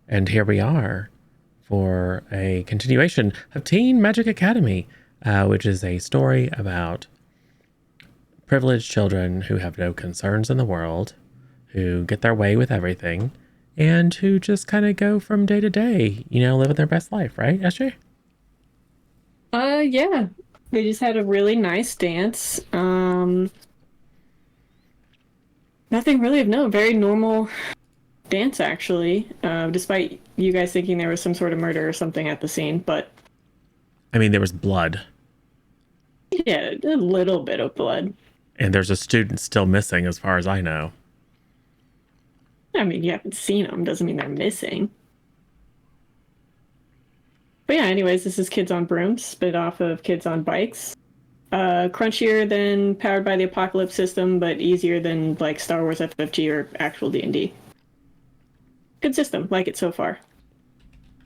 And here we are for a continuation of Teen Magic Academy, which is a story about privileged children who have no concerns in the world, who get their way with everything, and who just kind of go from day to day, living their best life, right, SJ? Yeah. We just had a really nice dance. Nothing really of note. Very normal dance, actually. Despite you guys thinking there was some sort of murder or something at the scene, but I mean, there was blood, yeah, a little bit of blood. and there's a student still missing, as far as I know. I mean, you haven't seen them, doesn't mean they're missing. But yeah, anyways, this is Kids on Brooms, spit off of Kids on Bikes. Crunchier than Powered by the Apocalypse system, but easier than like Star Wars FFG or actual D&D. Good system, like it so far.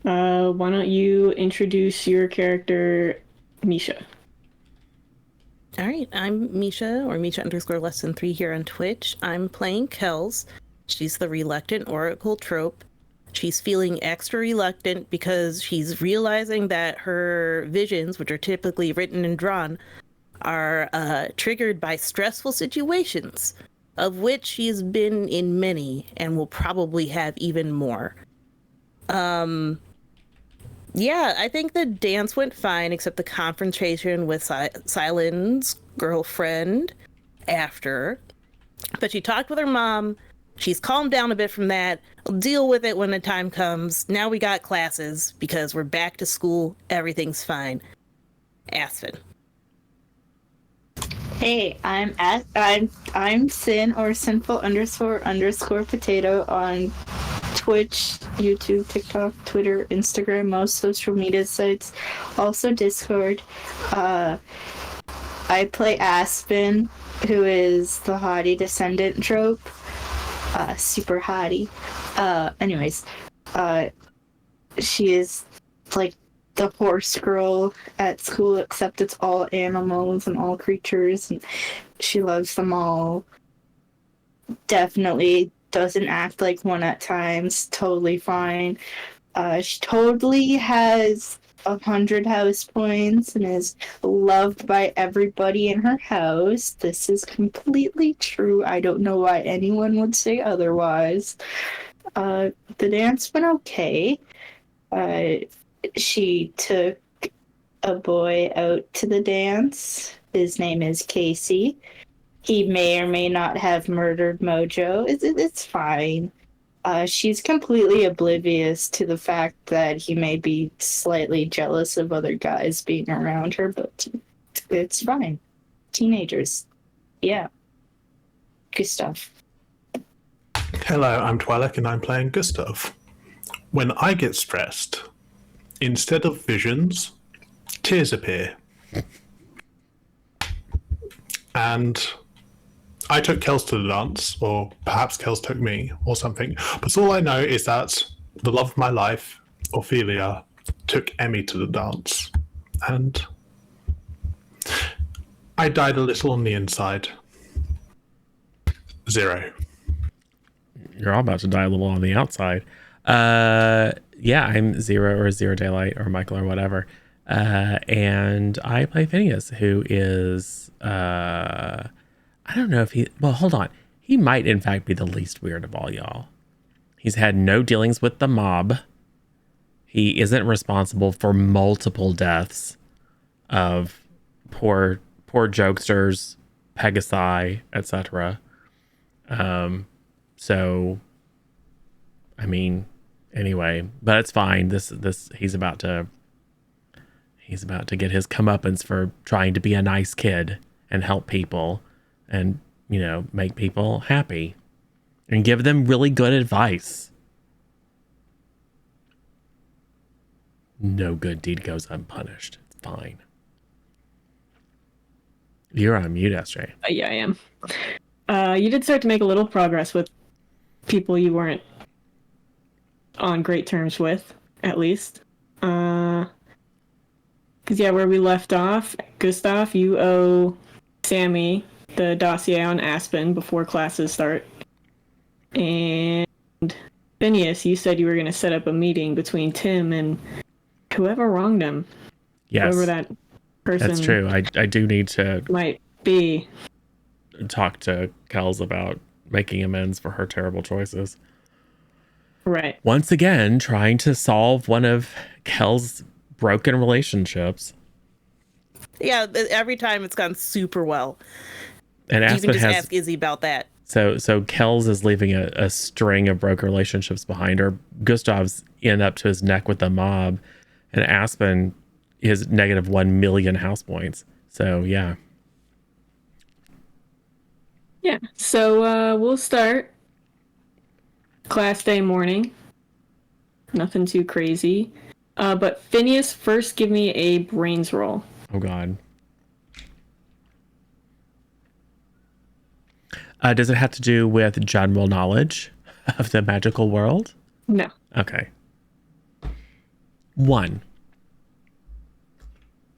Why don't you introduce your character, Misha? All right, I'm Misha, or Misha underscore less than 3 here on Twitch. I'm playing Kels. She's the reluctant Oracle trope. She's feeling extra reluctant because she's realizing that her visions, which are typically written and drawn, are triggered by stressful situations, of which she's been in many and will probably have even more. Yeah, I think the dance went fine, except the confrontation with Silen's girlfriend after. But she talked with her mom. She's calmed down a bit from that. I'll deal with it when the time comes. Now we got classes because we're back to school. Everything's fine. Aspen. Hey, I'm Sin or Sinful underscore potato on Twitch, YouTube, TikTok, Twitter, Instagram, most social media sites, also Discord. I play Aspen, who is the haughty descendant trope. Super haughty. Anyways, she is like the horse girl at school, except it's all animals and all creatures, and she loves them all. Definitely doesn't act like one at times. Totally fine. She totally has 100 house points and is loved by everybody in her house. This is completely true. I don't know why anyone would say otherwise. The dance went okay. She took a boy out to the dance. His name is Casey. He may or may not have murdered Mojo. It's fine. She's completely oblivious to the fact that he may be slightly jealous of other guys being around her, but it's fine. Teenagers. Yeah. Good stuff. Hello, I'm Twilight and I'm playing Gustav. When I get stressed, instead of visions, tears appear. And I took Kels to the dance, or perhaps Kels took me, or something. But all I know is that the love of my life, Ophelia, took Emmy to the dance. And I died a little on the inside. 0. You're all about to die a little on the outside. Yeah, I'm Zero or Zero Daylight or Michael or whatever. And I play Phineas, who is, I don't know if well, hold on. He might, in fact, be the least weird of all y'all. He's had no dealings with the mob. He isn't responsible for multiple deaths of poor jokesters, Pegasi, etc. So, I mean, anyway, but it's fine. This he's about to get his comeuppance for trying to be a nice kid and help people and, make people happy and give them really good advice. No good deed goes unpunished. It's fine. You're on mute, SJ. Yeah, I am. You did start to make a little progress with people you weren't on great terms with, at least. Because, yeah, where we left off, Gustav, you owe Sammy the dossier on Aspen before classes start. And Phineas, you said you were going to set up a meeting between Tim and whoever wronged him. Yes, Whoever that person that's true. I do need to might be. talk to Kels about making amends for her terrible choices. Right. Once again, trying to solve one of Kel's broken relationships. Yeah, every time it's gone super well. And You Aspen can just has ask Izzy about that. so Kells is leaving a string of broken relationships behind her. Gustav's in up to his neck with the mob, and Aspen is negative 1 million house points. So yeah. Yeah. So we'll start class day morning. Nothing too crazy. But Phineas, first give me a brains roll. Oh God. Does it have to do with general knowledge of the magical world? No. Okay. 1.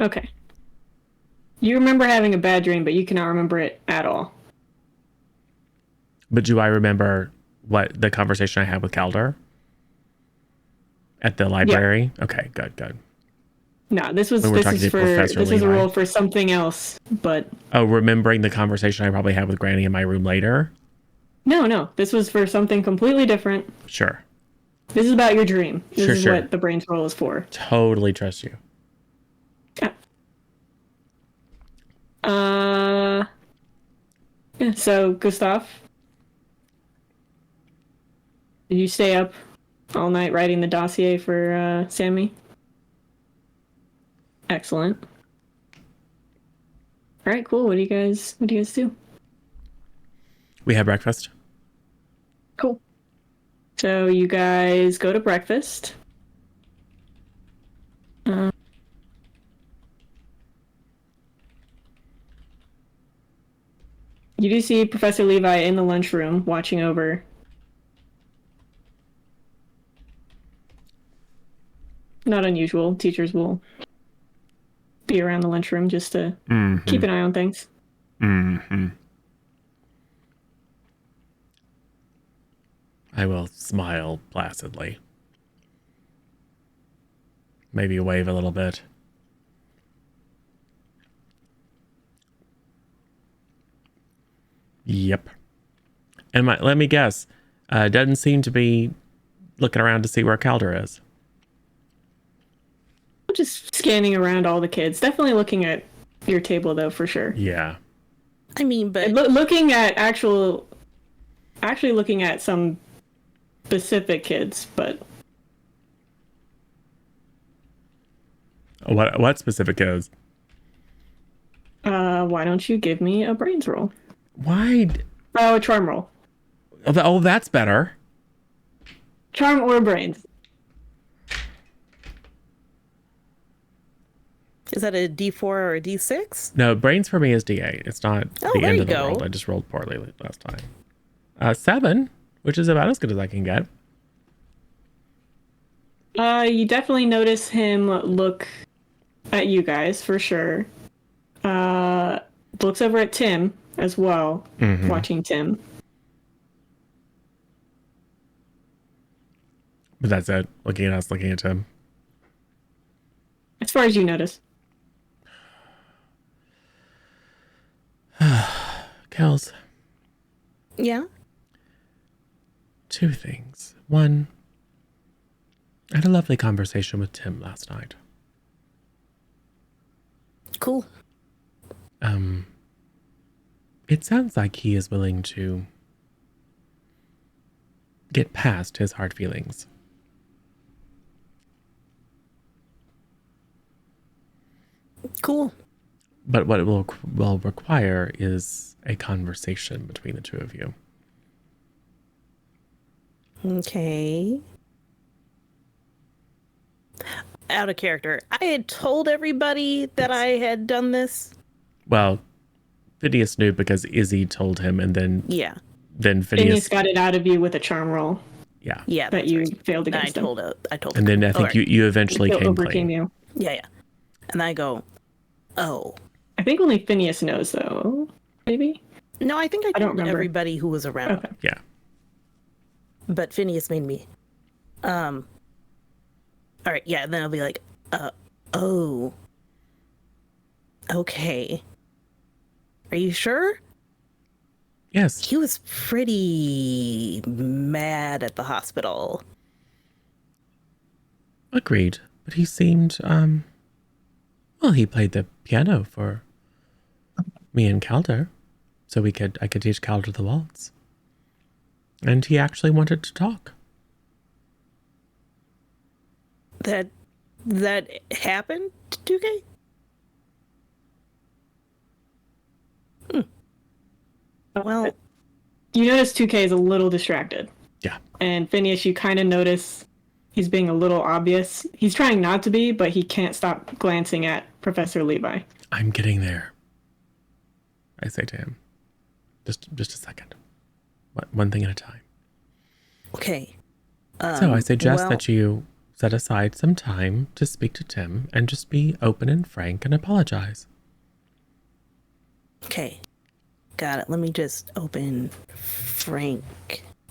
Okay. You remember having a bad dream, but you cannot remember it at all. But do I remember what the conversation I had with Calder at the library? Yeah. Okay, good. No, this was a role for something else, but remembering the conversation I probably had with Granny in my room later? No, this was for something completely different. Sure. This is about your dream. This is sure. what the brains roll is for. Totally trust you. Yeah. Yeah, so Gustav, did you stay up all night writing the dossier for Sammy? Excellent. All right, cool. What do you guys do? We had breakfast. Cool. So you guys go to breakfast. You do see Professor Levi in the lunchroom watching over. Not unusual. Teachers will be around the lunchroom just to keep an eye on things. I will smile placidly. Maybe wave a little bit. Yep. And let me guess. Doesn't seem to be looking around to see where Calder is. Just scanning around all the kids. Definitely looking at your table, though, for sure. Yeah. I mean, but looking at actually looking at some specific kids, but what specific kids? Why don't you give me a brains roll? Why? Oh, a charm roll. Oh, that's better. Charm or brains? Is that a D4 or a D6? No, brains for me is D8. It's not the end of the world. I just rolled poorly last time. 7, which is about as good as I can get. You definitely notice him look at you guys for sure. Looks over at Tim as well, watching Tim. But that's it. Looking at us, looking at Tim. As far as you notice. Kels. Yeah? 2 things. 1, I had a lovely conversation with Tim last night. Cool. It sounds like he is willing to get past his hard feelings. Cool. But what it will require is a conversation between the two of you. Okay. Out of character. I had told everybody that I had done this. Well, Phineas knew because Izzy told him, and then Phineas got it out of you with a charm roll. Yeah. Yeah. That you failed against him. I told and then I think you eventually came clean. You. Yeah. And I go, oh. I think only Phineas knows, though. Maybe? No, I think I don't told remember. everybody who was around. Okay. Yeah. but Phineas made me. All right, yeah, and then I'll be like, oh, okay. Are you sure? Yes. He was pretty mad at the hospital. Agreed. But he seemed, well, he played the piano for me and Calder, so I could teach Calder the waltz. And he actually wanted to talk. That happened, 2K? Well, You notice 2K is a little distracted. Yeah. And Phineas, you kind of notice he's being a little obvious. He's trying not to be, but he can't stop glancing at Professor Levi. I'm getting there, I say to him. Just a second. One thing at a time. okay. So I suggest that you set aside some time to speak to Tim and just be open and frank and apologize. Okay. Got it. Let me just open Frank.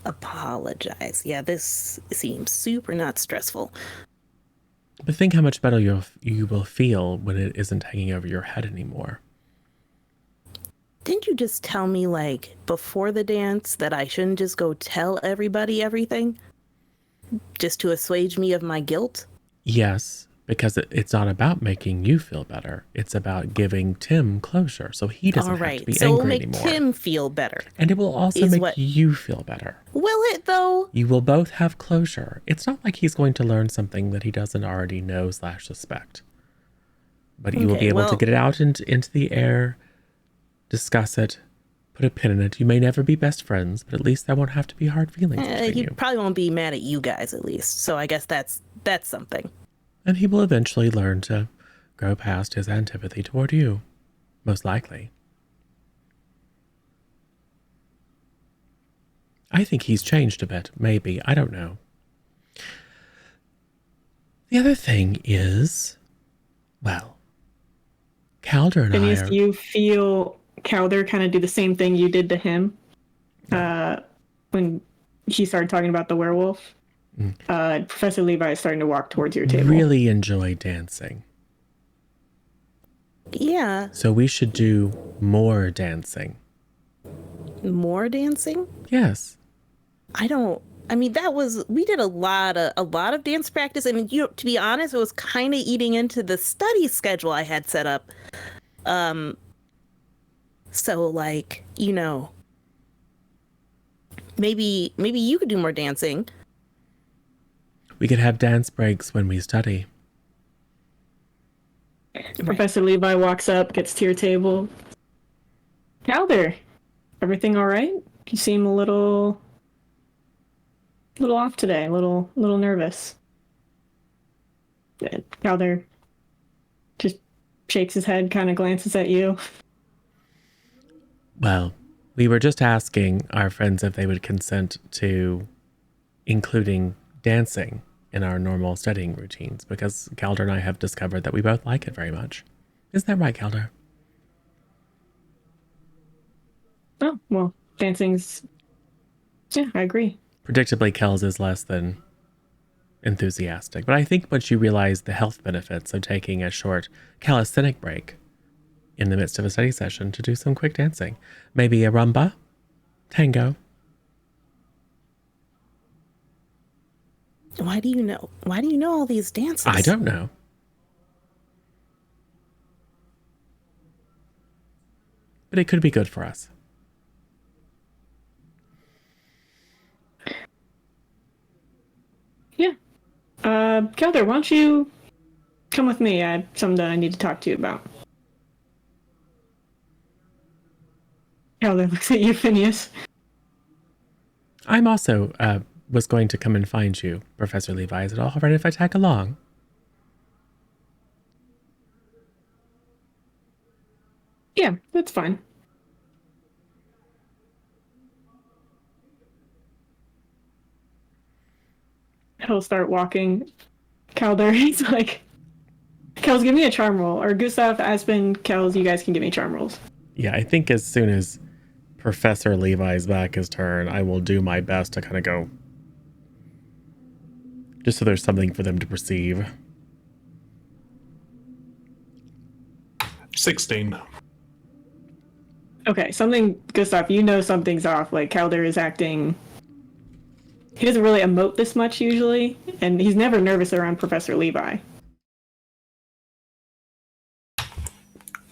Apologize. Yeah, this seems super not stressful. But think how much better you will feel when it isn't hanging over your head anymore. Didn't you just tell me, like, before the dance that I shouldn't just go tell everybody everything? Just to assuage me of my guilt? Yes, because it's not about making you feel better. It's about giving Tim closure so he doesn't All have right. to be So angry it'll make anymore. Tim feel better. And it will also is make what- you feel better. Will it, though? You will both have closure. It's not like he's going to learn something that he doesn't already know / suspect. But you will Okay, be able to well- get it out into the air, discuss it, put a pin in it. You may never be best friends, but at least there won't have to be hard feelings between He you. probably won't be mad at you guys, at least. So I guess that's something. And he will eventually learn to grow past his antipathy toward you. Most likely. I think he's changed a bit, maybe. I don't know. The other thing is, well, Calder and Phineas, I are... do you feel Calder kind of do the same thing you did to him when he started talking about the werewolf? Professor Levi is starting to walk towards your table. really enjoy dancing. Yeah. So we should do more dancing. More dancing? Yes. We did a lot of dance practice, and to be honest, it was kind of eating into the study schedule I had set up. So like, maybe you could do more dancing. We could have dance breaks when we study. Professor Levi walks up, gets to your table. Calder, everything all right? You seem a little off today, a little nervous. Calder just shakes his head, kind of glances at you. Well, we were just asking our friends if they would consent to including dancing in our normal studying routines, because Calder and I have discovered that we both like it very much. Isn't that right, Calder? Oh, well, dancing's... Yeah, I agree. Predictably, Kells is less than enthusiastic, but I think once you realize the health benefits of taking a short calisthenic break in the midst of a study session to do some quick dancing, maybe a rumba, tango. Why do you know all these dances? I don't know. But it could be good for us. Yeah. Calder, why don't you come with me? I have something that I need to talk to you about. Calder looks at you, Phineas. I'm also was going to come and find you, Professor Levi. Is it all right if I tag along? Yeah, that's fine. He'll start walking. Calder, he's like, Kels, give me a charm roll. Or Gustav, Aspen, Kels, you guys can give me charm rolls. Yeah, I think as soon as Professor Levi's back is turned, I will do my best to kind of go, Just so there's something for them to perceive. 16. Okay, Gustav, you know something's off. Like, Calder is acting... He doesn't really emote this much usually, and he's never nervous around Professor Levi.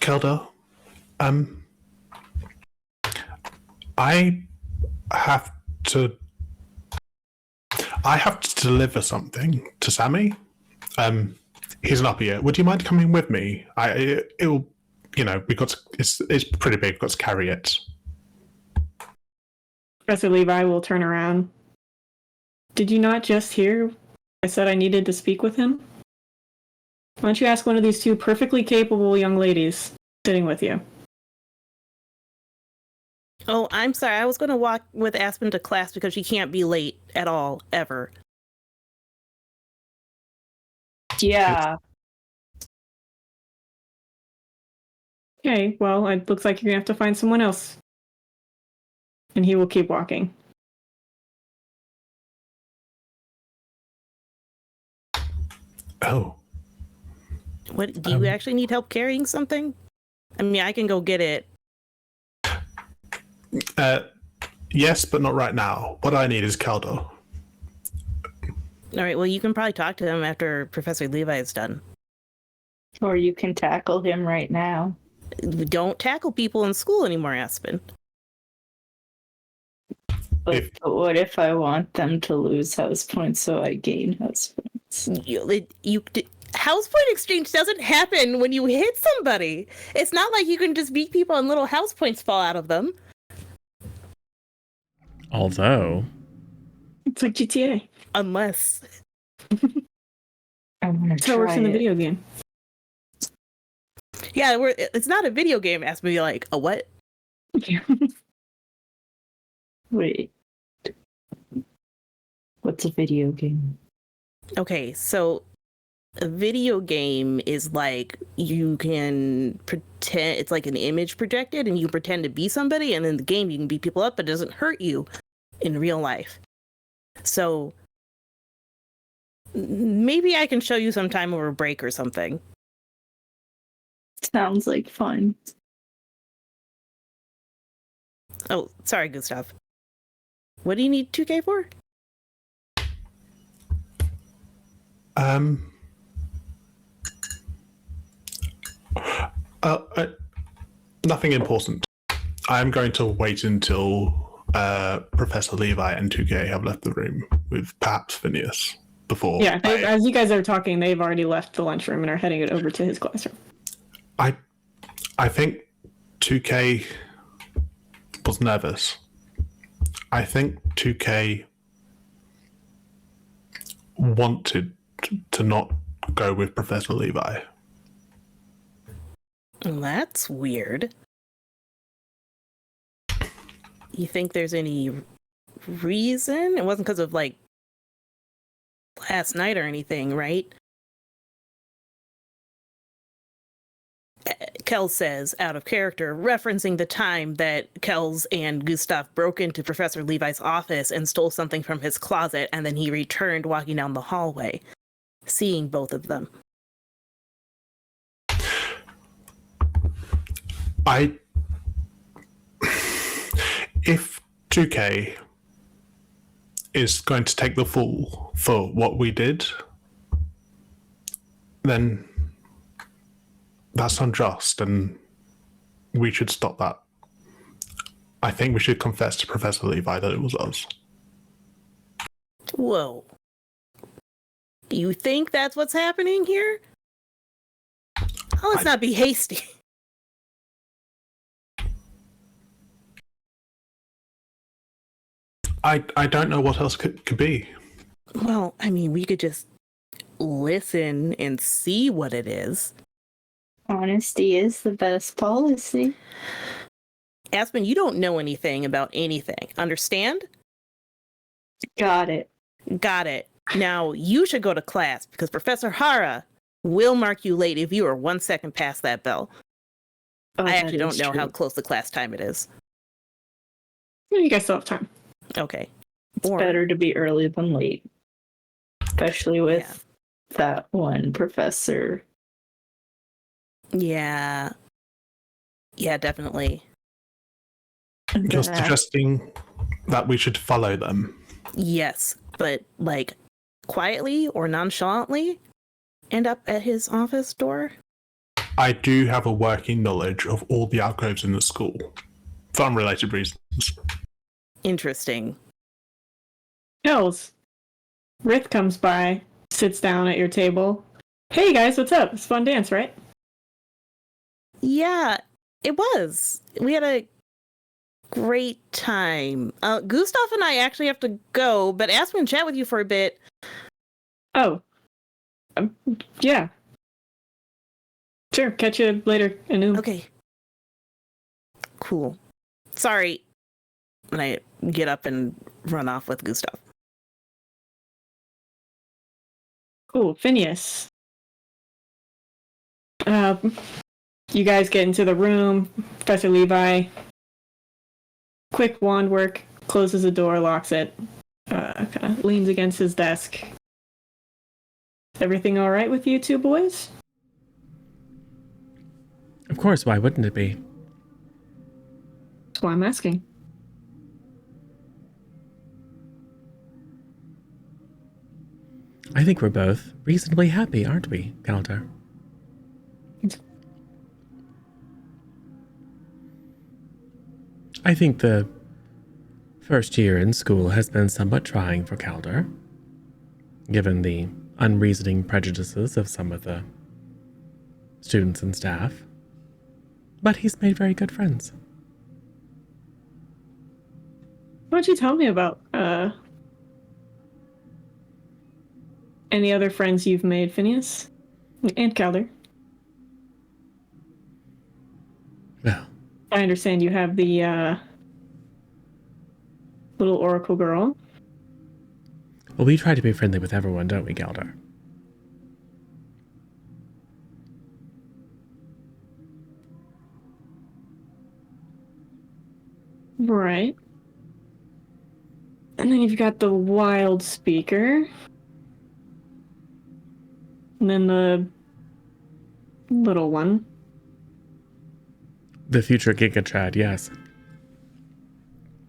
Kelda, I have to deliver something to Sammy. He's not here. Would you mind coming with me? It'll, it's pretty big. We've got to carry it. Professor Levi will turn around. Did you not just hear I said I needed to speak with him? Why don't you ask one of these two perfectly capable young ladies sitting with you? Oh, I'm sorry. I was going to walk with Aspen to class because she can't be late at all, ever. Yeah. Okay, well, it looks like you're going to have to find someone else. And he will keep walking. Oh. What, do you actually need help carrying something? I mean, I can go get it. Yes, but not right now. What I need is Caldo. All right, well, you can probably talk to him after Professor Levi is done. Or you can tackle him right now. Don't tackle people in school anymore, Aspen. But what if I want them to lose house points so I gain house points? House point exchange doesn't happen when you hit somebody. It's not like you can just beat people and little house points fall out of them. Although... It's like GTA. Unless... That's how it works in the video game. Yeah, it's not a video game. Ask me like, a what? Wait. What's a video game? Okay, so a video game is like you can pretend it's like an image projected and you pretend to be somebody, and in the game you can beat people up, but it doesn't hurt you in real life. So maybe I can show you sometime over a break or something. Sounds like fun. Oh, sorry, Gustav. What do you need 2K for? Nothing important. I'm going to wait until Professor Levi and 2K have left the room with perhaps Phineas before. Yeah, as you guys are talking, they've already left the lunchroom and are heading it over to his classroom. I think 2K was nervous. I think 2K wanted to not go with Professor Levi. That's weird. You think there's any reason? It wasn't because of, like, last night or anything, right? Kells says, out of character, referencing the time that Kells and Gustav broke into Professor Levi's office and stole something from his closet, and then he returned walking down the hallway, seeing both of them. If 2K is going to take the fall for what we did, then that's unjust, and we should stop that. I think we should confess to Professor Levi that it was us. Whoa. You think that's what's happening here? Oh, let's not be hasty. I don't know what else could be. Well, I mean, we could just listen and see what it is. Honesty is the best policy. Aspen, you don't know anything about anything. Understand? Got it. Got it. Now, you should go to class because Professor Hara will mark you late if you are 1 second past that bell. Oh, I actually don't is know true. how close the class time it is. You guys still have time. Okay. It's better to be early than late. especially with that one professor. Yeah. Yeah, definitely. You're suggesting that we should follow them. Yes, but like quietly or nonchalantly end up at his office door. I do have a working knowledge of all the alcoves in the school for unrelated reasons. Interesting. Hills. Rith comes by, sits down at your table. Hey guys, what's up? It's a fun dance, right? Yeah, it was. We had a great time. Gustav and I actually have to go, but asked me to chat with you for a bit. Oh. Yeah. Sure, catch you later, Anu. Okay. Cool. Sorry. And I get up and run off with Gustav. Cool, Phineas. You guys get into the room. Professor Levi. Quick wand work. Closes the door, locks it. Kind of leans against his desk. Everything all right with you two boys? Of course, why wouldn't it be? That's why I'm asking. I think we're both reasonably happy, aren't we, Calder? I think the first year in school has been somewhat trying for Calder, given the unreasoning prejudices of some of the students and staff. But he's made very good friends. Why don't you tell me about any other friends you've made, Phineas? And Calder. Well, I understand you have the little oracle girl. well, we try to be friendly with everyone, don't we, Calder? Right. And then you've got the wild speaker. And then the little one. The future Giga Chad, yes.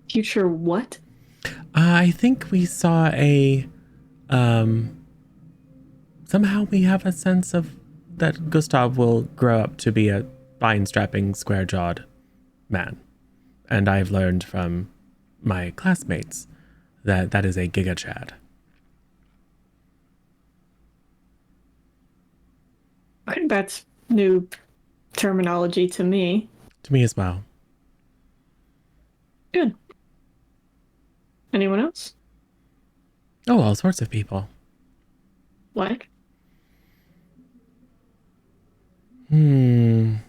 Future what? I think we saw a, somehow we have a sense of that Gustav will grow up to be a spine-strapping, square-jawed man. And I've learned from my classmates that that is a Giga Chad. I think that's new terminology to me. To me as well. Good. Anyone else? Oh, all sorts of people. Like? Well,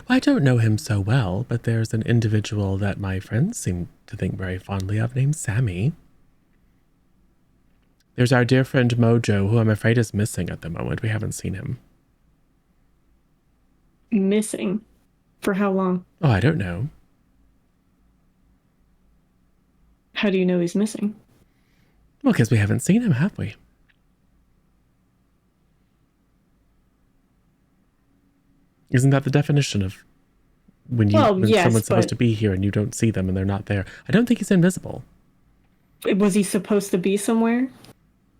I don't know him so well, but there's an individual that my friends seem to think very fondly of named Sammy. There's our dear friend Mojo, who I'm afraid is missing at the moment. We haven't seen him. Missing? For how long? Oh, I don't know. How do you know he's missing? Well, because we haven't seen him, have we? Isn't that the definition of when Yes, someone's supposed but to be here and you don't see them and they're not there? I don't think he's invisible. was he supposed to be somewhere?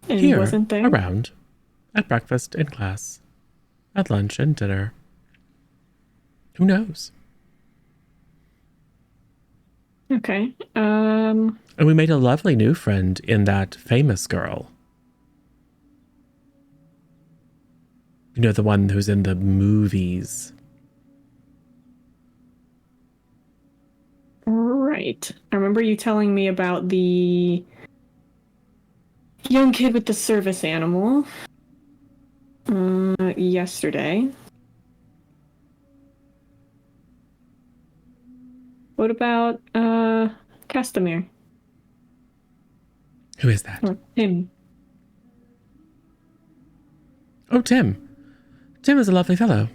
And Here, he wasn't there? around, at breakfast, in class, at lunch and dinner. Who knows? Okay. And we made a lovely new friend in that famous girl. You know, the one who's in the movies. Right. I remember you telling me about the young kid with the service animal yesterday. What about Castamere? Who is that? Or him? Oh, Tim. Tim is a lovely fellow.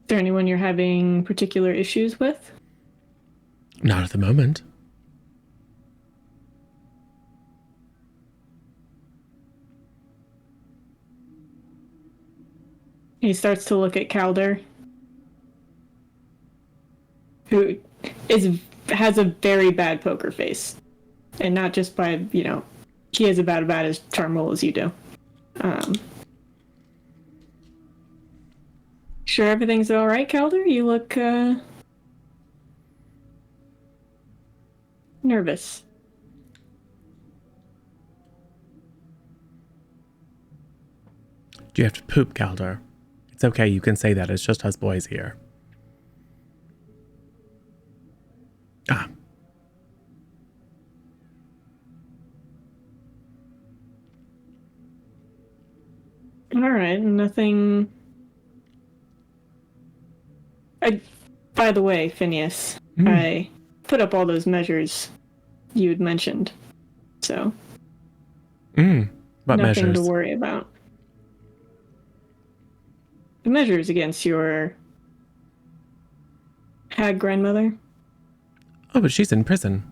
Is there anyone you're having particular issues with? Not at the moment. He starts to look at Calder, who has a very bad poker face, and not just by he has about as charm roll as you do. Sure, everything's all right, Calder. You look nervous. Do you have to poop, Calder? It's okay, you can say that. It's just us boys here. Ah. All right, nothing. By the way, Phineas, I put up all those measures you had mentioned, so What nothing measures? to worry about. The measures against your hag grandmother. Oh, but she's in prison.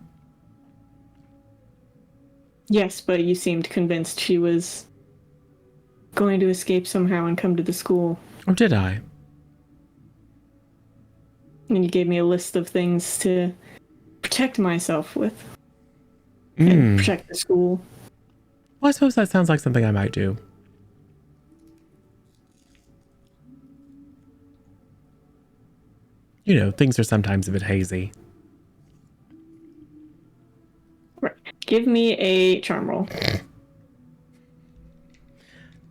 Yes, but you seemed convinced she was going to escape somehow and come to the school. Or did I? And you gave me a list of things to protect myself with. And protect the school. Well, I suppose that sounds like something I might do. You know, things are sometimes a bit hazy. Right. Give me a charm roll.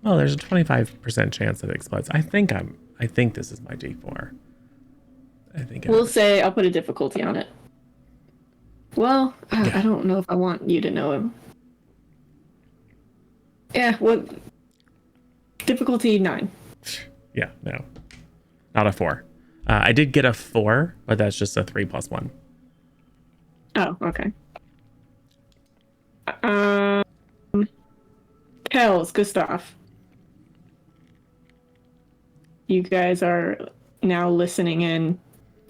Well, there's a 25% chance that it explodes. I think this is my D4. I think We'll say I'll put a difficulty on it. Well, I don't know if I want you to know him. Yeah, what? Difficulty 9. Yeah, no. Not a 4. I did get a 4, but that's just a 3 plus 1. Oh, okay. Kels, Gustav. You guys are now listening in.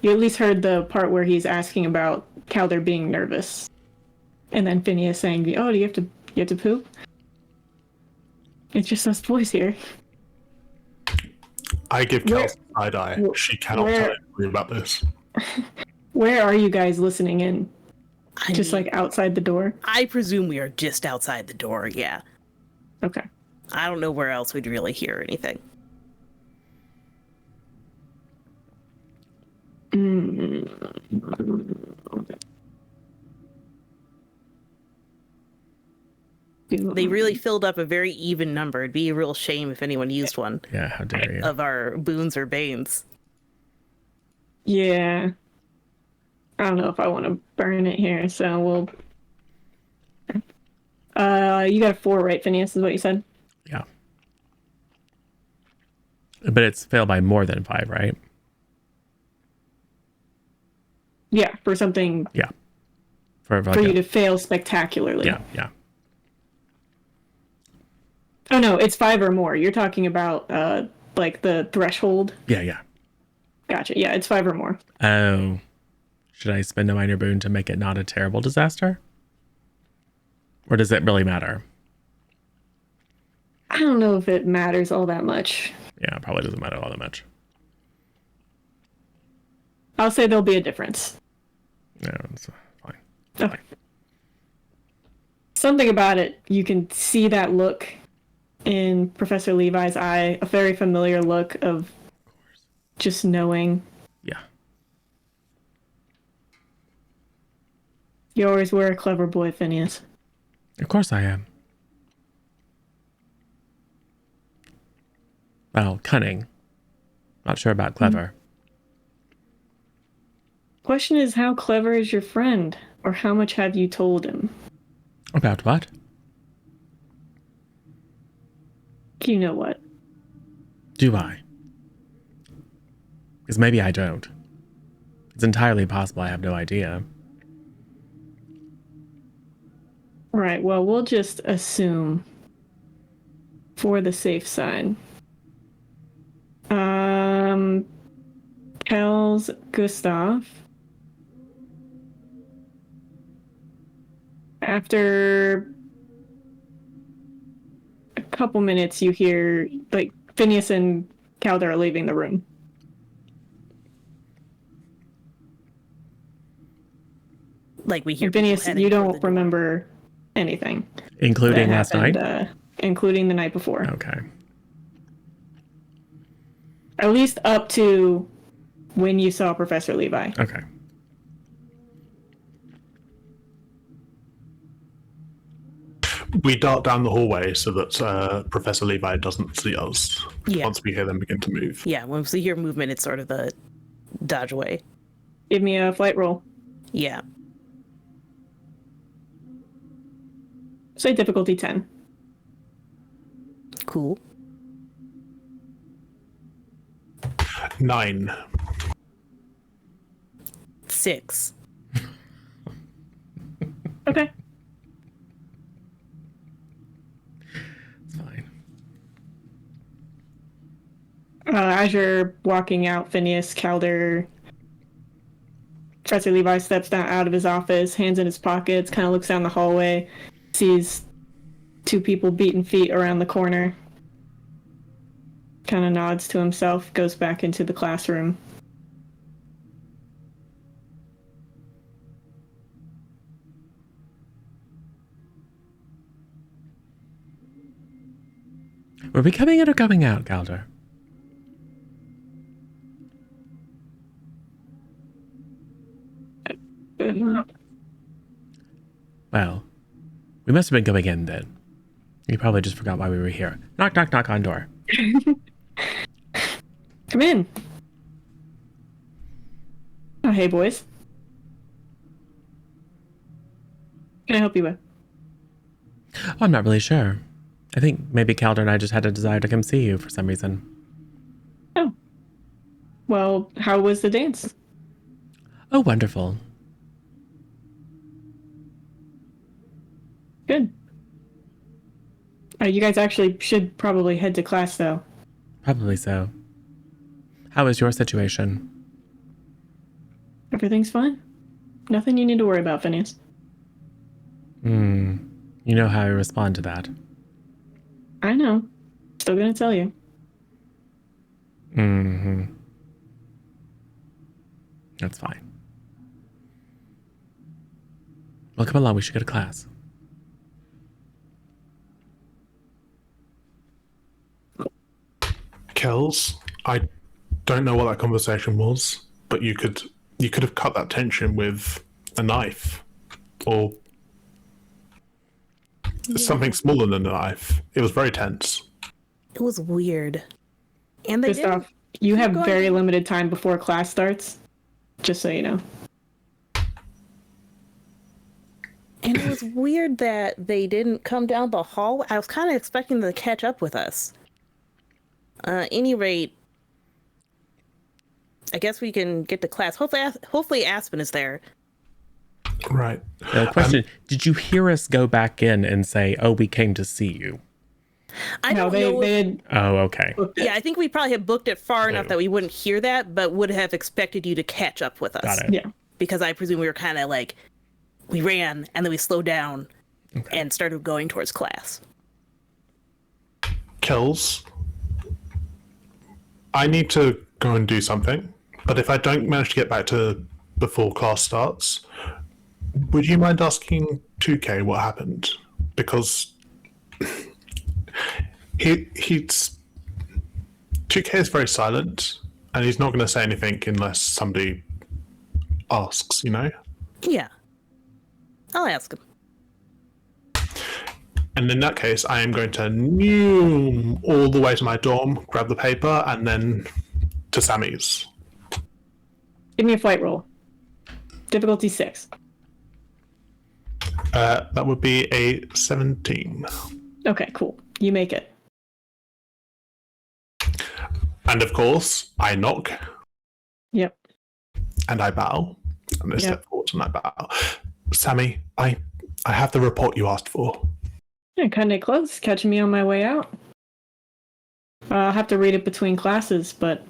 You at least heard the part where he's asking about Calder being nervous. And then Phineas saying, "Oh, do you have to poop?" It's just us boys here. I give Kels a side eye. She cannot tell anybody about this. Where are you guys listening in? Just like outside the door? I presume we are just outside the door, yeah. Okay. I don't know where else we'd really hear anything. They really filled up a very even number. It'd be a real shame if anyone used one. Yeah, how dare you. Of our boons or banes. Yeah. I don't know if I want to burn it here, so we'll... you got a 4, right, Phineas, is what you said? Yeah. But it's failed by more than 5, right? Yeah, for something... Yeah. For you to fail spectacularly. Yeah. Oh, no, it's 5 or more. You're talking about, like, the threshold? Yeah. Gotcha. Yeah, it's 5 or more. Oh. Should I spend a minor boon to make it not a terrible disaster? Or does it really matter? I don't know if it matters all that much. Yeah, it probably doesn't matter all that much. I'll say there'll be a difference. No, it's fine. Okay. Something about it, you can see that look in Professor Levi's eye, a very familiar look of just knowing. Yeah. You always were a clever boy, Phineas. Of course I am. Well, cunning. Not sure about clever. Question is, how clever is your friend? Or how much have you told him? About what? You know what? Do I? Because maybe I don't. It's entirely possible I have no idea. Right, well, we'll just assume for the safe side. Kels, Gustav. After a couple minutes, you hear like Phineas and Calder are leaving the room. Like we hear And Phineas, people heading you toward the don't door. remember anything, Including that last happened, night? including the night before. Okay. At least up to when you saw Professor Levi. Okay. We dart down the hallway so that Professor Levi doesn't see us Yeah. once we hear them begin to move. Yeah, once we hear movement, it's sort of the dodge away. Give me a flight roll. Yeah. Say difficulty 10. Cool. 9. 6. Okay. It's fine. As you're walking out, Phineas, Calder, Professor Levi steps down out of his office, hands in his pockets, kind of looks down the hallway, sees 2 people beating feet around the corner, kind of nods to himself, goes back into the classroom. Were we coming in or going out, Calder? Well, we must have been going in then. You probably just forgot why we were here. Knock, knock, knock on door. Come in. Oh, hey, boys. Can I help you with? Oh, I'm not really sure. I think maybe Calder and I just had a desire to come see you for some reason. Oh. Well, how was the dance? Oh, wonderful. Good. You guys actually should probably head to class, though. Probably so. How is your situation? Everything's fine. Nothing you need to worry about, Phineas. You know how I respond to that. I know. Still gonna tell you. Mm-hmm. That's fine. Well, come along. We should go to class. Kells, I don't know what that conversation was, but you could have cut that tension with a knife or something smaller than a knife. It was very tense. It was weird. And they Just didn't. off, you have going very to- limited time before class starts. Just so you know. And it was weird that they didn't come down the hall. I was kind of expecting them to catch up with us. Any rate, I guess we can get to class. Hopefully Aspen is there. Right. Question, did you hear us go back in and say, oh, we came to see you? I No, don't know. they had Oh, okay. booked it. Yeah, I think we probably have booked it far enough Oh. that we wouldn't hear that, but would have expected you to catch up with us. Got it. Yeah. Because I presume we were kind of like, we ran and then we slowed down and started going towards class. Kells, I need to go and do something, but if I don't manage to get back to before class starts, would you mind asking 2K what happened? Because he's 2K is very silent, and he's not going to say anything unless somebody asks, you know? Yeah. I'll ask him. And in that case, I am going to noom all the way to my dorm, grab the paper, and then to Sammy's. Give me a flight roll. Difficulty 6. That would be a 17. Okay, cool. You make it. And of course, I knock Yep. and I bow. And I Yep. step forward and I bow. Sammy, I have the report you asked for. Yeah, kind of close. Catching me on my way out. I'll have to read it between classes, but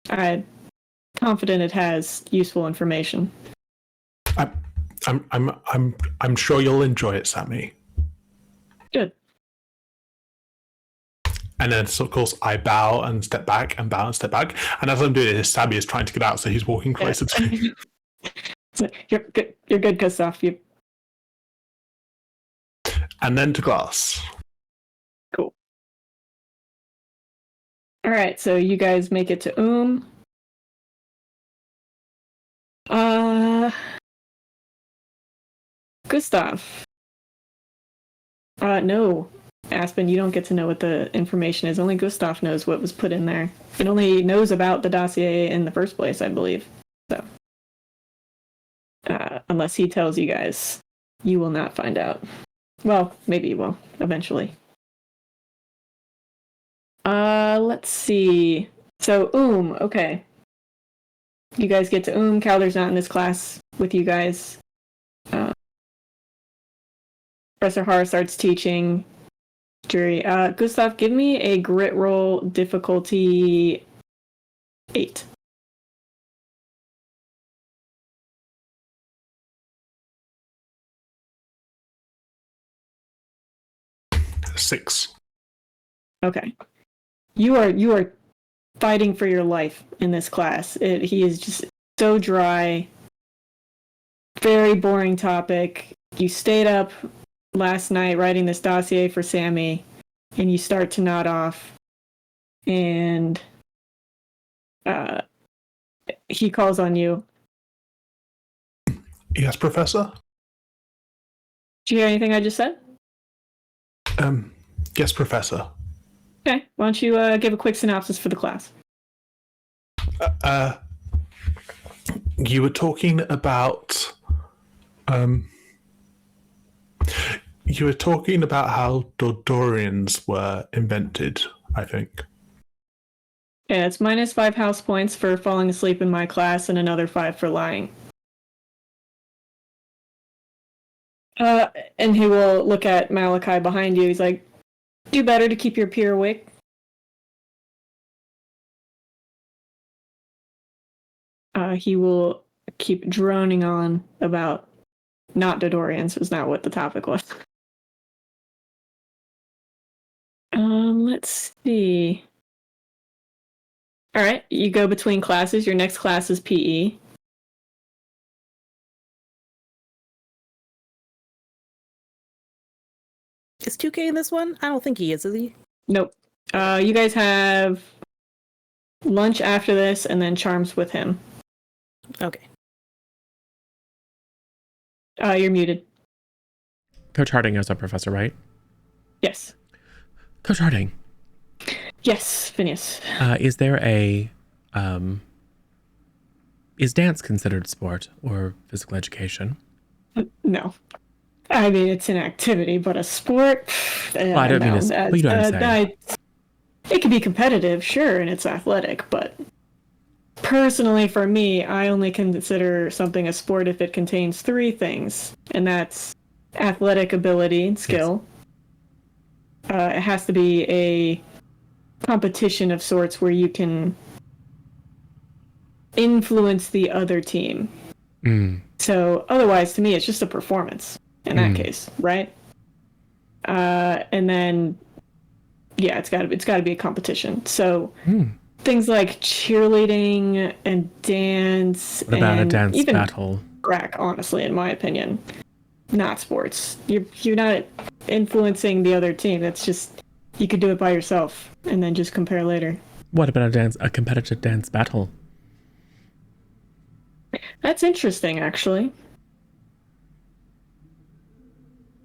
I'm confident it has useful information. I'm sure you'll enjoy it, Sammy. Good. And then, so of course, I bow and step back and bow and step back. And as I'm doing this, Sammy is trying to get out, so he's walking closer to me. You're good. You're good, Gustav. You And then to glass. cool. All right, so you guys make it to Gustav. No. Aspen, you don't get to know what the information is. Only Gustav knows what was put in there. It only knows about the dossier in the first place, I believe. So, unless he tells you guys, you will not find out. Well, maybe you will, eventually. Let's see. So, okay. You guys get to Calder's not in this class with you guys. Professor Har starts teaching. Jury. Gustav, give me a grit roll difficulty 8. Six. Okay. You are fighting for your life in this class. He is just so dry. Very boring topic. You stayed up last night writing this dossier for Sammy, and you start to nod off. And he calls on you. Yes, Professor? Did you hear anything I just said? Yes, Professor. Okay. Why don't you give a quick synopsis for the class? You were talking about how Dordorians were invented, I think. Yeah, it's -5 house points for falling asleep in my class and another 5 for lying. And he will look at Malachi behind you. He's like, do better to keep your peer awake. He will keep droning on about not Dodorians, was not what the topic was. Let's see. All right, you go between classes. Your next class is PE. Is 2K in this one? I don't think he is he? Nope. You guys have lunch after this and then charms with him. Okay. You're muted. Coach Harding is our professor, right? Yes. Coach Harding. Yes, Phineas. Is there is dance considered sport or physical education? No. I mean, it's an activity, but a sport? Well, I don't mean what you know what I'm saying. It can be competitive, sure, and it's athletic, but personally for me, I only consider something a sport if it contains 3 things, and that's athletic ability and skill. Yes. It has to be a competition of sorts where you can influence the other team. So otherwise, to me, it's just a performance in that case, right? And then, yeah, it's got to be a competition. So things like cheerleading and dance. What about and a dance even battle? Track, honestly, in my opinion, not sports. You're not influencing the other team. That's just, you could do it by yourself and then just compare later. What about a competitive dance battle? That's interesting, actually.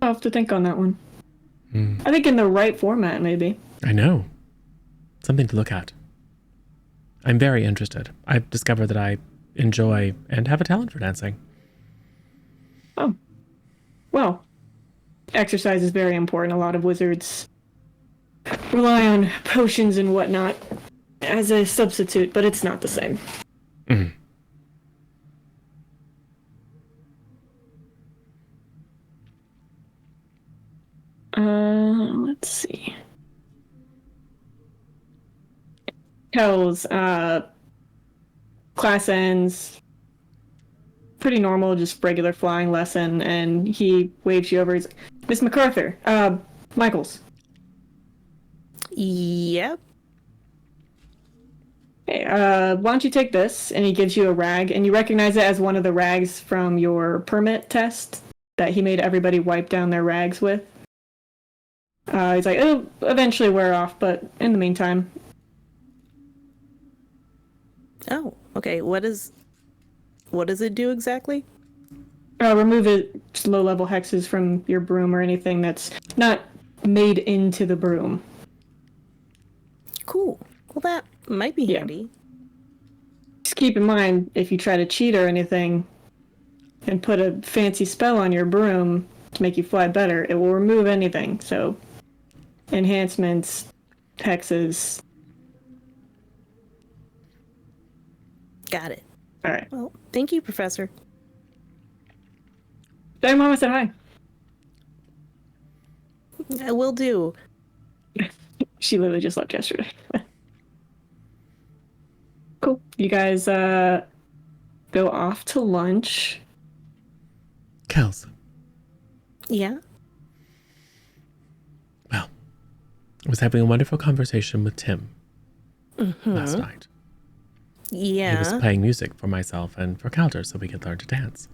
I'll have to think on that one. I think in the right format, maybe. I know. Something to look at. I'm very interested. I've discovered that I enjoy and have a talent for dancing. Oh. Well, exercise is very important. A lot of wizards rely on potions and whatnot as a substitute, but it's not the same. Let's see. Kells, class ends. pretty normal, just regular flying lesson, and he waves you over. He's like, Miss MacArthur, Michaels. Yep. Hey, why don't you take this? And he gives you a rag, and you recognize it as one of the rags from your permit test that he made everybody wipe down their rags with. He's like, it'll eventually wear off, but in the meantime. Oh, okay. What does it do exactly? Remove it, low-level hexes from your broom or anything that's not made into the broom. Cool. Well, that might be handy. Just keep in mind, if you try to cheat or anything and put a fancy spell on your broom to make you fly better, it will remove anything. So, enhancements, hexes. Got it. All right. Well, thank you, Professor. Tell Mama said hi. I will do. She literally just left yesterday. Cool. You guys go off to lunch. Kels. Yeah. Well, I was having a wonderful conversation with Tim last night. Yeah. He was playing music for myself and for Calder so we could learn to dance.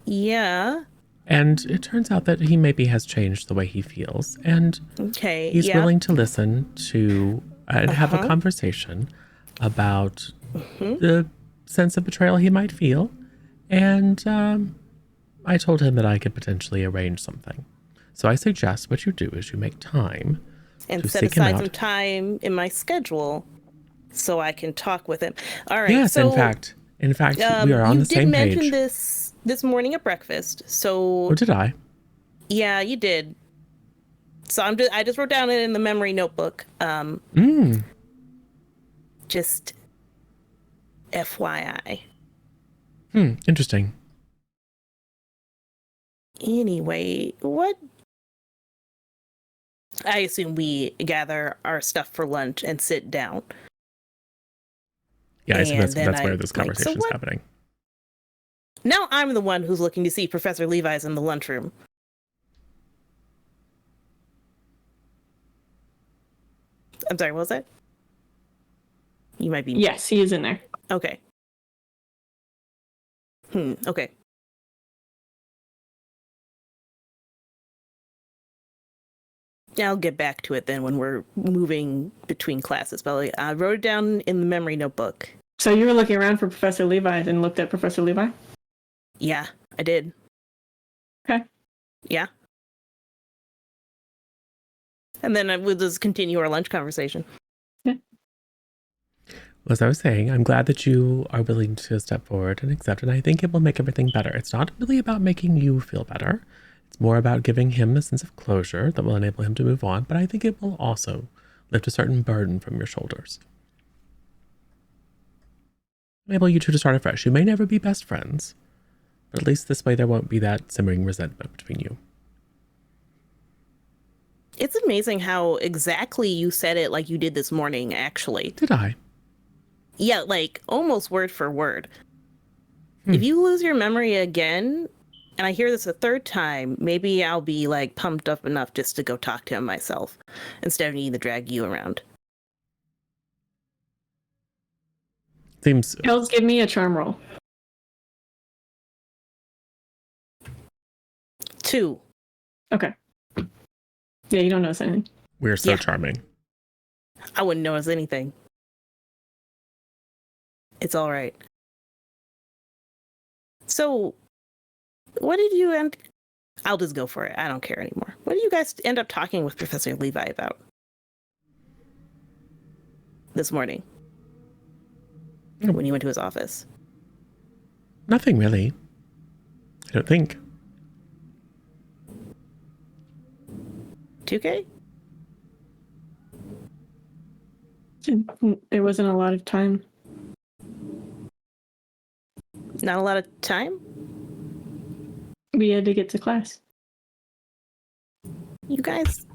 Yeah. And it turns out that he maybe has changed the way he feels. And Okay. he's willing to listen to and have a conversation about the sense of betrayal he might feel. And I told him that I could potentially arrange something. So I suggest what you do is you make time and to set seek him aside out. some time in my schedule so I can talk with him. All right. Yes, so, in fact, we are on the same page. You did mention this morning at breakfast. So Or did I? Yeah, you did. So I just wrote down it in the memory notebook. Just FYI. Interesting. Anyway, what? I assume we gather our stuff for lunch and sit down. Yeah, I assume And that's then where this conversation is happening. Now I'm the one who's looking to see Professor Levi's in the lunchroom. I'm sorry, what was that? You might be... Yes, he is in there. Okay. Okay. I'll get back to it then when we're moving between classes. But I wrote it down in the memory notebook. So you were looking around for Professor Levi and looked at Professor Levi? Yeah, I did. Okay. Yeah. And then we'll just continue our lunch conversation. Yeah. As I was saying, I'm glad that you are willing to step forward and accept, and I think it will make everything better. It's not really about making you feel better. It's more about giving him a sense of closure that will enable him to move on, but I think it will also lift a certain burden from your shoulders. Enable you two to start afresh. You may never be best friends, but at least this way there won't be that simmering resentment between you. It's amazing how exactly you said it like you did this morning, actually. Did I? Yeah, like almost word for word. If you lose your memory again, and I hear this a third time, maybe I'll be like pumped up enough just to go talk to him myself instead of needing to drag you around. Seems... Hells, give me a charm roll. 2. Okay. Yeah, you don't notice anything. We're so charming. I wouldn't notice anything. It's all right. So, what did you end... I'll just go for it. I don't care anymore. What did you guys end up talking with Professor Levi about this morning when you went to his office? Nothing really. I don't think. 2K? There wasn't a lot of time. Not a lot of time? We had to get to class. You guys...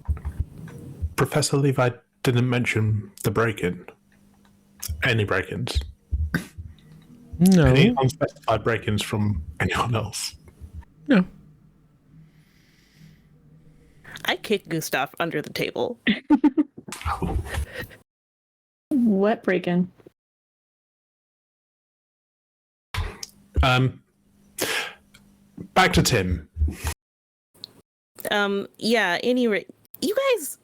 Professor Levi didn't mention the break-in. Any break-ins. No, Any unspecified break-ins from anyone else? no. I kicked Gustav under the table. What break-in? Back to Tim. Yeah, any rate, you guys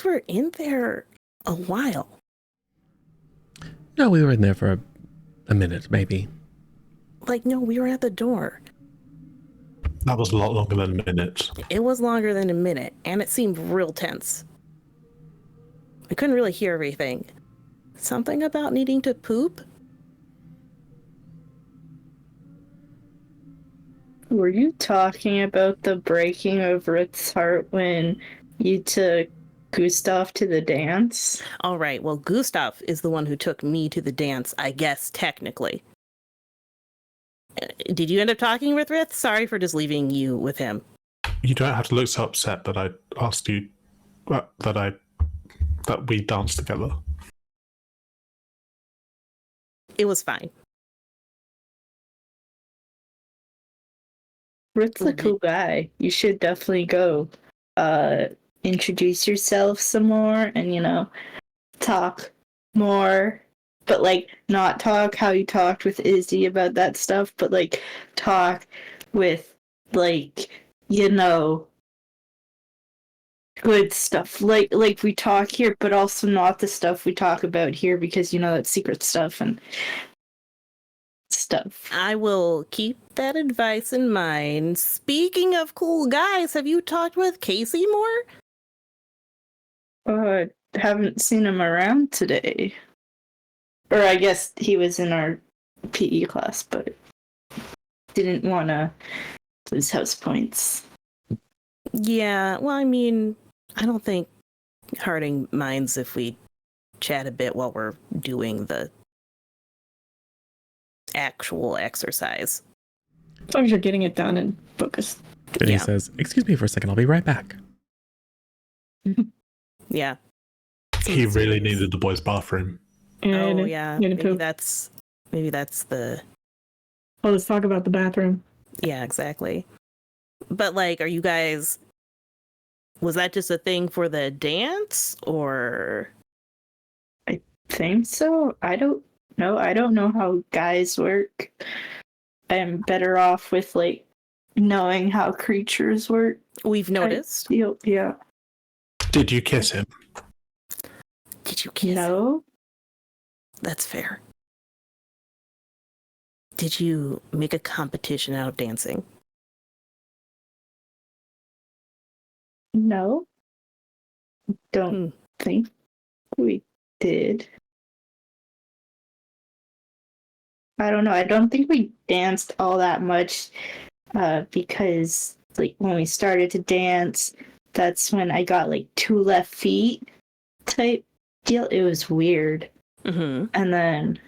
were in there a while. No, we were in there for a minute, maybe. Like, no, we were at the door. That was a lot longer than a minute. It was longer than a minute, and it seemed real tense. I couldn't really hear everything. Something about needing to poop? Were you talking about the breaking of Ruth's heart when you took Gustav to the dance? All right, well, Gustav is the one who took me to the dance, I guess, technically. Did you end up talking with Rith? Sorry for just leaving you with him. You don't have to look so upset that I asked you that we danced together. It was fine. Ruth's a cool guy. You should definitely go introduce yourself some more and, talk more. But, not talk how you talked with Izzy about that stuff, but, talk with, good stuff. Like we talk here, but also not the stuff we talk about here because, that's secret stuff and stuff. I will keep that advice in mind. Speaking of cool guys, have you talked with Casey more? Haven't seen him around today. Or I guess he was in our PE class, but didn't want to lose house points. Yeah, well, I mean, I don't think Harding minds if we chat a bit while we're doing the actual exercise. As long as you're getting it done and focused. Vinny Yeah. says, "Excuse me for a second, I'll be right back." Yeah. He really needed the boys' bathroom. Oh yeah. Need to Maybe poop. that's the Oh, let's talk about the bathroom. yeah, exactly. But are you guys, was that just a thing for the dance or? Think so? I don't know. I don't know how guys work. I'm better off with knowing how creatures work. We've noticed. Yeah. Did you kiss him? Did you kiss? No. That's fair. Did you make a competition out of dancing? No. Don't think we did. I don't know. I don't think we danced all that much because when we started to dance, that's when I got 2 left feet type deal. It was weird. Mm-hmm. And then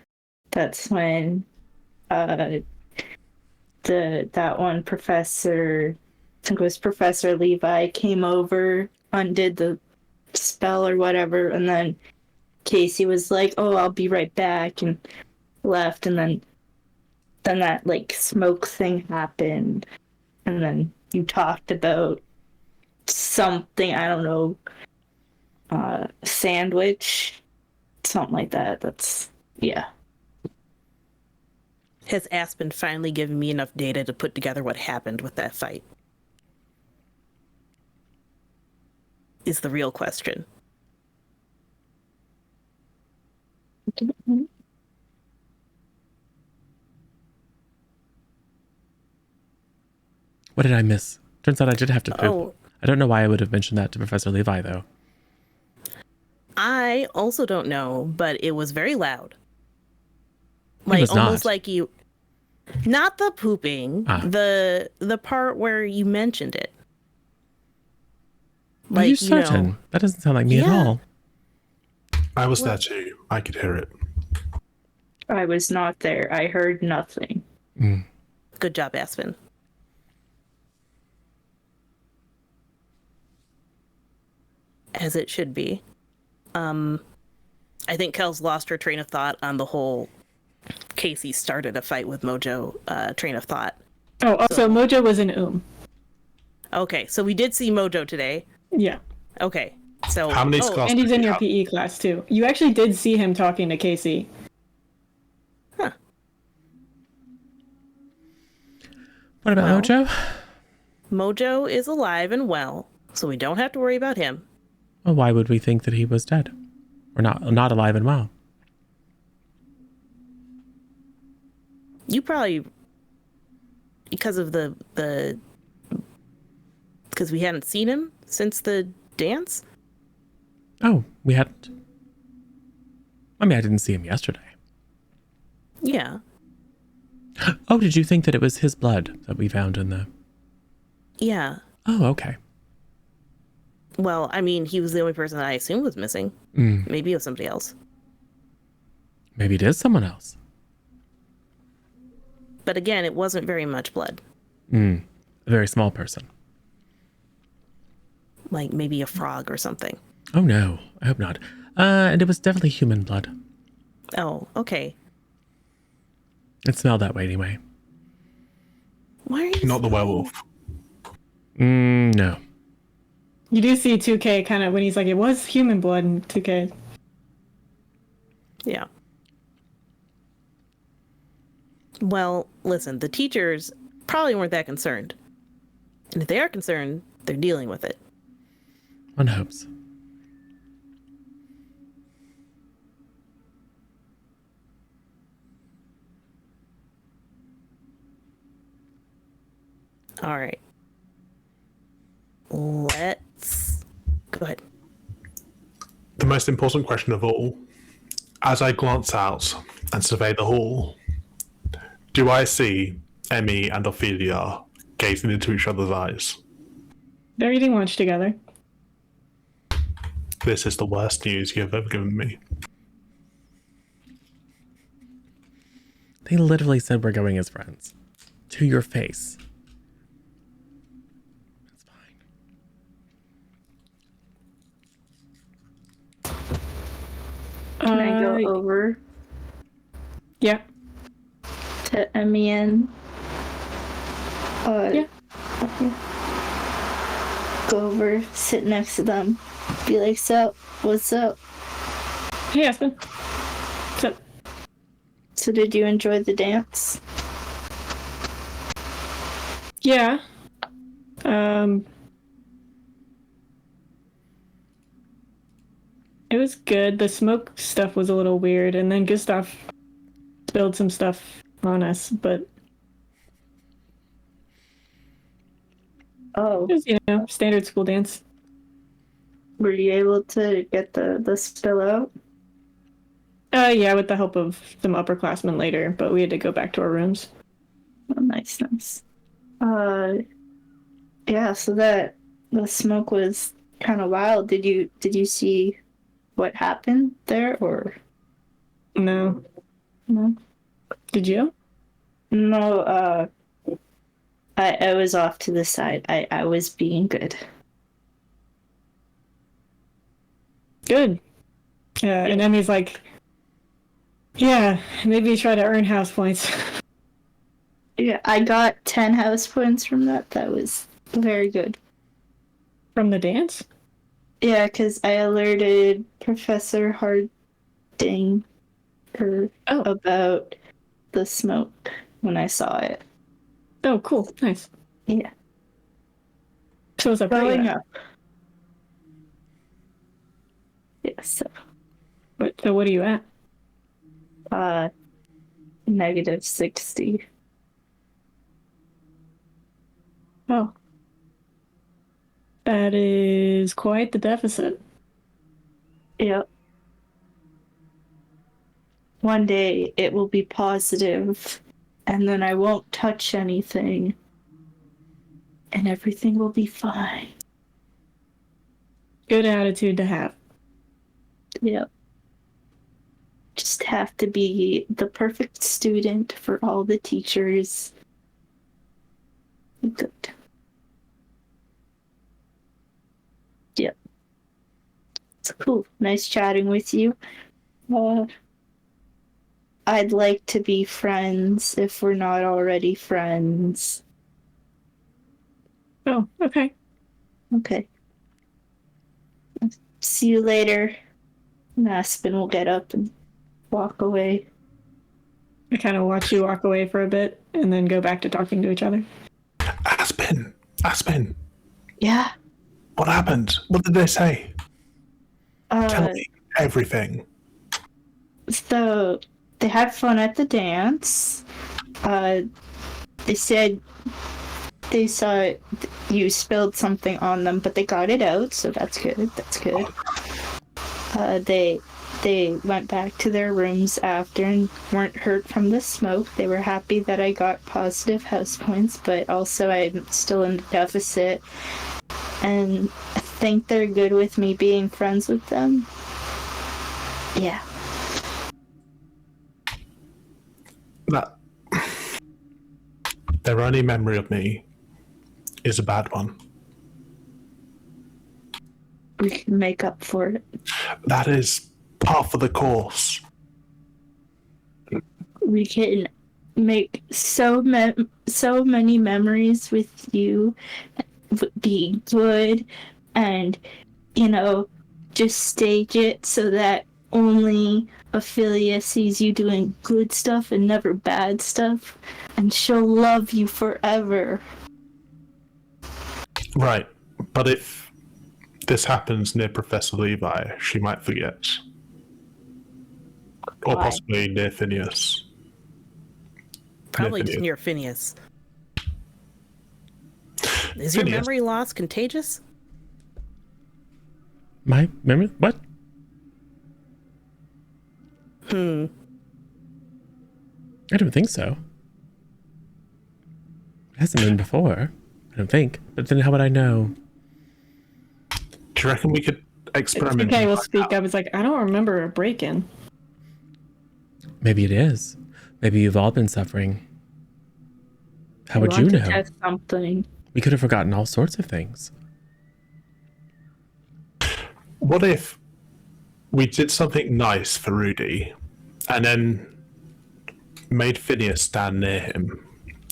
that's when that one professor, I think it was Professor Levi, came over, undid the spell or whatever, and then Casey was like, "Oh, I'll be right back," and left, and then that smoke thing happened, and then you talked about something, I don't know, sandwich, something like that. That's yeah. Has Aspen finally given me enough data to put together what happened with that fight? Is the real question. What did I miss? Turns out I did have to poop. Oh, I don't know why I would have mentioned that to Professor Levi, though. I also don't know, but it was very loud. It was almost not. like you. Not the pooping. Ah. The part where you mentioned it. Are you certain? That doesn't sound like me at Yeah. all. I was there too. I could hear it. I was not there. I heard nothing. Good job, Aspen. As it should be. I think Kel's lost her train of thought on the whole Casey started a fight with Mojo train of thought. Oh, also, So- Mojo was in Okay, so we did see Mojo today. Yeah. Okay, so How many scars And he's did in you your have? PE class, too. You actually did see him talking to Casey. What about Well- Mojo? Mojo is alive and well, so we don't have to worry about him. Well, why would we think that he was dead? Or not alive and well? You probably, because of the because we hadn't seen him since the dance. Oh, we hadn't. I mean, I didn't see him yesterday. Yeah. Oh, did you think that it was his blood that we found in the... Yeah. Oh, okay. Well, I mean, he was the only person that I assumed was missing. Mm, Maybe it was somebody else. maybe it is someone else. But again, it wasn't very much blood. Mm, a very small person. Like maybe a frog or something. Oh no, I hope not. And it was definitely human blood. Oh, okay. It smelled that way anyway. Why are you... Not the werewolf. No. You do see 2K kind of when he's like, it was human blood in 2K. Yeah. Well, listen, the teachers probably weren't that concerned. And if they are concerned, they're dealing with it. One hopes. All right. Let's go ahead. The most important question of all, as I glance out and survey the hall, do I see Emmy and Ophelia gazing into each other's eyes? They're eating lunch together. This is the worst news you have ever given me. They literally said we're going as friends. To your face. It's fine. Can I go over Yeah. to Emmy and Yeah. go over, sit next to them, be like, "So, what's up? Hey, Aspen. So, So, did you enjoy the dance?" yeah. It was good. The smoke stuff was a little weird, and then Gustav spilled some stuff on us, but Oh, it was, you know, standard school dance. were you able to get the spill out? Yeah, with the help of some upperclassmen later, but we had to go back to our rooms. Oh, nice, nice. Yeah. So that the smoke was kind of wild. Did you see what happened there, or No. no? Did you? No. I was off to the side. I was being good. Good. And Emmy's like, yeah, maybe try to earn house points. Yeah, I got 10 house points from that. That was very good. From the dance? Yeah, because I alerted Professor Harding about the smoke when I saw it. Oh, cool. Nice. Yeah. Shows up Growing pretty up. Yeah, so So what are you at? -60. Oh. That is quite the deficit. Yep. One day it will be positive, and then I won't touch anything, and everything will be fine. Good attitude to have. Yep. Just have to be the perfect student for all the teachers. Good. Yep. It's cool. Nice chatting with you. I'd like to be friends if we're not already friends. Oh, okay. Okay. See you later. And Aspen will get up and walk away. I kind of watch you walk away for a bit and then go back to talking to each other. Aspen, Yeah. what happened? What did they say? Tell Uh, me everything. so they had fun at the dance. They said they saw you spilled something on them, but they got it out, so that's good. That's good. They went back to their rooms after and weren't hurt from the smoke. They were happy that I got positive house points, but also I'm still in the deficit. And I think they're good with me being friends with them. Yeah. That their only memory of me is a bad one. We can make up for it. That is part of the course. We can make so many memories with you being good, and just stage it so that only Ophelia sees you doing good stuff and never bad stuff, and she'll love you forever. Right. But if this happens near Professor Levi, she might forget. Or Why? possibly near Phineas. Probably Phineas. near Phineas. Is your Phineas. memory loss contagious? My memory? What? Hmm. I don't think so. It hasn't been before, I don't think. But then how would I know? Do you reckon we could experiment? Okay, we'll speak up. It's like, I don't remember a break-in. Maybe it is. Maybe you've all been suffering. How would you want to know? test something. We could have forgotten all sorts of things. What if we did something nice for Rudy and then made Phineas stand near him?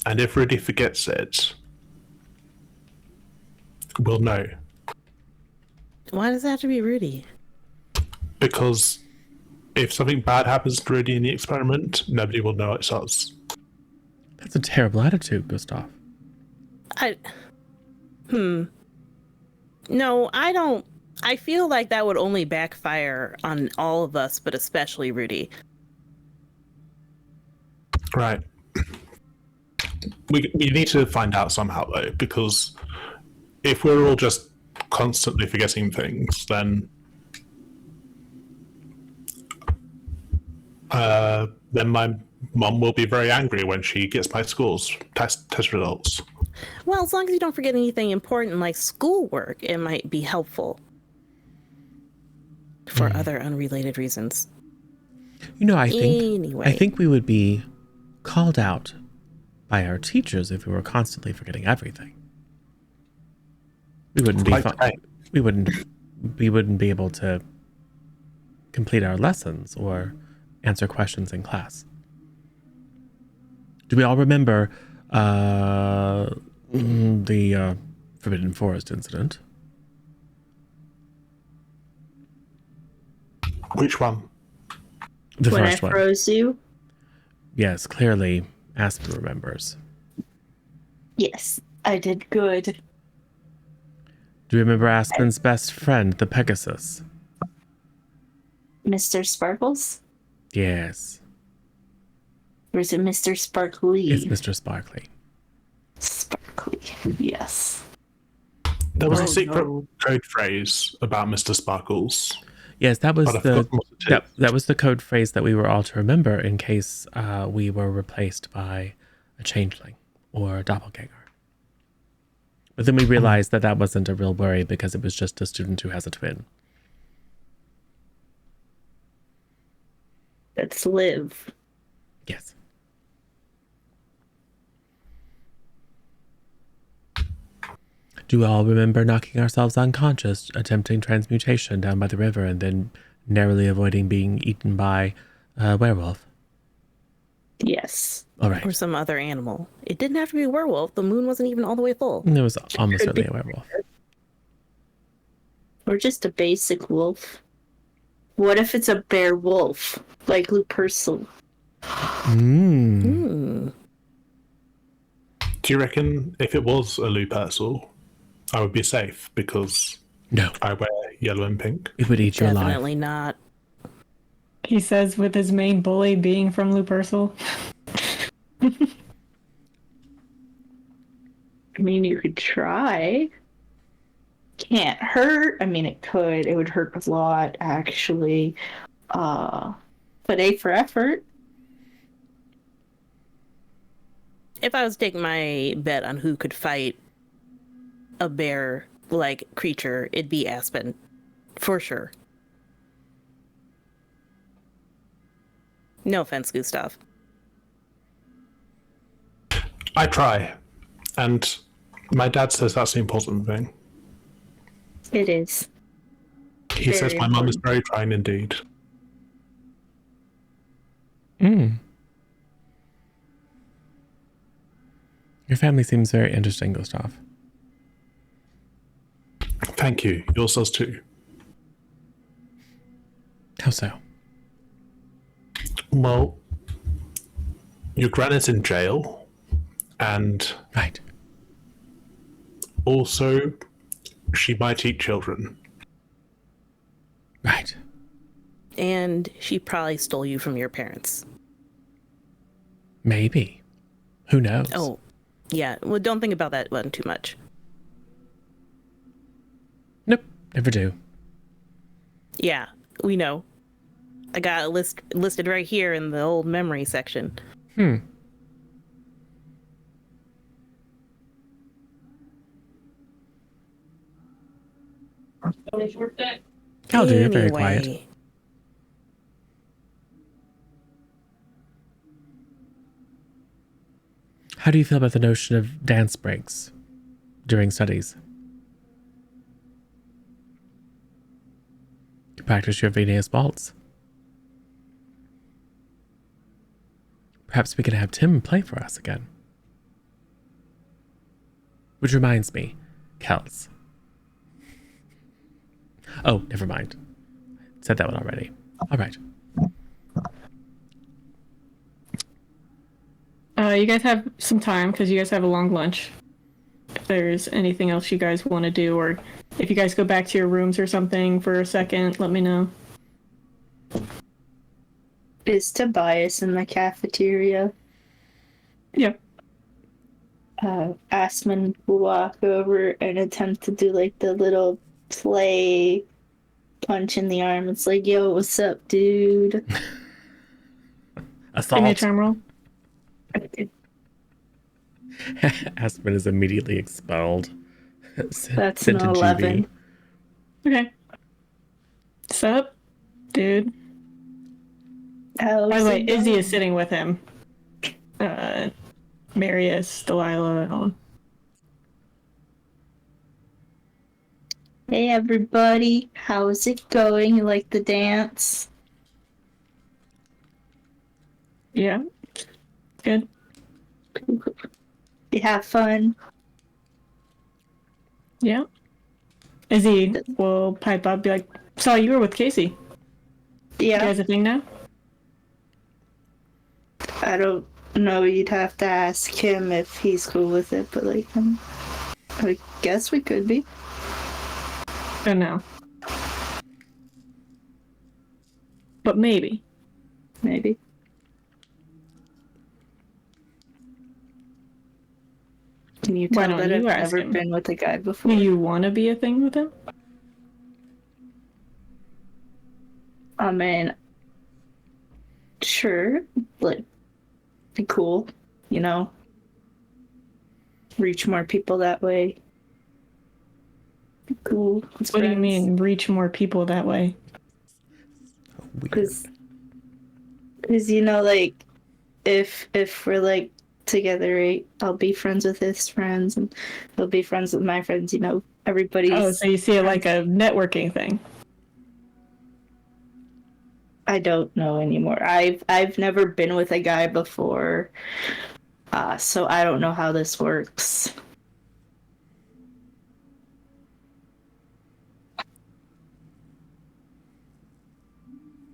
And if Rudy forgets it, we'll know. Why does it have to be Rudy? Because if something bad happens to Rudy in the experiment, nobody will know it's us. That's a terrible attitude, Gustav. No, I don't. I feel like that would only backfire on all of us, but especially Rudy. Right. We need to find out somehow, though, because if we're all just constantly forgetting things, then my mom will be very angry when she gets my scores, test results. Well, as long as you don't forget anything important like schoolwork, it might be helpful for other unrelated reasons. I Anyway. think we would be called out by our teachers if we were constantly forgetting everything. We wouldn't be we wouldn't be able to complete our lessons or answer questions in class. Do we all remember the Forbidden Forest incident? Which one? The When I first one. froze you? Yes, clearly Aspen remembers. Yes, I did good. Do you remember Aspen's best friend, the Pegasus? Mr. Sparkles? Yes, Or is it Mr. Sparkly? it's Mr. Sparkly. Sparkly, yes. There was Oh, a secret no. code phrase about Mr. Sparkles. Yes, that was But I've forgotten what it is. that was the code phrase that we were all to remember in case we were replaced by a changeling or a doppelganger. But then we realized that wasn't a real worry because it was just a student who has a twin. Let's live. Yes. Do you all remember knocking ourselves unconscious, attempting transmutation down by the river, and then narrowly avoiding being eaten by a werewolf? Yes. All right. Or some other animal. It didn't have to be a werewolf. The moon wasn't even all the way full. It was almost Could certainly be. a werewolf. Or just a basic wolf. What if it's a bear wolf? Like Lupercal? Mm. Do you reckon if it was a Lupercal, I would be safe because No, I wear yellow and pink? it would eat you alive. Definitely not. He says with his main bully being from Lupercal. I mean, you could try. Can't hurt. I mean, it could. It would hurt a lot, actually. But A for effort. If I was taking my bet on who could fight a bear-like creature, it'd be Aspen. For sure. No offense, Gustav. I try. And my dad says that's the important thing. It is. He says Very my mum is important. very trying indeed. Mm. Your family seems very interesting, Gustav. Thank you. Yours does too. How so? Well, your granny's in jail, and Right. also she might eat children. Right. And she probably stole you from your parents. Maybe. Who knows? Oh, yeah. Well, don't think about that one too much. Nope. Never do. Yeah, we know. I got a listed right here in the old memory section. Hmm. I'll do. You're very quiet. Anyway, How do you feel about the notion of dance breaks during studies? You practice your Venus waltz. Perhaps we could have Tim play for us again. Which reminds me, Kels. Oh, never mind. Said that one already. All right. You guys have some time because you guys have a long lunch. If there's anything else you guys want to do, or if you guys go back to your rooms or something for a second, let me know. Is Tobias in the cafeteria? Yep. Asman will walk over and attempt to do like the little play punch in the arm. It's like, yo, what's up, dude? Give me a Assault. charm roll. Aspen is immediately expelled. That's Sent an to 11. juvie. Okay. What's up, dude? How's By the way, it Izzy going? is sitting with him. Marius, Delilah, Ellen. Hey, everybody. How's it going? You like the dance? Yeah. Good. You have fun? Yeah. Izzy will pipe up, be like, saw you were with Casey. You Yeah. guys a thing now? I don't know. You'd have to ask him if he's cool with it, but like, I guess we could be. Don't know. But maybe. Maybe. Can you Why tell don't that I've you ask never him? been with a guy before? Do you want to be a thing with him? I mean, sure, like, be cool, you know? Reach more people that way. Be cool. What do you mean, reach more people that way? Weird. Because you know, like, if we're like together, right, I'll be friends with his friends, and he'll be friends with my friends. You know, everybody's. Oh, so you see it like a networking thing. I don't know anymore. I've never been with a guy before, so I don't know how this works.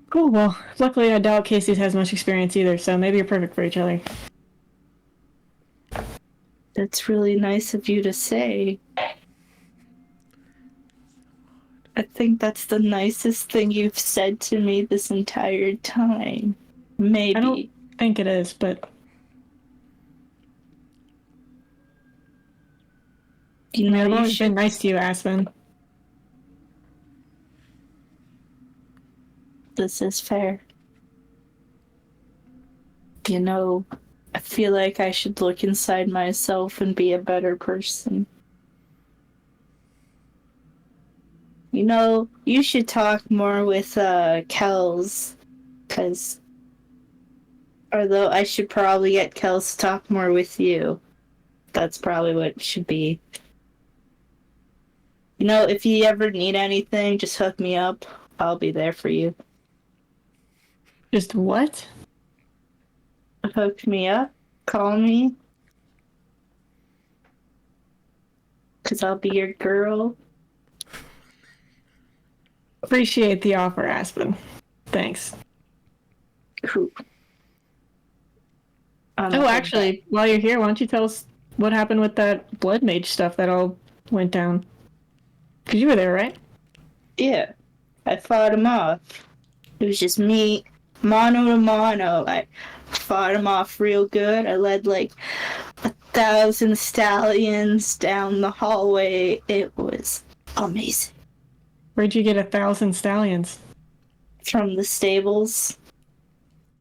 Cool. Well, luckily I doubt Casey has much experience either, so maybe you're perfect for each other. That's really nice of you to say. I think that's the nicest thing you've said to me this entire time. Maybe. I don't think it is, but You I mean, know, I've you always been should. nice to you, Aspen. This is fair. You know, I feel like I should look inside myself and be a better person. You know, you should talk more with Kels, because although I should probably get Kels to talk more with you. That's probably what it should be. You know, if you ever need anything, just hook me up. I'll be there for you. Just what? Hook me up. Call me. Because I'll be your girl. Appreciate the offer, Aspen. Thanks. Cool. Oh, actually, while you're here, why don't you tell us what happened with that blood mage stuff that all went down? Because you were there, right? Yeah. I fought him off. It was just me, mano to mano. I fought him off real good. I led like 1,000 stallions down the hallway. It was amazing. Where'd you get 1,000 stallions? From the stables.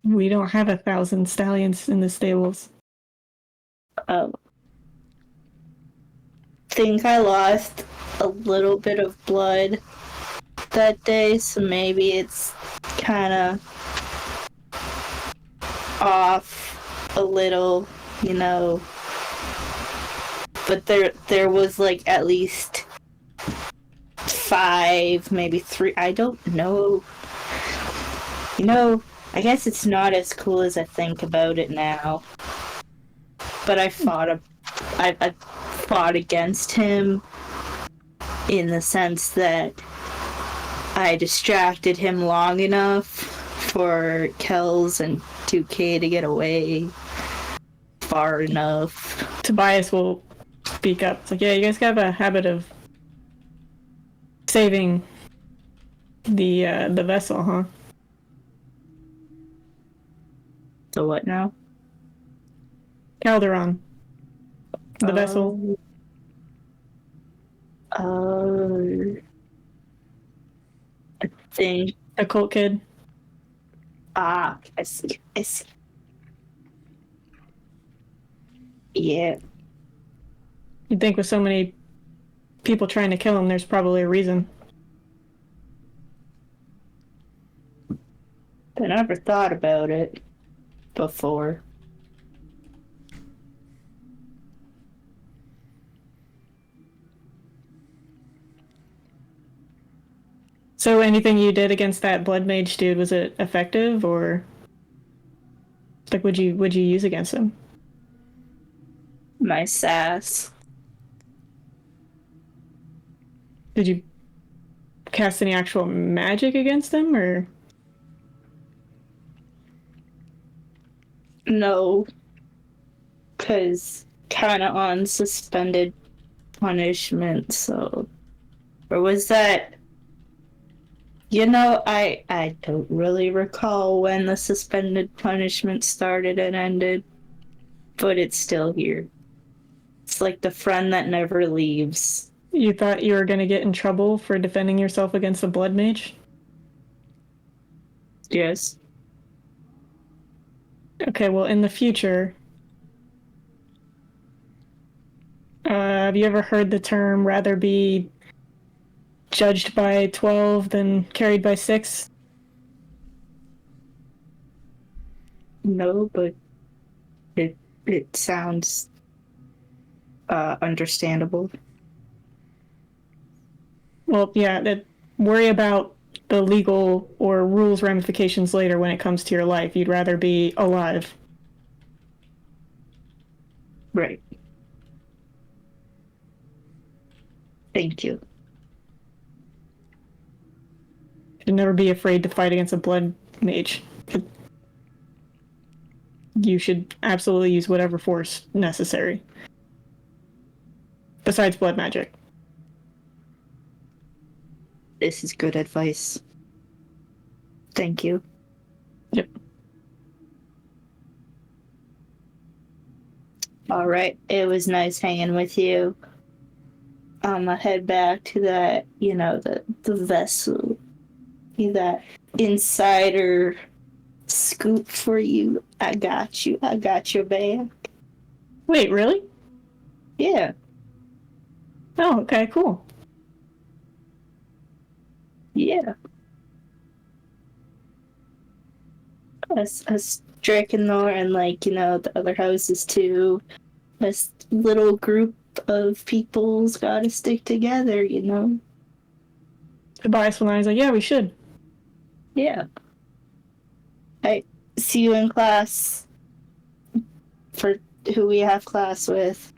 We don't have 1,000 stallions in the stables. Think I lost a little bit of blood that day, so maybe it's kind of off a little, you know. But there was like at least 5, maybe 3. I don't know. You know, I guess it's not as cool as I think about it now. But I fought against him in the sense that I distracted him long enough for Kells and 2K to get away far enough. Tobias will speak up. It's like, yeah, you guys have a habit of saving the vessel, huh? So what now? Calderon. The vessel. I think. A cult kid. I see. Yeah. You'd think with so many people trying to kill him, there's probably a reason. I never thought about it before. So anything you did against that blood mage dude, was it effective, or like would you use against him? My sass. Did you cast any actual magic against him, or? No. Because kind of on suspended punishment, so. Or was that. You know, I don't really recall when the suspended punishment started and ended, but it's still here. It's like the friend that never leaves. You thought you were going to get in trouble for defending yourself against a blood mage? Yes. Okay, well, in the future, have you ever heard the term rather be judged by 12 than carried by 6? No, but it sounds understandable. Well, yeah, worry about the legal or rules ramifications later when it comes to your life. You'd rather be alive. Right. Thank you. You'd never be afraid to fight against a blood mage. You should absolutely use whatever force necessary. Besides blood magic. This is good advice. Thank you. Yep. All right. It was nice hanging with you. I'm gonna head back to that, the vessel. That insider scoop for you. I got you. I got your back. Wait, really? Yeah. Oh, okay, cool. Yeah. Us Drakenor and the other houses too. This little group of people's gotta stick together, Tobias when I was like, yeah, we should. Yeah. I see you in class for who we have class with.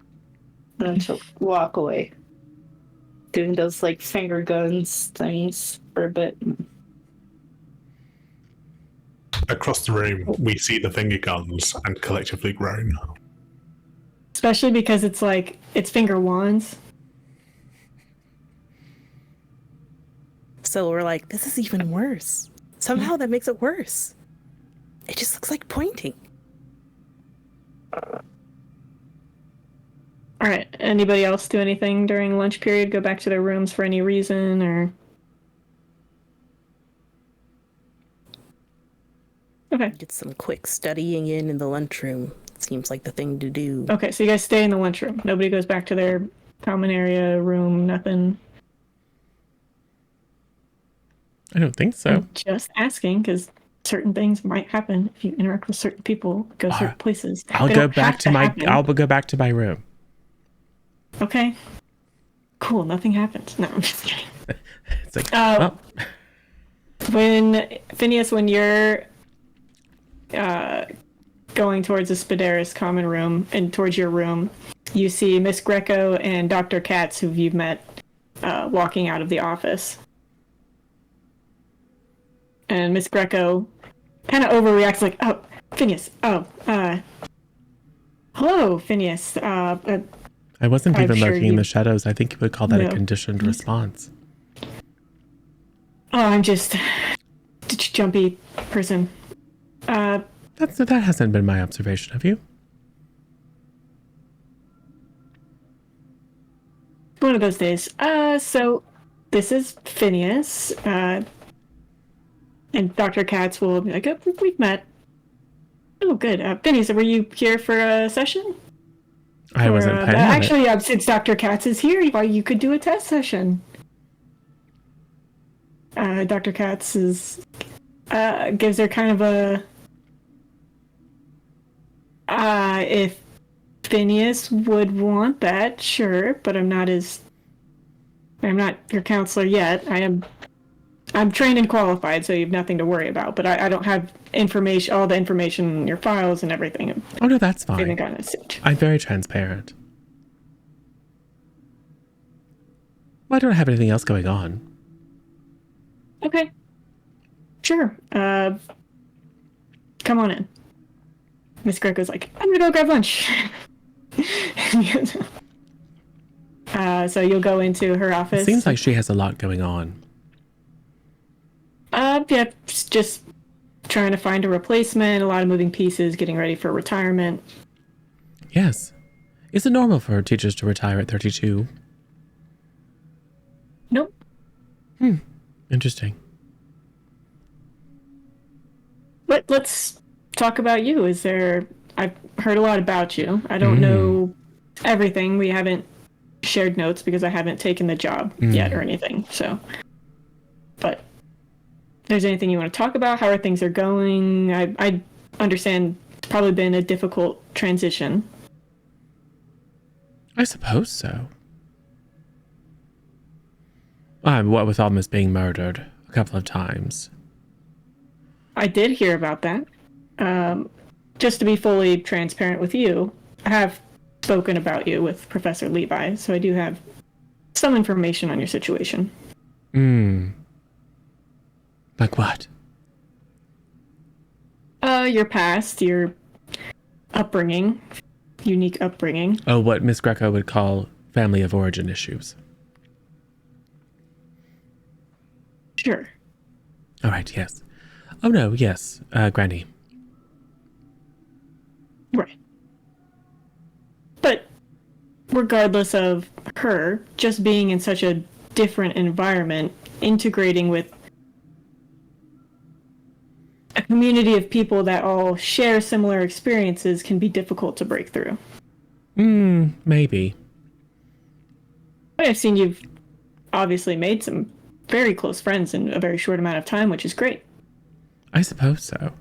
And then she'll walk away. Doing those finger guns things for a bit. Across the room, we see the finger guns and collectively groan. Especially because it's finger wands. So we're like, this is even worse. Somehow that makes it worse. It just looks like pointing. All right. Anybody else do anything during lunch period? Go back to their rooms for any reason or... Okay. Get some quick studying in the lunchroom. Seems like the thing to do. Okay, so you guys stay in the lunchroom. Nobody goes back to their common area room, nothing. I don't think so. I'm just asking because certain things might happen if you interact with certain people, go certain places. I'll go back to my room. Okay. Cool, nothing happens. No, I'm just kidding. It's like, well. When you're going towards the Spaderis common room and towards your room, you see Miss Greco and Dr. Katz, who you've met, walking out of the office. And Miss Greco kind of overreacts, like, "Oh, Phineas. Hello, Phineas. I wasn't even lurking in the shadows. I think you would call that a conditioned response." Oh, I'm just a jumpy person. That hasn't been my observation of you. One of those days. So this is Phineas. And Dr. Katz will be like, "Oh, we've met." Oh, good. Phineas, were you here for a session? I wasn't planning on it. Actually, since Dr. Katz is here, you could do a test session. Dr. Katz gives her kind of a... if Phineas would want that, sure, but I'm not your counselor yet. I'm trained and qualified, so you have nothing to worry about, but I don't have all the information in your files and everything. Oh, no, that's fine. Kind of suit. I'm very transparent. Well, I don't have anything else going on. Okay. Sure. Come on in. Miss Greco's like, "I'm gonna go grab lunch." So you'll go into her office. It seems like she has a lot going on. Yeah, just trying to find a replacement, a lot of moving pieces, getting ready for retirement. Yes. Is it normal for teachers to retire at 32? Nope. Interesting. But let's talk about you. I've heard a lot about you. I don't know everything. We haven't shared notes because I haven't taken the job yet or anything. So, but if there's anything you want to talk about, how things are going, I understand it's probably been a difficult transition. I suppose so. What with almost being murdered. couple of times. I did hear about that. Just to be fully transparent with you, I have spoken about you with Professor Levi, so I do have some information on your situation. Like what? Your past, your upbringing, unique upbringing. Oh, what Miss Greco would call family of origin issues. Sure. All right, yes. Oh, no, yes, Granny. Right. But regardless of her, just being in such a different environment, integrating with a community of people that all share similar experiences can be difficult to break through. Maybe. I've seen you've obviously made some very close friends in a very short amount of time, which is great. I suppose so.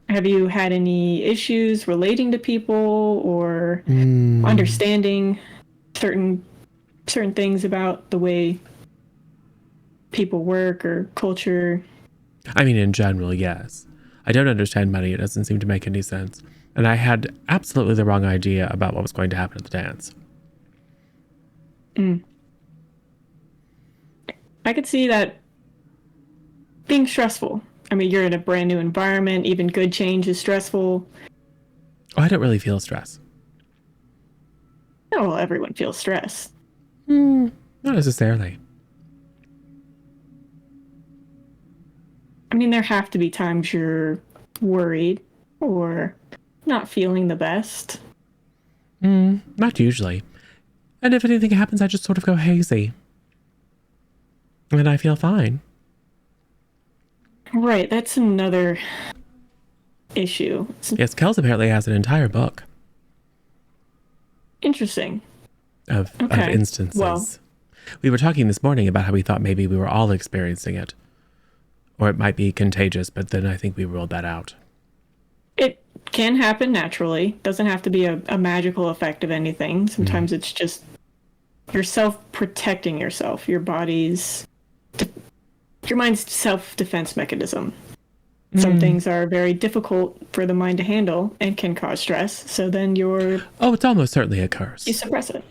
Have you had any issues relating to people or understanding certain things about the way people work or culture? I mean, in general, yes. I don't understand money. It doesn't seem to make any sense. And I had absolutely the wrong idea about what was going to happen at the dance. I could see that being stressful. I mean, you're in a brand new environment. Even good change is stressful. Oh, I don't really feel stress. Oh, well, everyone feels stress. Not necessarily. I mean, there have to be times you're worried or not feeling the best. Not usually. And if anything happens, I just sort of go hazy. And I feel fine. Right, that's another issue. It's Yes, Kels apparently has an entire book interesting. of Okay. instances. Well- We were talking this morning about how we thought maybe we were all experiencing it. Or it might be contagious, but then I think we ruled that out. It can happen naturally. Doesn't have to be a magical effect of anything. Sometimes it's just yourself protecting yourself, your mind's self-defense mechanism. Some things are very difficult for the mind to handle and can cause stress, so then you Oh, it's almost certainly a curse. suppress it.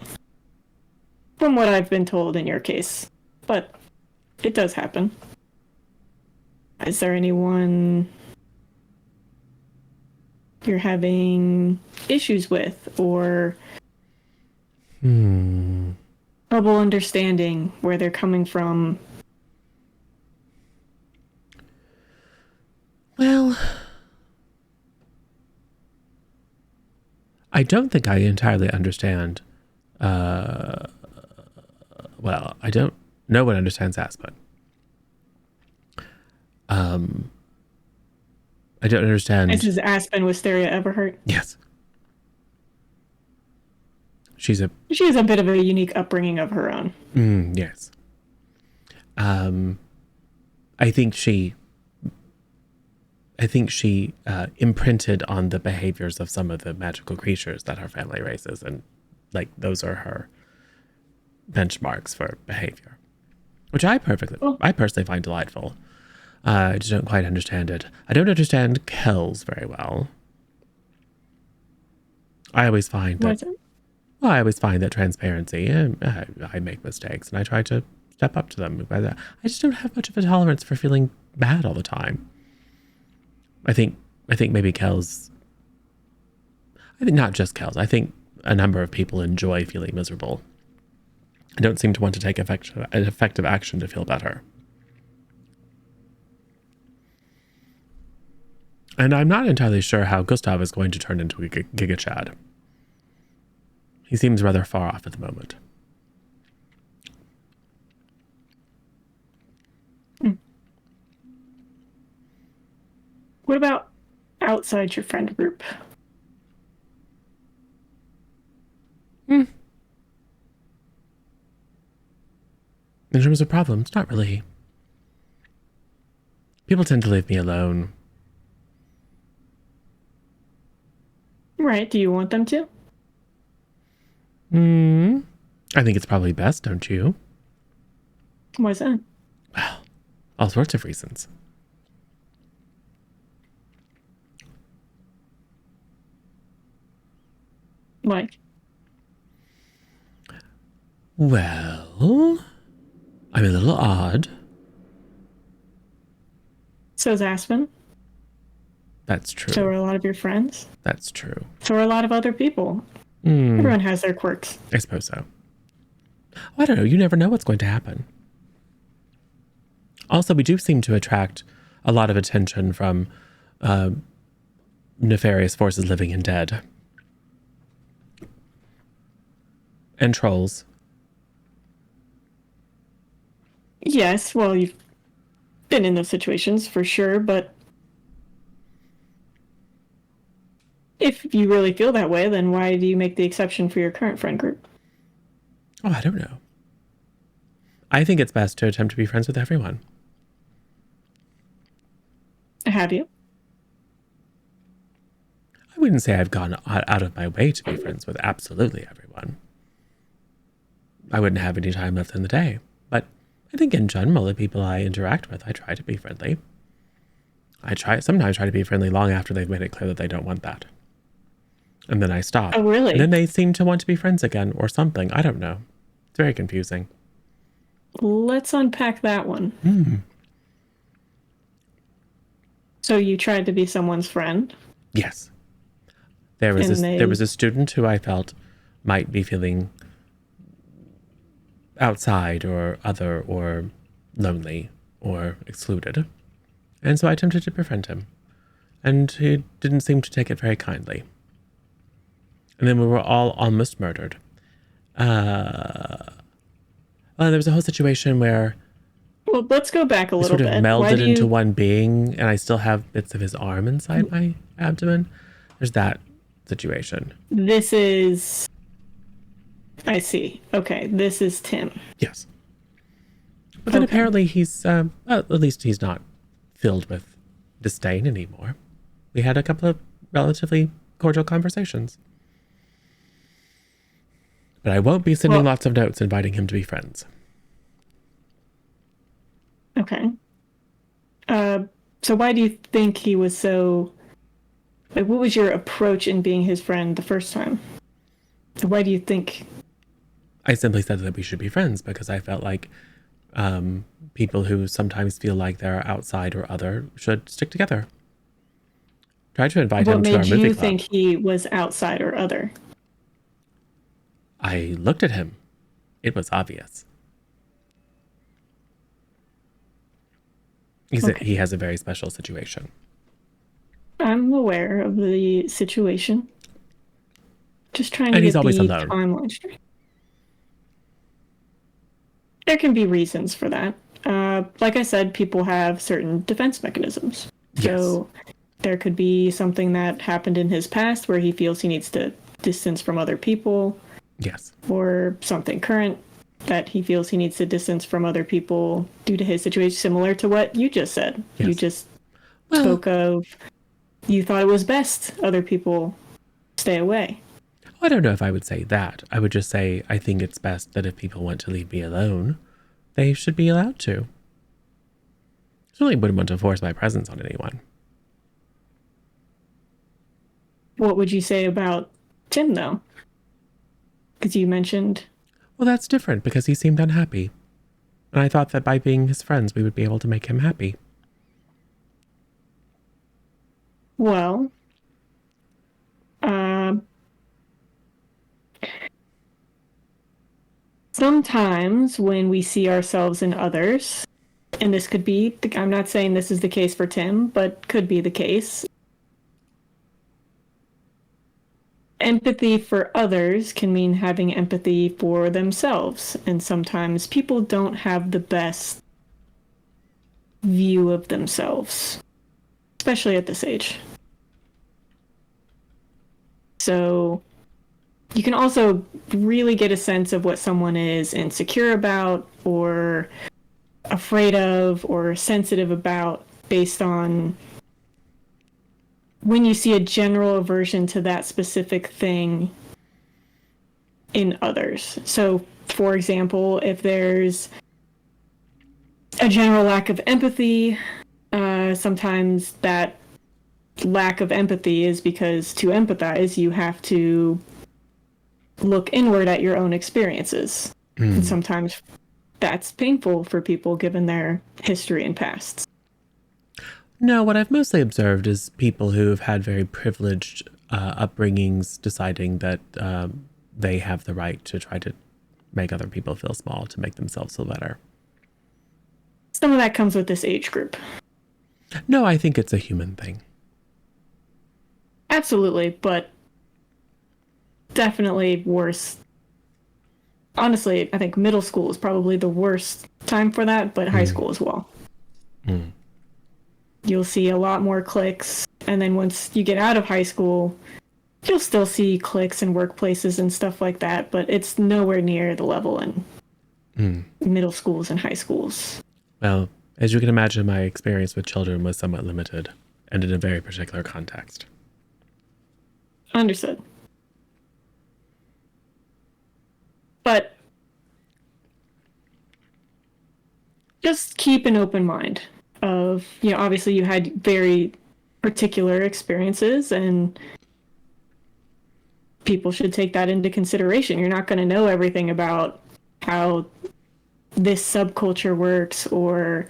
From what I've been told in your case. But it does happen. Is there anyone you're having issues with or trouble understanding where they're coming from? Well, I don't think I entirely understand. Well, I don't. No one understands Aspen. I don't understand. Has Aspen Wisteria ever hurt? Yes. She has a bit of a unique upbringing of her own. Yes. I think she imprinted on the behaviors of some of the magical creatures that her family raises, and like those are her benchmarks for behavior, which I personally find delightful. I just don't quite understand it. I don't understand Kells very well. I always find that transparency, I make mistakes and I try to step up to them. I just don't have much of a tolerance for feeling bad all the time. I think maybe Kells, I think not just Kells, I think a number of people enjoy feeling miserable. I don't seem to want to take effective action to feel better. And I'm not entirely sure how Gustav is going to turn into a Giga Chad. He seems rather far off at the moment. What about outside your friend group? In terms of problems, not really. People tend to leave me alone. Right, do you want them to? I think it's probably best, don't you? Why's that? Well, all sorts of reasons. Like, Well, I'm a little odd. so's Aspen. That's true. So are a lot of your friends. That's true. So are a lot of other people. Hmm. Everyone has their quirks. I suppose so. Well, I don't know. You never know what's going to happen. Also, we do seem to attract a lot of attention from nefarious forces living and dead. And trolls. Yes, well, you've been in those situations for sure, but if you really feel that way, then why do you make the exception for your current friend group? Oh, I don't know. I think it's best to attempt to be friends with everyone. Have you? I wouldn't say I've gone out of my way to be friends with absolutely everyone. I wouldn't have any time left in the day. But I think in general, the people I interact with, I try to be friendly. Sometimes try to be friendly long after they've made it clear that they don't want that. And then I stop. Oh, really? And then they seem to want to be friends again or something. I don't know. It's very confusing. Let's unpack that one. So you tried to be someone's friend? Yes. There was a student who I felt might be feeling outside or other or lonely or excluded. And so I attempted to befriend him. And he didn't seem to take it very kindly. And then we were all almost murdered. Well, there was a whole situation where Well, let's go back a we little sort of bit. melded into one being, and I still have bits of his arm inside my abdomen. There's that situation. This is... I see. Okay, this is Tim. Yes. But then Okay. apparently he's, well, at least he's not filled with disdain anymore. We had a couple of relatively cordial conversations. But I won't be sending lots of notes inviting him to be friends. Okay. So why do you think he was so... Like, what was your approach in being his friend the first time? Why do you think... I simply said that we should be friends because I felt like people who sometimes feel like they're outside or other should stick together. Tried to invite What him to our made movie you club. think he was outside or other? I looked at him. It was obvious. He has a very special situation. I'm aware of the situation. Just trying to And he's get always the alone. timeline straight. There can be reasons for that. Like I said, people have certain defense mechanisms. So there could be something that happened in his past where he feels he needs to distance from other people, Yes. or something current that he feels he needs to distance from other people due to his situation, similar to what you just said. Yes. You just spoke of you thought it was best other people stay away. I don't know if I would say that. I would just say I think it's best that if people want to leave me alone, they should be allowed to. Certainly wouldn't want to force my presence on anyone. What would you say about Tim, though? Because you mentioned... Well, that's different because he seemed unhappy. And I thought that by being his friends, we would be able to make him happy. Well, sometimes when we see ourselves in others, and this could be, I'm not saying this is the case for Tim, but could be the case. Empathy for others can mean having empathy for themselves. And sometimes people don't have the best view of themselves, especially at this age. So you can also really get a sense of what someone is insecure about or afraid of or sensitive about based on when you see a general aversion to that specific thing in others. So, for example, if there's a general lack of empathy. Sometimes that lack of empathy is because to empathize, you have to look inward at your own experiences. And sometimes that's painful for people given their history and pasts. No, what I've mostly observed is people who have had very privileged upbringings deciding that they have the right to try to make other people feel small to make themselves feel better. Some of that comes with this age group. No, I think it's a human thing. Absolutely, but definitely worse. Honestly, I think middle school is probably the worst time for that, but high school as well. You'll see a lot more cliques, and then once you get out of high school, you'll still see cliques in workplaces and stuff like that, but it's nowhere near the level in middle schools and high schools. Well, as you can imagine, my experience with children was somewhat limited and in a very particular context. Understood. But just keep an open mind of, obviously you had very particular experiences and people should take that into consideration. You're not going to know everything about how this subculture works or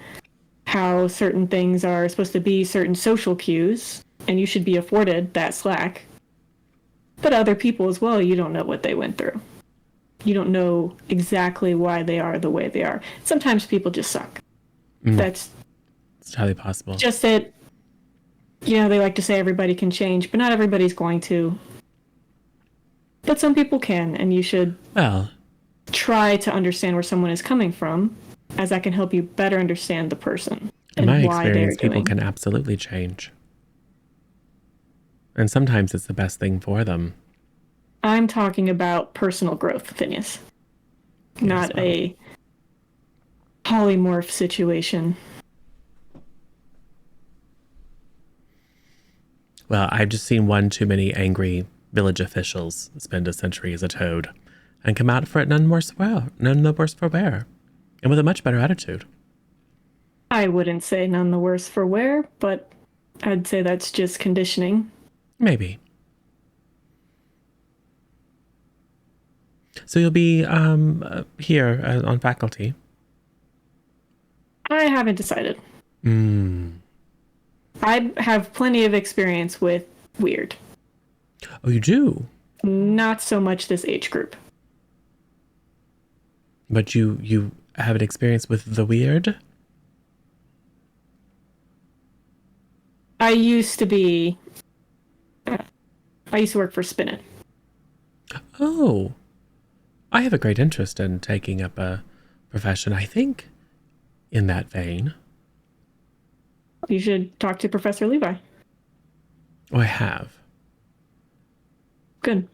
how certain things are supposed to be certain social cues, and you should be afforded that slack. But other people as well, you don't know what they went through. You don't know exactly why they are the way they are. Sometimes people just suck. That's It's highly possible. just it. They like to say everybody can change, but not everybody's going to. But some people can, and you should try to understand where someone is coming from, as that can help you better understand the person in and my why they're experience, people doing. can absolutely change. And sometimes it's the best thing for them. I'm talking about personal growth, Phineas. Not a polymorph situation. Well, I've just seen one too many angry village officials spend a century as a toad and come out for it none the worse for wear, and with a much better attitude. I wouldn't say none the worse for wear, but I'd say that's just conditioning. Maybe. So you'll be here on faculty. I haven't decided. I have plenty of experience with weird. Oh, you do? Not so much this age group. But you have an experience with the weird? I used to work for Spinnet. Oh. I have a great interest in taking up a profession, I think, in that vein. You should talk to Professor Levi. Oh, I have. Good.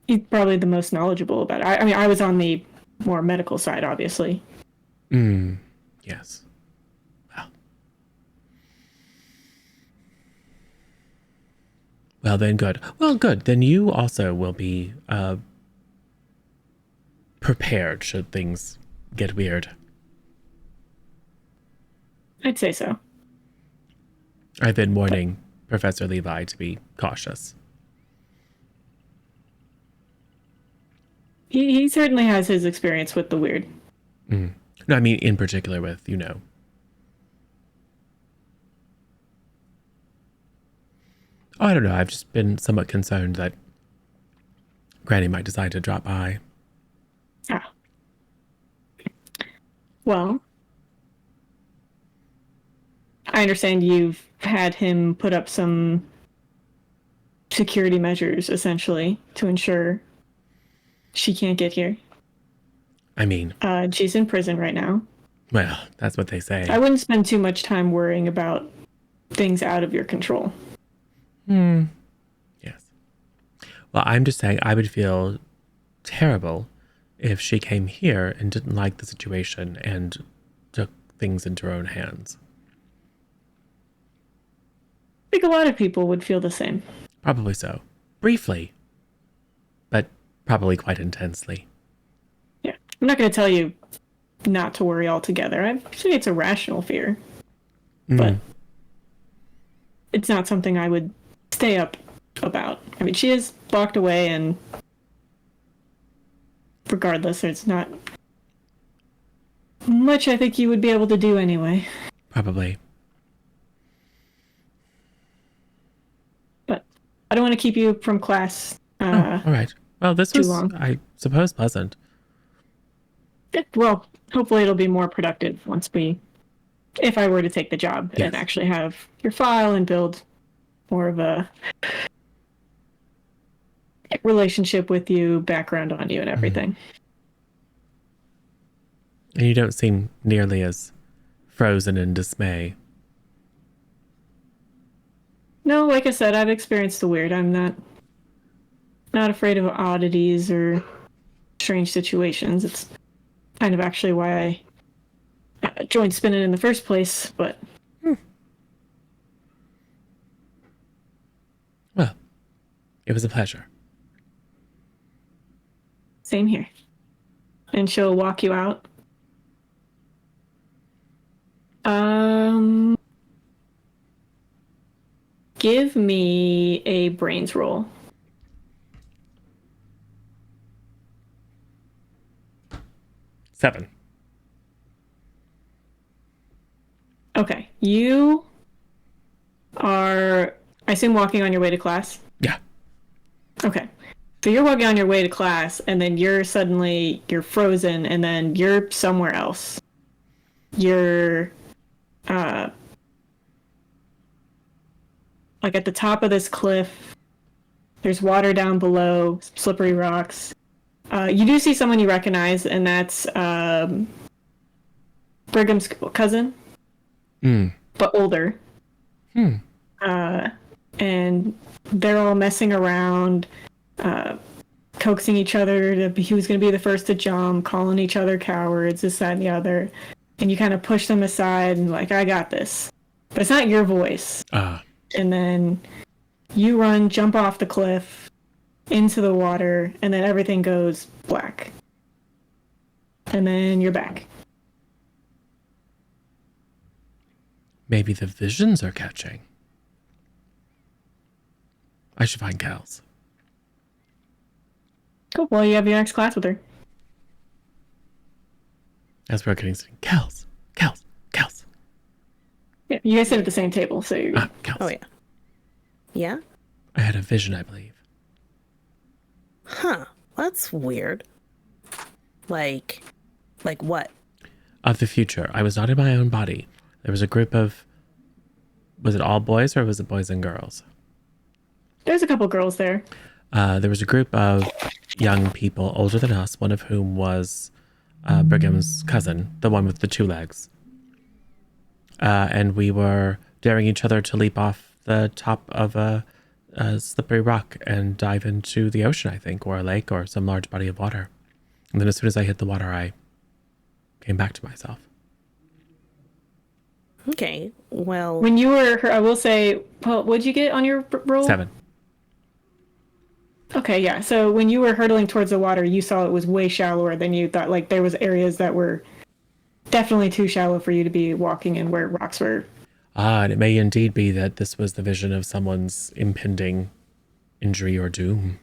He's probably the most knowledgeable about it. I mean, I was on the more medical side, obviously. Yes. Well, then good. Well, good. Then you also will be prepared should things get weird. I'd say so. I've been warning Professor Levi to be cautious. He certainly has his experience with the weird. No, I mean in particular with, Oh, I don't know. I've just been somewhat concerned that Granny might decide to drop by. Ah. Well, I understand you've had him put up some security measures, essentially, to ensure she can't get here. I mean, she's in prison right now. well, that's what they say. I wouldn't spend too much time worrying about things out of your control. Yes. Well, I'm just saying I would feel terrible if she came here and didn't like the situation and took things into her own hands. I think a lot of people would feel the same. Probably so. Briefly. But probably quite intensely. Yeah. I'm not going to tell you not to worry altogether. I'd say it's a rational fear, but it's not something I would stay up about. I mean, she is locked away, and regardless, there's not much I think you would be able to do anyway. Probably. But I don't want to keep you from class. All right. Well, this too was, long. I suppose, pleasant. Well, hopefully it'll be more productive if I were to take the job Yes. and actually have your file and build more of a relationship with you, background on you, and everything. And you don't seem nearly as frozen in dismay. No, like I said, I've experienced the weird. I'm not afraid of oddities or strange situations. It's kind of actually why I joined Spinning in the first place, but Well, it was a pleasure. same here. And she'll walk you out. Give me a brains roll. Seven. Okay. You are, I assume, walking on your way to class? Yeah. Okay. So you're walking on your way to class, and then you're frozen, and then you're somewhere else. You're, like at the top of this cliff. There's water down below, slippery rocks. You do see someone you recognize, and that's Brigham's cousin, but older. And they're all messing around, coaxing each other to who's going to be the first to jump, calling each other cowards, this, that, and the other. And you kind of push them aside and like, I got this. But it's not your voice. And then you jump off the cliff into the water, and then everything goes black. And then you're back. Maybe the visions are catching. I should find Kels. Cool. Well, you have your next class with her. As we're getting sitting, Kels. Yeah, you guys sit at the same table, so you're Kels. Oh, yeah. Yeah? I had a vision, I believe. Huh. That's weird. Like what? Of the future. I was not in my own body. There was a group of... Was it all boys or was it boys and girls? There's a couple girls there. There was a group of young people older than us, one of whom was Brigham's cousin, the one with the two legs. And we were daring each other to leap off the top of a slippery rock and dive into the ocean, I think, or a lake or some large body of water. And then as soon as I hit the water, I came back to myself. Okay, well... When you were, I will say, Paul, what'd you get on your roll? 7. Okay, yeah. So when you were hurtling towards the water, you saw it was way shallower than you thought. Like there was areas that were definitely too shallow for you to be walking in where rocks were. And it may indeed be that this was the vision of someone's impending injury or doom.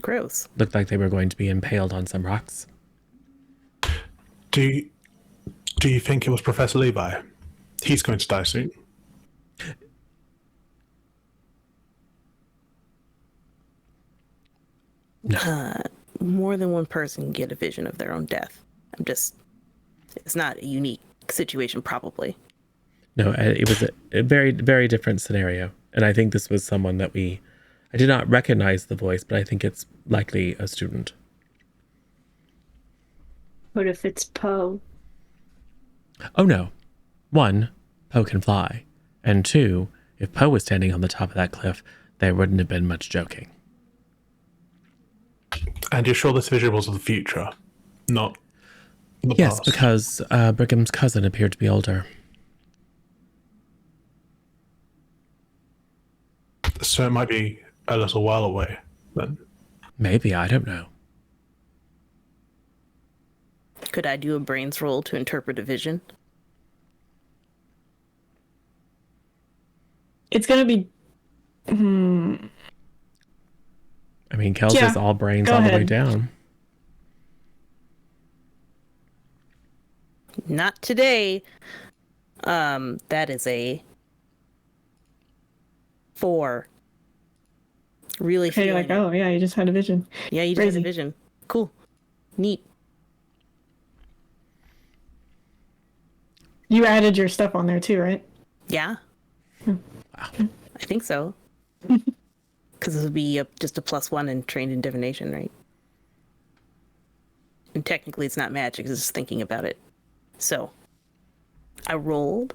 Gross. Looked like they were going to be impaled on some rocks. Do you think it was Professor Levi? He's going to die soon. More than one person can get a vision of their own death. It's not a unique situation, probably. No, it was a very, very different scenario. And I think this was someone that I did not recognize the voice, but I think it's likely a student. What if it's Poe? Oh no. 1, Poe can fly. And 2, if Poe was standing on the top of that cliff, there wouldn't have been much joking. And you're sure this vision was of the future, not the Yes, past? because Brigham's cousin appeared to be older. So it might be a little while away, then. Maybe, I don't know. Could I do a brains roll to interpret a vision? It's gonna be. I mean, Kels Yeah, is all brains go all the way ahead. down. Not today. That is a 4. Really Okay, you're feeling like, it. oh yeah, you just had a vision. Yeah, you just had Crazy. a vision. Cool. Neat. You added your stuff on there too, right? Yeah. Wow. I think so. Because this would be just a +1 and trained in divination, right? And technically it's not magic, it's just thinking about it. So, I rolled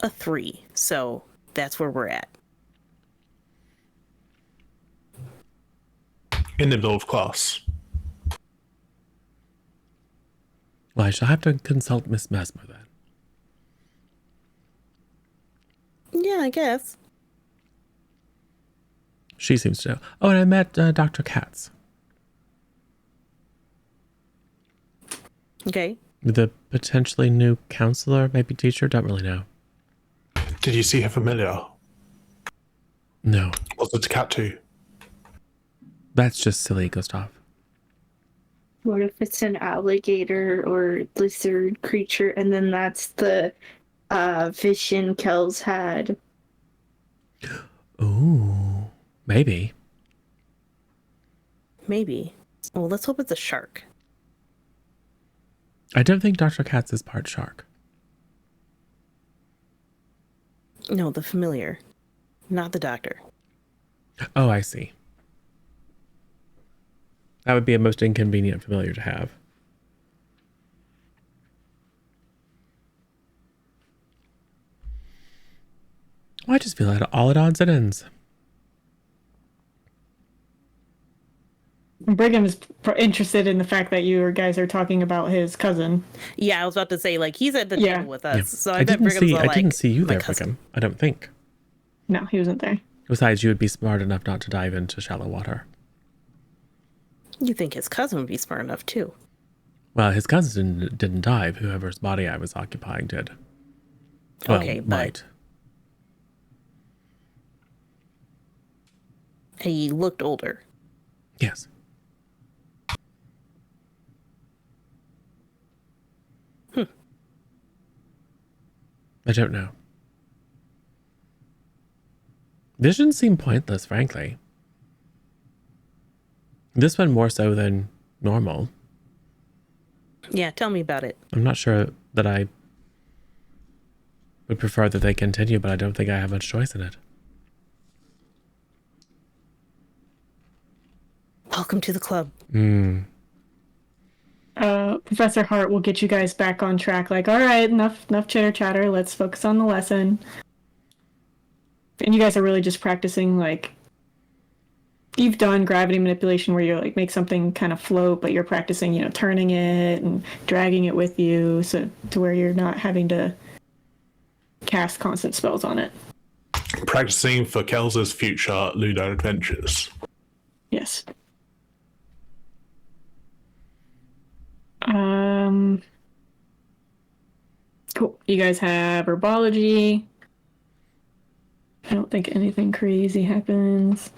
a 3. So, that's where we're at. In the middle of class. Well, I shall have to consult Miss Mesmer then. Yeah, I guess. She seems to know. Oh, and I met Dr. Katz, Okay. the potentially new counselor, maybe teacher. Don't really know. Did you see her familiar? No, What's it a cat too? that's just silly, Gustav. What if it's an alligator or lizard creature, and then that's the vision Kells had? Ooh, maybe. Maybe. Well, let's hope it's a shark. I don't think Dr. Katz is part shark. No, the familiar. Not the doctor. Oh, I see. That would be a most inconvenient familiar to have. Well, I just feel all at odds and ends. Brigham is interested in the fact that you guys are talking about his cousin. Yeah, I was about to say, like, he's at the Yeah. table with us. Yeah. So I bet Brigham's all I like, didn't see you "My there, cousin." Brigham. I don't think. No, he wasn't there. Besides, you would be smart enough not to dive into shallow water. You think his cousin would be smart enough, too. Well, his cousin didn't dive. Whoever's body I was occupying did. Well, Okay, but- might. He looked older. Yes. I don't know. Visions seem pointless, frankly. This one more so than normal. Yeah, tell me about it. I'm not sure that I would prefer that they continue, but I don't think I have much choice in it. Welcome to the club. Professor Hart will get you guys back on track. Like, all right, enough chitter chatter. Let's focus on the lesson. And you guys are really just practicing, like, you've done gravity manipulation where you like make something kind of float, but you're practicing, you know, turning it and dragging it with you, so to where you're not having to cast constant spells on it. Practicing for Kels's future Ludo adventures. Yes. Cool. You guys have herbology. I don't think anything crazy happens.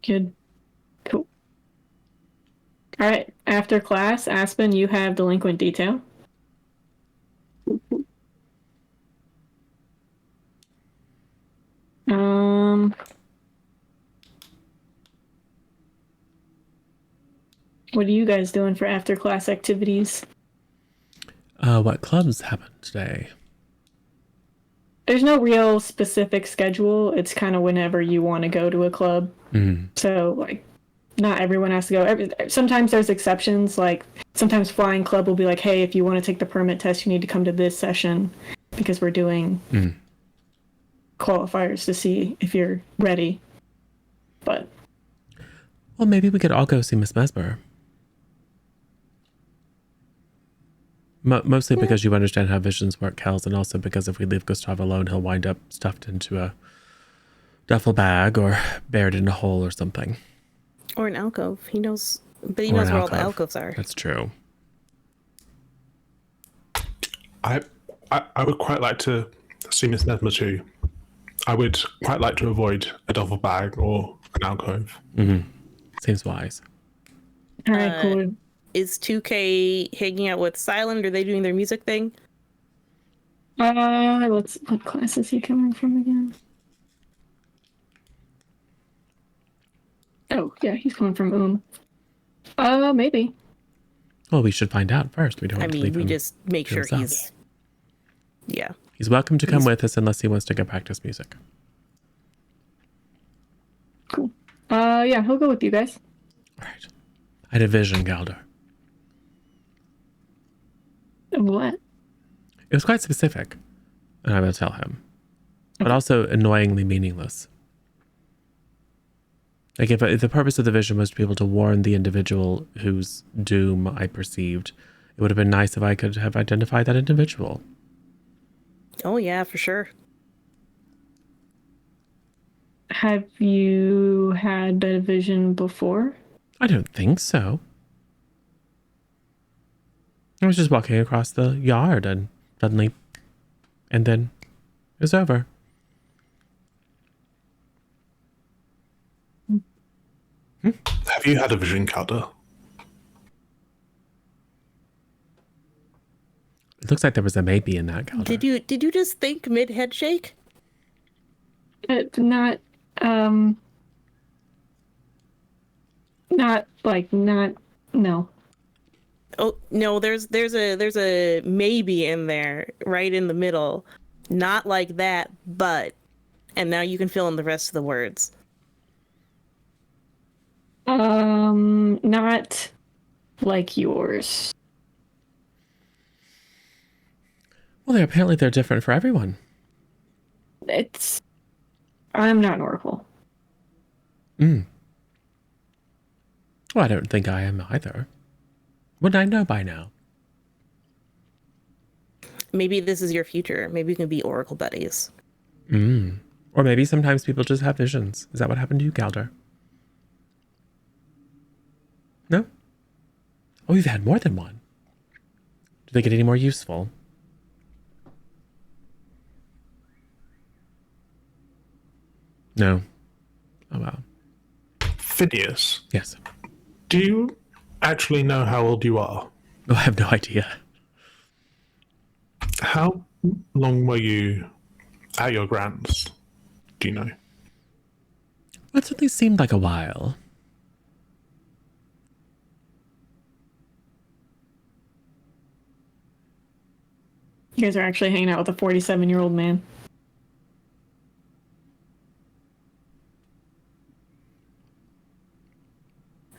Good. Cool. All right. After class, Aspen, you have delinquent detail. What are you guys doing for after class activities? What clubs happened today? There's no real specific schedule. It's kind of whenever you want to go to a club. So, like, not everyone has to go. Sometimes there's exceptions. Like, sometimes Flying Club will be like, hey, if you want to take the permit test, you need to come to this session because we're doing qualifiers to see if you're ready. But Well, maybe we could all go see Miss Mesmer. Mostly because you understand how visions work, Kels, and also because if we leave Gustav alone, he'll wind up stuffed into a duffel bag or buried in a hole or something. Or an alcove. He knows, but he Or knows an where all the alcove. alcoves are. That's true. I would quite like to see Miss Nesma too. I would quite like to avoid a duffel bag or an alcove. Seems wise. All right, cool. Is 2K hanging out with Silent? Are they doing their music thing? What class is he coming from again? Oh, yeah, he's coming from maybe. Well, we should find out first. We don't I want to mean, leave we him just make to sure himself. he's. Yeah. He's welcome to come with us unless he wants to go practice music. Cool. Yeah, he'll go with you guys. All right. I had a vision, Galdor. What? It was quite specific, and I will tell him, but also annoyingly meaningless. Like if the purpose of the vision was to be able to warn the individual whose doom I perceived, it would have been nice if I could have identified that individual. Oh, yeah, for sure. Have you had a vision before? I don't think so. I was just walking across the yard and suddenly, and then it was over. Have you had a vision, Calder? It looks like there was a maybe in that, Galdor. Did you just think mid head shake? Not no. Oh no, there's a maybe in there, right in the middle. Not like that, but, and now you can fill in the rest of the words. Not like yours. Well, apparently they're different for everyone. I'm not an oracle. Well, I don't think I am either. Wouldn't I know by now? Maybe this is your future. Maybe you can be oracle buddies. Or maybe sometimes people just have visions. Is that what happened to you, Galdor? No? Oh, you've had more than one. Do they get any more useful? No. Oh, wow. Phineas, Yes. do you actually know how old you are? Oh, I have no idea. How long were you at your grand's? Do you know? It certainly seemed like a while. You guys are actually hanging out with a 47-year-old man.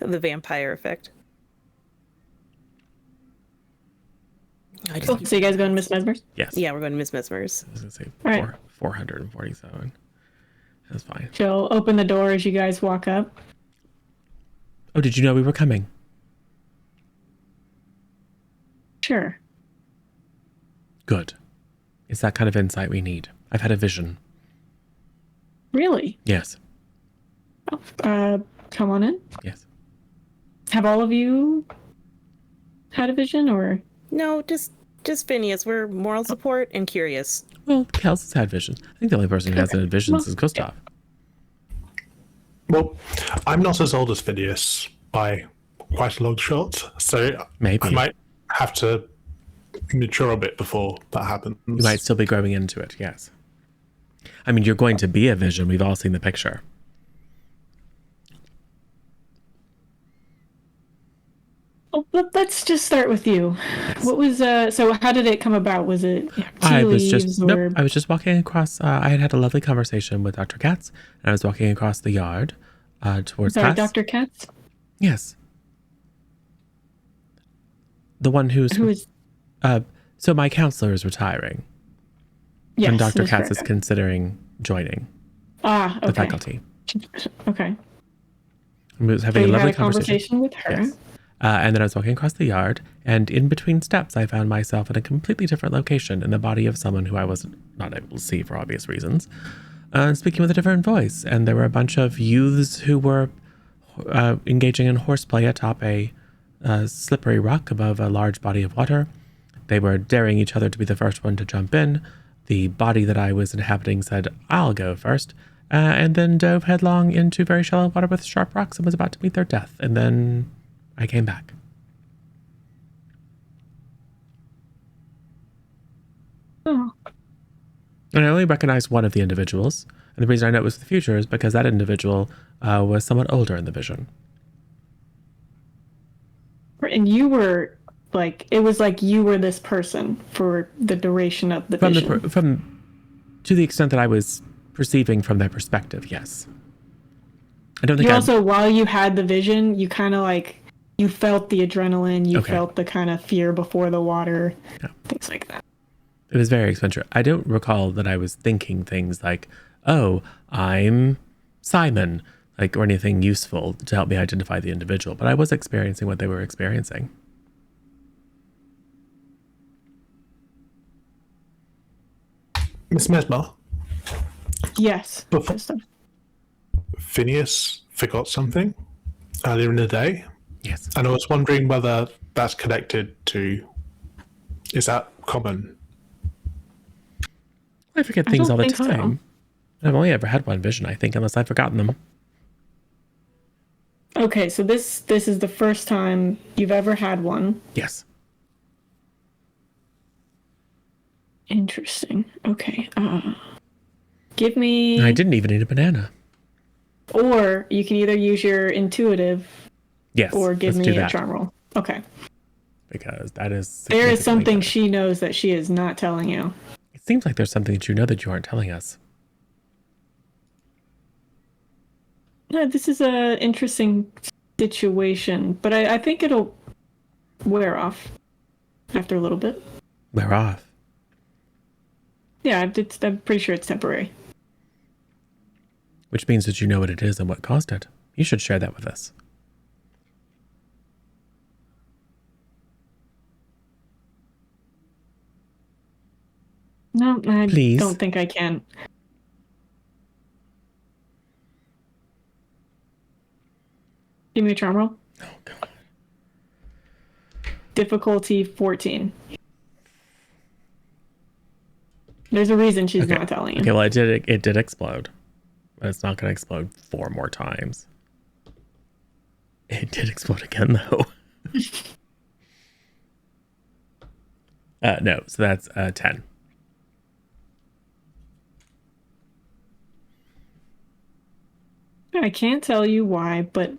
The vampire effect. Cool. So you guys going to Miss Mesmer's? Yes. Yeah, we're going to Miss Mesmer's. I was going to say All right. 447. That's fine. She'll open the door as you guys walk up. Oh, did you know we were coming? Sure. Good. It's that kind of insight we need. I've had a vision. Really? Yes. Come on in. Yes. Have all of you had a vision, or? No, just Phineas. We're moral support and curious. Well, Kels has had visions. I think the only person who hasn't had visions is Gustav. Well, I'm not as old as Phineas by quite a long shot, so Maybe. I might have to mature a bit before that happens. You might still be growing into it, yes. I mean, you're going to be a vision. We've all seen the picture. Oh, let's just start with you. Yes. What was so how did it come about? Was it tea I was leaves just or I was just walking across. I had a lovely conversation with Dr. Katz, and I was walking across the yard towards sorry, class. Dr. Katz? Yes, the one who is so my counselor is retiring, yes, and Dr. that's Katz is correct. considering joining Okay. the faculty. Okay. I was So having you a lovely had a conversation with her. Yes. And then I was walking across the yard, and in between steps, I found myself in a completely different location in the body of someone who I was not able to see for obvious reasons. speaking with a different voice. And there were a bunch of youths who were engaging in horseplay atop a slippery rock above a large body of water. They were daring each other to be the first one to jump in. The body that I was inhabiting said, "I'll go first," and then dove headlong into very shallow water with sharp rocks and was about to meet their death. And then I came back. Oh. And I only recognized one of the individuals. And the reason I know it was the future is because that individual was somewhat older in the vision. And you were like, it was like you were this person for the duration of the vision. To the extent that I was perceiving from their perspective, yes. I don't think you also, while you had the vision, you kind of like, you felt the adrenaline, you Okay. felt the kind of fear before the water, Yeah. things like that. It was very eccentric. I don't recall that I was thinking things like, "Oh, I'm Simon," like, or anything useful to help me identify the individual. But I was experiencing what they were experiencing. Miss Mesmer, Yes. Before- Krista. Phineas forgot something earlier in the day, Yes. and I was wondering whether that's connected to. Is that common? I forget I things don't all the think so. time. I've only ever had one vision, I think, unless I've forgotten them. Okay, so this is the first time you've ever had one. Yes. Interesting. Okay. Give me, I didn't even eat a banana. or you can either use your intuitive Yes. or give let's do me a that, charm roll. Okay. because that is There is significantly something better. she knows that she is not telling you. It seems like there's something that you know that you aren't telling us. No, this is a interesting situation, but I think it'll wear off after a little bit. We're off. Yeah, I'm pretty sure it's temporary. Which means that you know what it is and what caused it. You should share that with us. No, I Please. don't think I can. Give me a charm roll. Oh, God. Difficulty 14. There's a reason she's Okay. not telling you. Okay, well, it did explode. But it's not going to explode 4 more times. It did explode again, though. No, so that's 10. I can't tell you why, but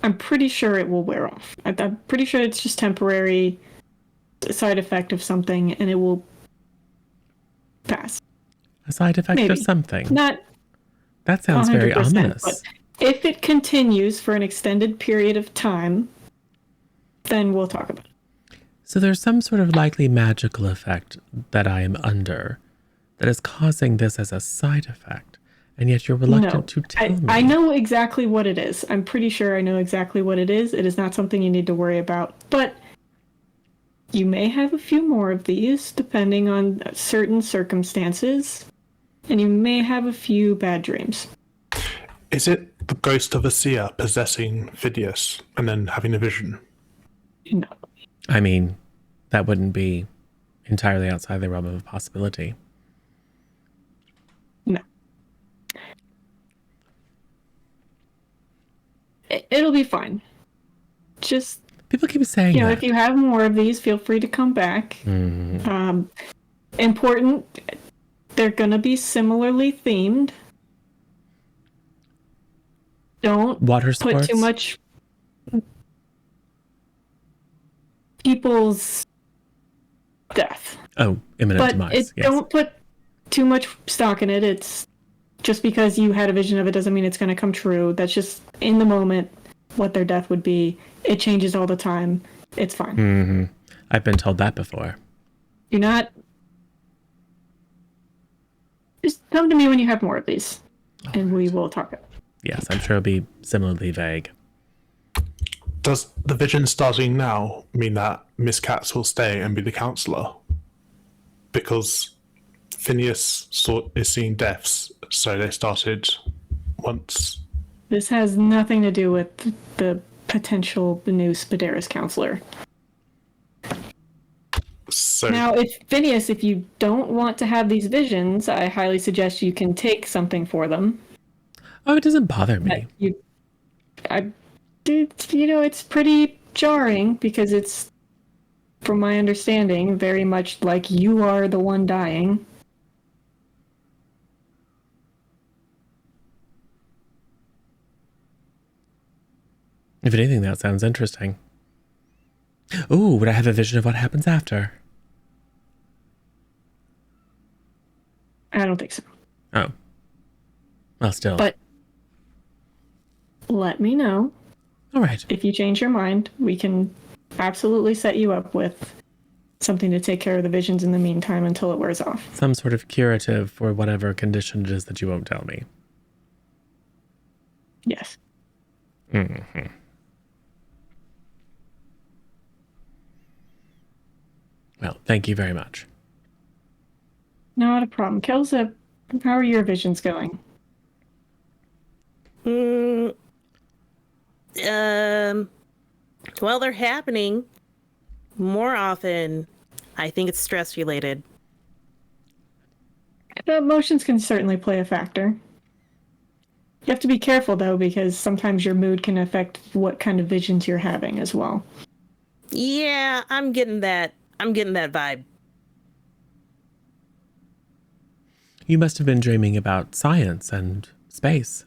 I'm pretty sure it will wear off. I'm pretty sure it's just temporary side effect of something, and it will pass. A side effect Maybe. of something. Not That sounds very 100%, ominous. but if it continues for an extended period of time, then we'll talk about it. So there's some sort of likely magical effect that I am under that is causing this as a side effect, and yet you're reluctant to tell me. I know exactly what it is. I'm pretty sure I know exactly what it is. It is not something you need to worry about, but you may have a few more of these depending on certain circumstances, and you may have a few bad dreams. Is it the ghost of a seer possessing Phineas and then having a vision? No. I mean, that wouldn't be entirely outside the realm of possibility. No. It'll be fine. Just, People keep saying you know, that. if you have more of these, feel free to come back. Important, they're going to be similarly themed. Don't Water sports? put too much people's death. Oh, imminent But demise. Yes. don't put too much stock in it. It's just because you had a vision of it doesn't mean it's going to come true. That's just in the moment what their death would be. It changes all the time. It's fine. I've been told that before. You're not. Just come to me when you have more of these, and we will talk about it. Yes, I'm sure it'll be similarly vague. Does the vision starting now mean that Miss Katz will stay and be the counselor? Because Phineas is seeing deaths, so they started once. This has nothing to do with the potential new Spaderis counselor. So Now, if you don't want to have these visions, I highly suggest you can take something for them. Oh, it doesn't bother me. It's pretty jarring because it's, from my understanding, very much like you are the one dying. If anything, that sounds interesting. Ooh, would I have a vision of what happens after? I don't think so. Oh. Well, still. But let me know. All right. If you change your mind, we can absolutely set you up with something to take care of the visions in the meantime until it wears off. Some sort of curative for whatever condition it is that you won't tell me. Yes. Mm-hmm. Well, thank you very much. Not a problem. Kelsa, how are your visions going? Well, they're happening more often. I think it's stress related. The emotions can certainly play a factor. You have to be careful, though, because sometimes your mood can affect what kind of visions you're having as well. Yeah, I'm getting that vibe. You must have been dreaming about science and space.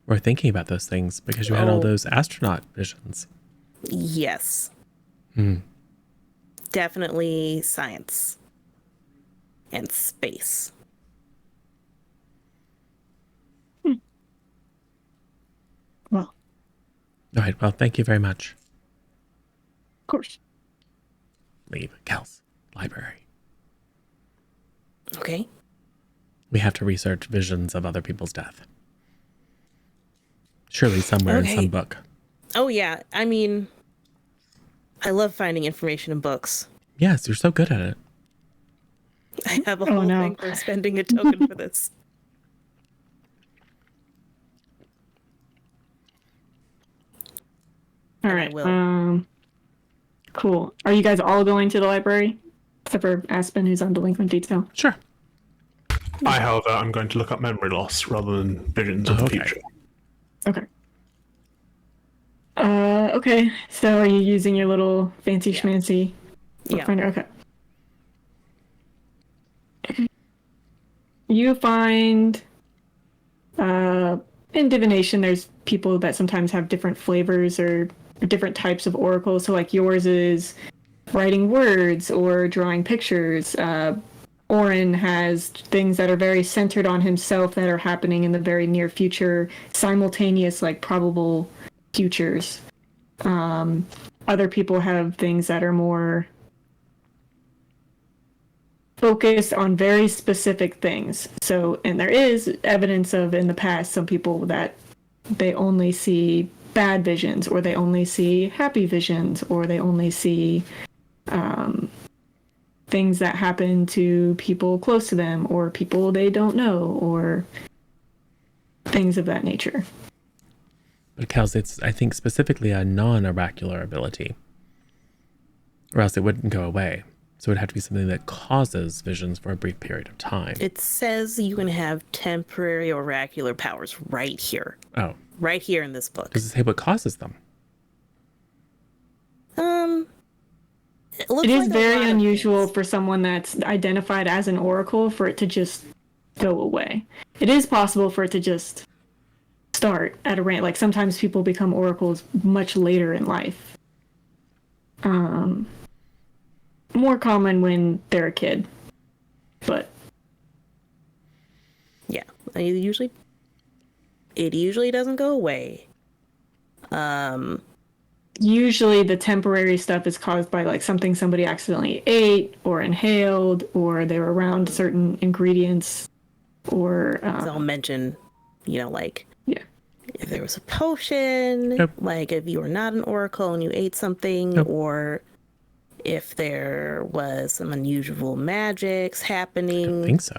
Or thinking about those things because you had all those astronaut visions. Yes. Definitely science. And space. Well, All right, well, thank you very much. of course. Leave. Kels. Library. Okay. We have to research visions of other people's death. Surely somewhere in some book. Oh, yeah. I mean, I love finding information in books. Yes, you're so good at it. I have a whole thing for spending a token for this. All right. Cool. Are you guys all going to the library? Except for Aspen, who's on delinquent detail. Sure. I, however, I'm going to look up memory loss rather than visions of the future. Okay. Okay. So are you using your little fancy schmancy bookfinder? Okay. You find in divination there's people that sometimes have different flavors or different types of oracles. So like yours is writing words or drawing pictures. Oren has things that are very centered on himself that are happening in the very near future, simultaneous, like probable futures. Other people have things that are more focused on very specific things. So, and there is evidence of in the past some people that they only see bad visions, or they only see happy visions, or they only see things that happen to people close to them, or people they don't know, or things of that nature. But Kels, it's, I think, specifically a non-oracular ability. Or else it wouldn't go away. So it would have to be something that causes visions for a brief period of time. It says you can have temporary oracular powers right here. Oh. Right here in this book. Does it say what causes them? It is very unusual for someone that's identified as an oracle for it to just go away. It is possible for it to just start at a rate. Like sometimes people become oracles much later in life. More common when they're a kid, but yeah, it usually doesn't go away. Usually the temporary stuff is caused by like something somebody accidentally ate or inhaled, or they were around certain ingredients, or I'll mention, like yeah, if there was a potion, Yep. like if you were not an oracle and you ate something, Yep. or if there was some unusual magics I happening. think so.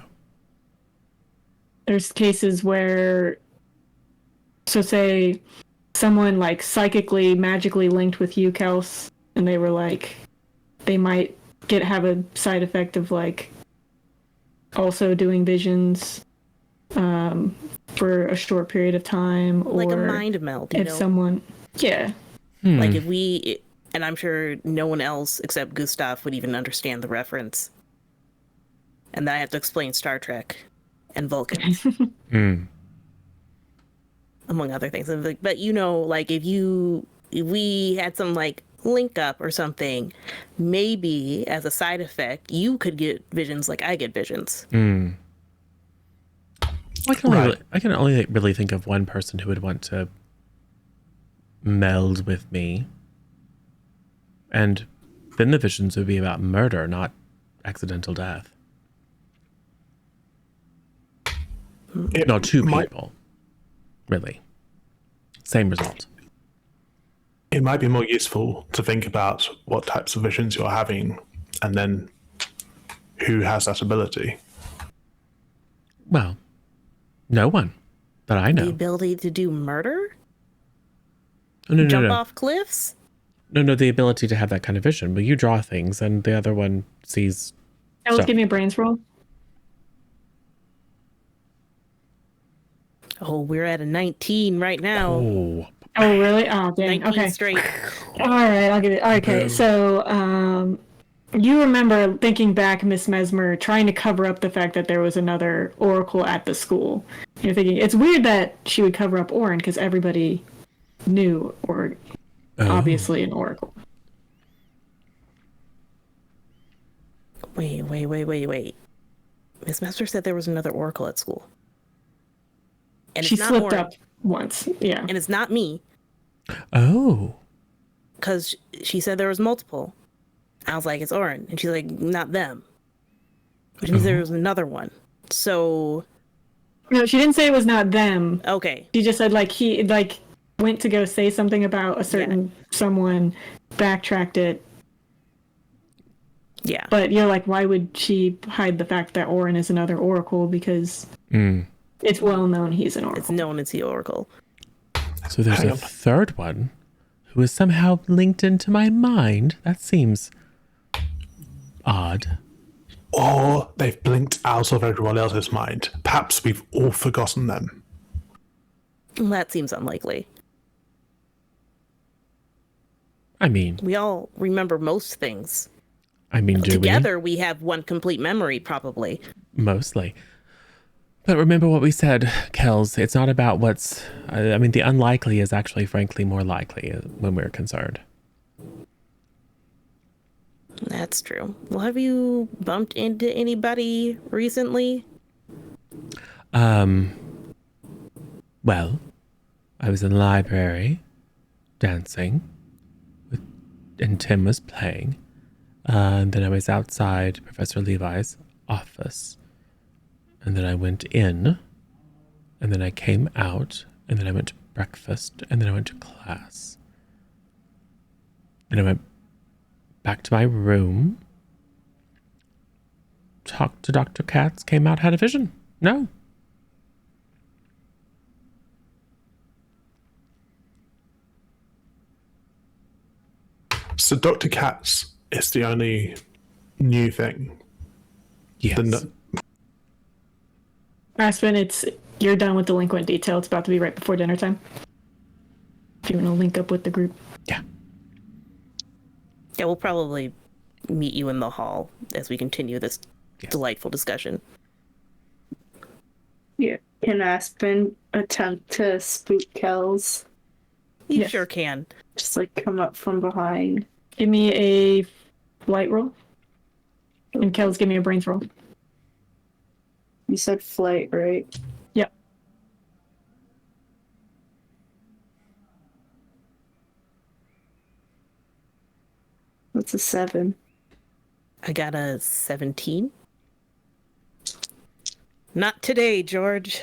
There's cases where, so say someone like psychically, magically linked with you, Kels, and they were like, they might have a side effect of like also doing visions for a short period of time, Like a or mind meld, if someone, yeah, Like if we, and I'm sure no one else except Gustav would even understand the reference. And then I have to explain Star Trek and Vulcans, among other things. But you know, like if we had some like link up or something, maybe as a side effect, you could get visions like I get visions. I can only really think of one person who would want to meld with me. And then the visions would be about murder, not accidental death. No, two people. Really. Same result. It might be more useful to think about what types of visions you're having and then who has that ability. Well, no one that I know. The ability to do murder? No, Jump off cliffs? No, the ability to have that kind of vision. But you draw things and the other one sees Kels, stuff. give me a brains roll. Oh, we're at a 19 right now. Oh. Oh, really? Oh, dang. 19 Okay. straight. All right, I'll give it. Okay, so you remember thinking back, Miss Mesmer, trying to cover up the fact that there was another oracle at the school. You're thinking it's weird that she would cover up Orin because everybody knew, or obviously an oracle. Wait. Miss Mesmer said there was another oracle at school. And She it's not slipped Orin, up once. Yeah. and it's not me, Oh. because she said there was multiple. I was like, it's Orin. And she's like, not them. Which means there was another one. So, No, she didn't say it was not them. okay. She just said like he like went to go say something about a certain someone, backtracked it. Yeah. But you're like, why would she hide the fact that Orin is another oracle? Because it's well known he's an oracle. It's known as the oracle. So there's a third one who is somehow linked into my mind. That seems odd. Or they've blinked out of everyone else's mind. Perhaps we've all forgotten them. That seems unlikely. I mean, We all remember most things. do Together, we have one complete memory, probably. we? Mostly. But remember what we said, Kels. It's not about what's... the unlikely is actually, frankly, more likely when we're concerned. That's true. Well, have you bumped into anybody recently? Well, I was in the library dancing, and Tim was playing. And then I was outside Professor Levi's office. And then I went in, and then I came out, and then I went to breakfast, and then I went to class. Then I went back to my room, talked to Dr. Katz, came out, had a vision. No. So Dr. Katz is the only new thing. Yes. Aspen, you're done with delinquent detail. It's about to be right before dinner time. If you want to link up with the group. Yeah. Yeah, we'll probably meet you in the hall as we continue this delightful discussion. Yeah. Can Aspen attempt to spook Kels? You Yes. sure can. Just like come up from behind. Give me a flight roll. And Kels, give me a brains roll. You said flight, right? Yep. That's a 7. I got a 17. Not today, George.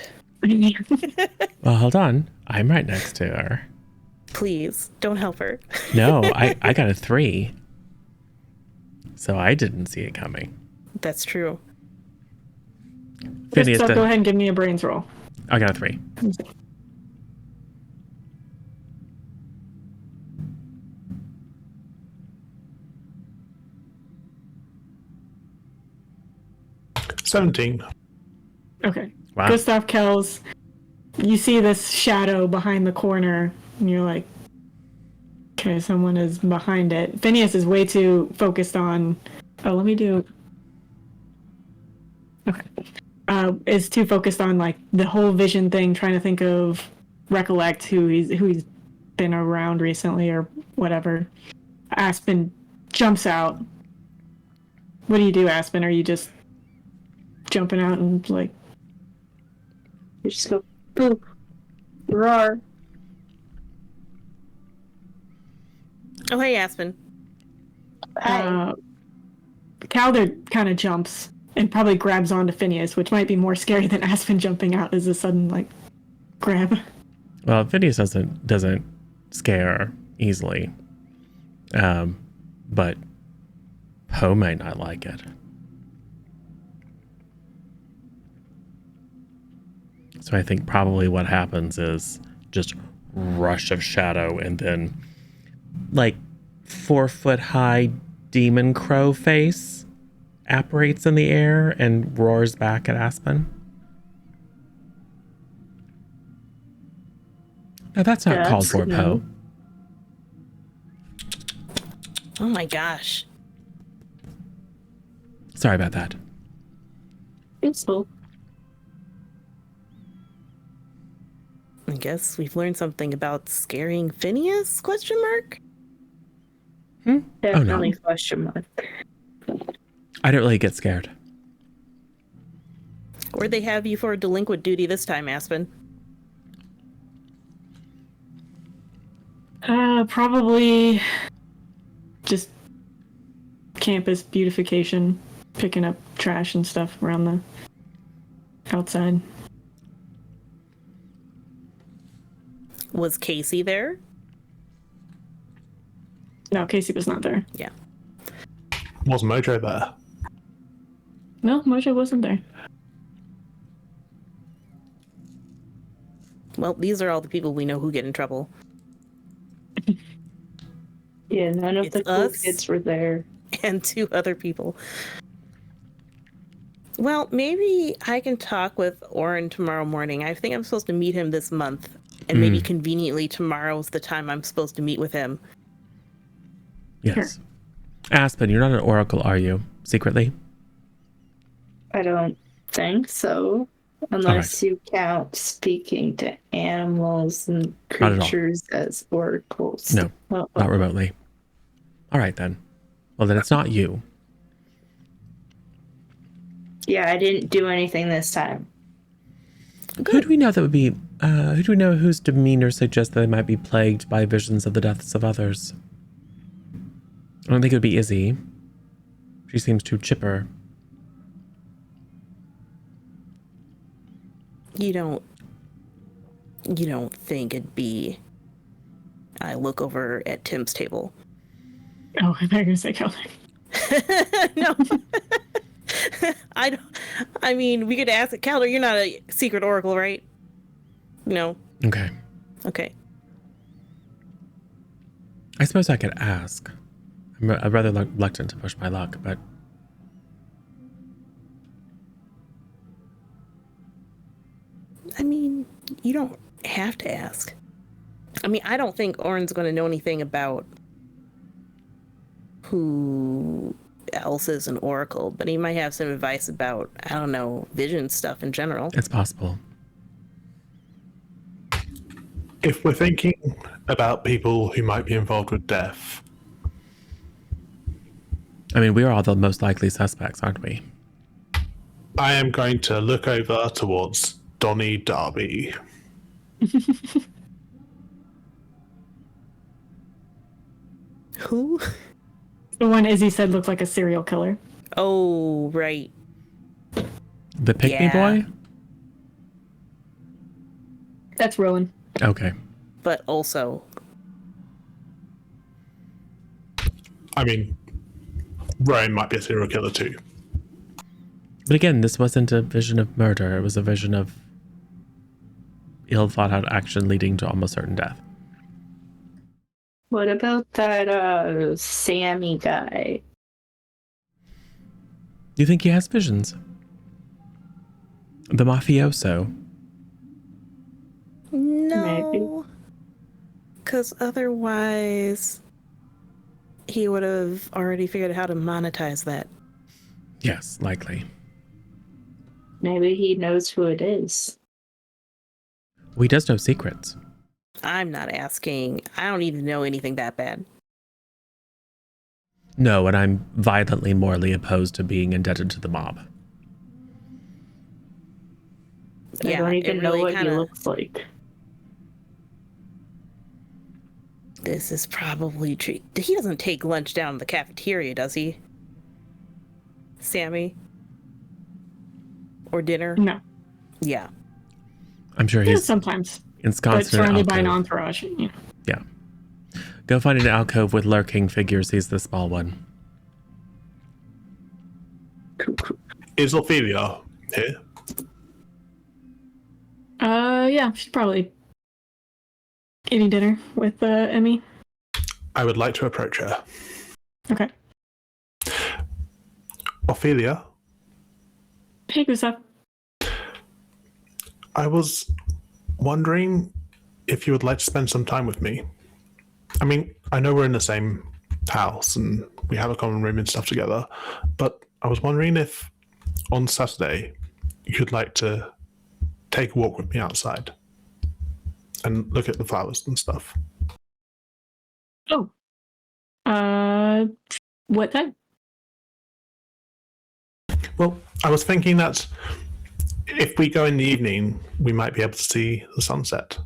Well, hold on. I'm right next to her. Please, don't help her. No, I got a 3. So I didn't see it coming. That's true. Phineas So did. go ahead and give me a brains roll. I got a 3. $17. Okay. Wow. Gustav Kells, you see this shadow behind the corner, and you're like, okay, someone is behind it. Phineas is way too focused on. Oh, let me do. Okay. Is too focused on like the whole vision thing, trying to think of, recollect who he's been around recently or whatever. Aspen jumps out. What do you do, Aspen? Are you just jumping out and like? You just go, boop, roar. Oh, hey, Aspen. Hi. Calder kind of jumps and probably grabs onto Phineas, which might be more scary than Aspen jumping out as a sudden like grab. Well, Phineas doesn't scare easily. But Poe might not like it. So I think probably what happens is just rush of shadow, and then like 4-foot high demon crow face apparates in the air and roars back at Aspen. Now that's not called for, Poe. Oh my gosh. Sorry about that. It's cool. I guess we've learned something about scaring Phineas? Question mark? Definitely question mark. I don't really get scared. Where'd they have you for delinquent duty this time, Aspen? Probably just campus beautification, picking up trash and stuff around the outside. Was Casey there? No, Casey was not there. Yeah. Was Mojo there? No, Mojo wasn't there. Well, these are all the people we know who get in trouble. Yeah, none of It's the cool us. kids were there. And 2 other people. Well, maybe I can talk with Oren tomorrow morning. I think I'm supposed to meet him this month. And maybe conveniently tomorrow's the time I'm supposed to meet with him. Yes. Sure. Aspen, you're not an oracle, are you? Secretly? I don't think so. Unless you count speaking to animals and Not at all. creatures as oracles. No, Well, not remotely. All right, then. Well, then it's not you. yeah, I didn't do anything this time. Who do we know that would be... who do we know whose demeanor suggests that they might be plagued by visions of the deaths of others? I don't think it would be Izzy. She seems too chipper. You don't think it'd be... I look over at Tim's table. Oh, I thought you were going to say Calder. No. I mean, we could ask it. Calder, you're not a secret oracle, right? No. Okay. Okay. I suppose I could ask. I'm rather reluctant to push my luck, but... I mean, you don't have to ask. I mean, I don't think Oren's going to know anything about who else is an oracle, but he might have some advice about, I don't know, vision stuff in general. It's possible. If we're thinking about people who might be involved with death, I mean, we're all the most likely suspects, aren't we? I am going to look over towards Donny Darby. Who? The one Izzy said looked like a serial killer. Oh, right. The pick-me Yeah. boy? That's Rowan. Okay. But also, I mean, Rome might be a serial killer too. But again, this wasn't a vision of murder. It was a vision of ill thought out action leading to almost certain death. What about that Sammy guy? Do you think he has visions? The mafioso. No. Because otherwise, he would have already figured out how to monetize that. Yes, likely. Maybe he knows who it is. Well, he does know secrets. I'm not asking. I don't even know anything that bad. No, and I'm violently morally opposed to being indebted to the mob. I don't even know what he looks like. This is probably true. He doesn't take lunch down in the cafeteria, does he? Sammy? Or dinner? No. Yeah. I'm sure Yeah, he's sometimes. But ensconced in an surrounded by an alcove. entourage. Yeah. Yeah. Go find an alcove with lurking figures. He's the small one. Is Ophelia here? Yeah, she's probably eating dinner with Emmy. I would like to approach her. Okay. Ophelia, Hey, Gustav. I was wondering if you would like to spend some time with me. I mean, I know we're in the same house and we have a common room and stuff together, but I was wondering if on Saturday you'd like to take a walk with me outside and look at the flowers and stuff. Oh. What time? Well, I was thinking that if we go in the evening, we might be able to see the sunset.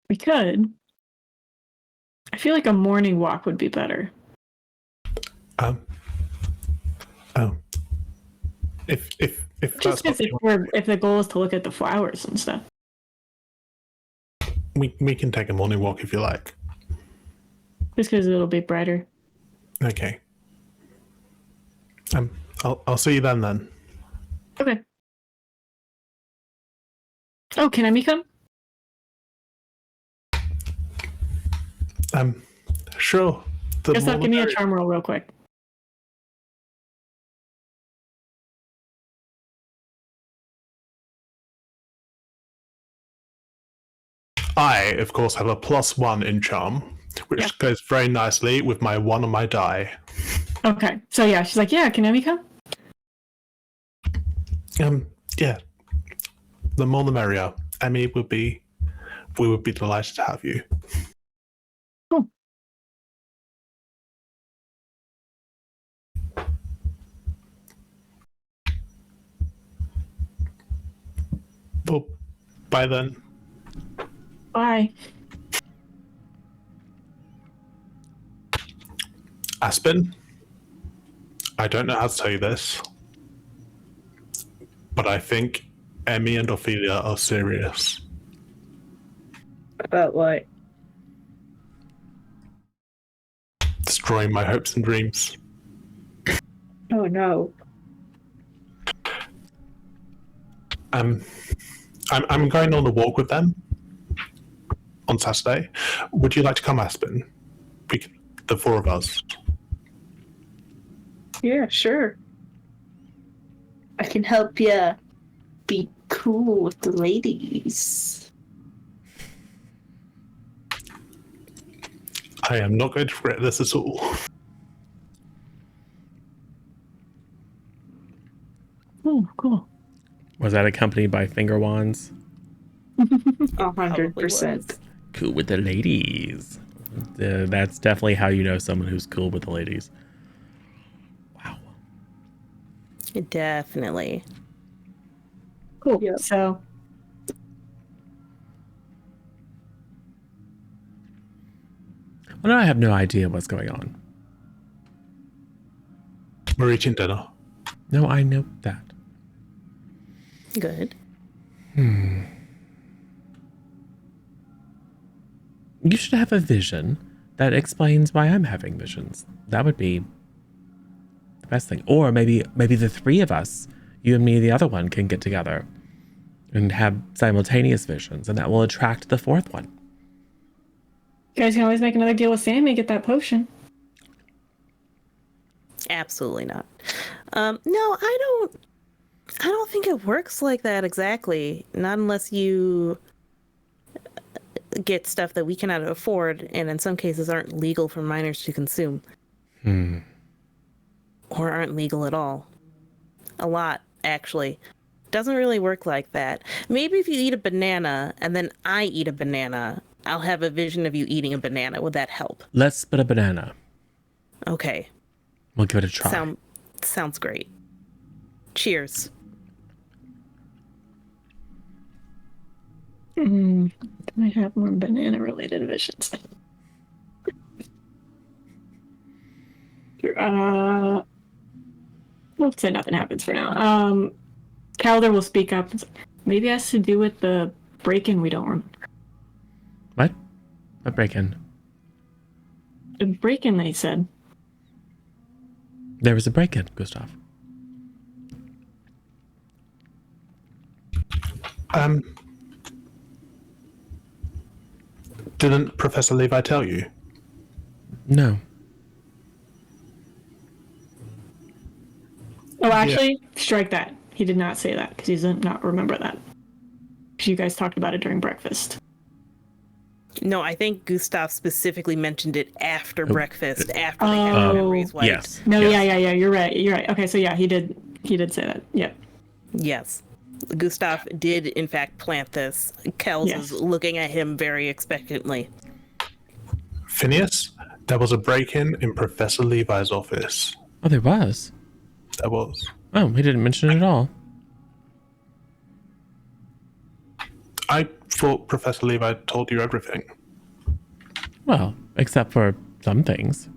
We could. I feel like a morning walk would be better. Oh. If Just that's what if the goal is to look at the flowers and stuff. we can take a morning walk if you like. Just because it'll be brighter. Okay. I'll see you then. Okay. Oh, can Emmy come? Sure. Gustav, give me a charm roll real quick. I, of course, have a +1 in charm, which goes very nicely with my 1 on my die. Okay. So yeah, she's like, yeah, can Emmy come? Yeah. The more the merrier. Emmy we would be delighted to have you. Cool. Well, bye then. Bye. Aspen, I don't know how to tell you this, but I think Emmy and Ophelia are serious. About what? Destroying my hopes and dreams. Oh no. I'm going on a walk with them on Saturday. Would you like to come, Aspen? The 4 of us. Yeah, sure. I can help you be cool with the ladies. I am not going to regret this at all. Oh, cool. Was that accompanied by finger wands? 100%. Cool with the ladies. That's definitely how you know someone who's cool with the ladies. Wow. Definitely. Cool. Yep. So Well, no, I have no idea what's going on. We're eating dinner. No, I know that. Good. You should have a vision that explains why I'm having visions. That would be the best thing. Or maybe the three of us, you and me, the other one, can get together and have simultaneous visions, and that will attract the fourth one. You guys can always make another deal with Sammy and get that potion. Absolutely not. No, I don't think it works like that exactly. Not unless you get stuff that we cannot afford, and in some cases aren't legal for minors to consume. Or aren't legal at all. A lot, actually. Doesn't really work like that. Maybe if you eat a banana and then I eat a banana, I'll have a vision of you eating a banana. Would that help? Let's split a banana. Okay. We'll give it a try. Sounds great. Cheers. Can I have more banana-related visions? Let's say nothing happens for now. Calder will speak up. Maybe it has to do with the break-in we don't remember. What? What break-in? The break-in, they said. There was a break-in, Gustav. Didn't Professor Levi tell you? No. Oh, actually, strike that. He did not say that because he does not remember that. Because you guys talked about it during breakfast. No, I think Gustav specifically mentioned it after breakfast, after they had their memories wiped. Yes. No, yes. yeah, you're right. Okay, so yeah, he did say that. Yep. Yes. Gustav did, in fact, plant this. Kels Yes. is looking at him very expectantly. Phineas, there was a break-in in Professor Levi's office. Oh, there was. There was. Oh, he didn't mention it at all. I thought Professor Levi told you everything. Well, except for some things.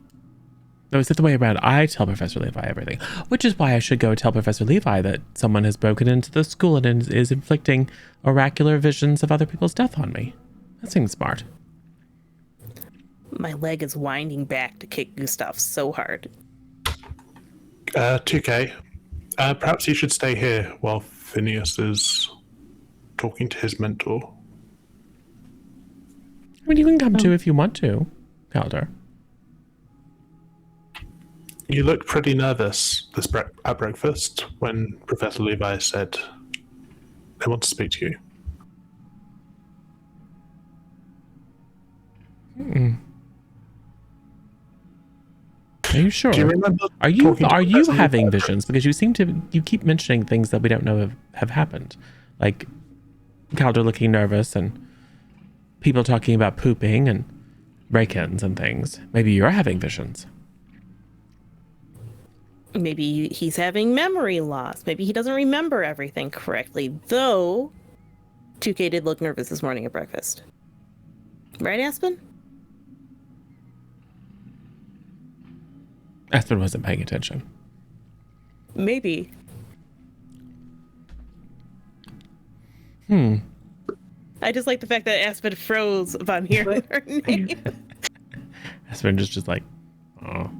No, it's the other way around. I tell Professor Levi everything, which is why I should go tell Professor Levi that someone has broken into the school and is inflicting oracular visions of other people's death on me. That seems smart. My leg is winding back to kick Gustav so hard. 2K, perhaps you should stay here while Phineas is talking to his mentor. I mean, you can come too if you want to, Calder. You looked pretty nervous at breakfast when Professor Levi said they want to speak to you. Are you sure? Do you remember Are you Professor having Levi? visions? Because you keep mentioning things that we don't know have happened, like Calder looking nervous and people talking about pooping and break-ins and things. Maybe you're having visions. Maybe he's having memory loss. Maybe he doesn't remember everything correctly. Though, 2K did look nervous this morning at breakfast. Right, Aspen? Aspen wasn't paying attention. Maybe. I just like the fact that Aspen froze upon hearing her name. Aspen just like, oh.